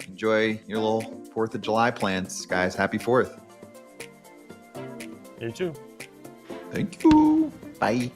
A: Enjoy your little 4th of July plans, guys. Happy 4th.
B: You too.
A: Thank you. Bye.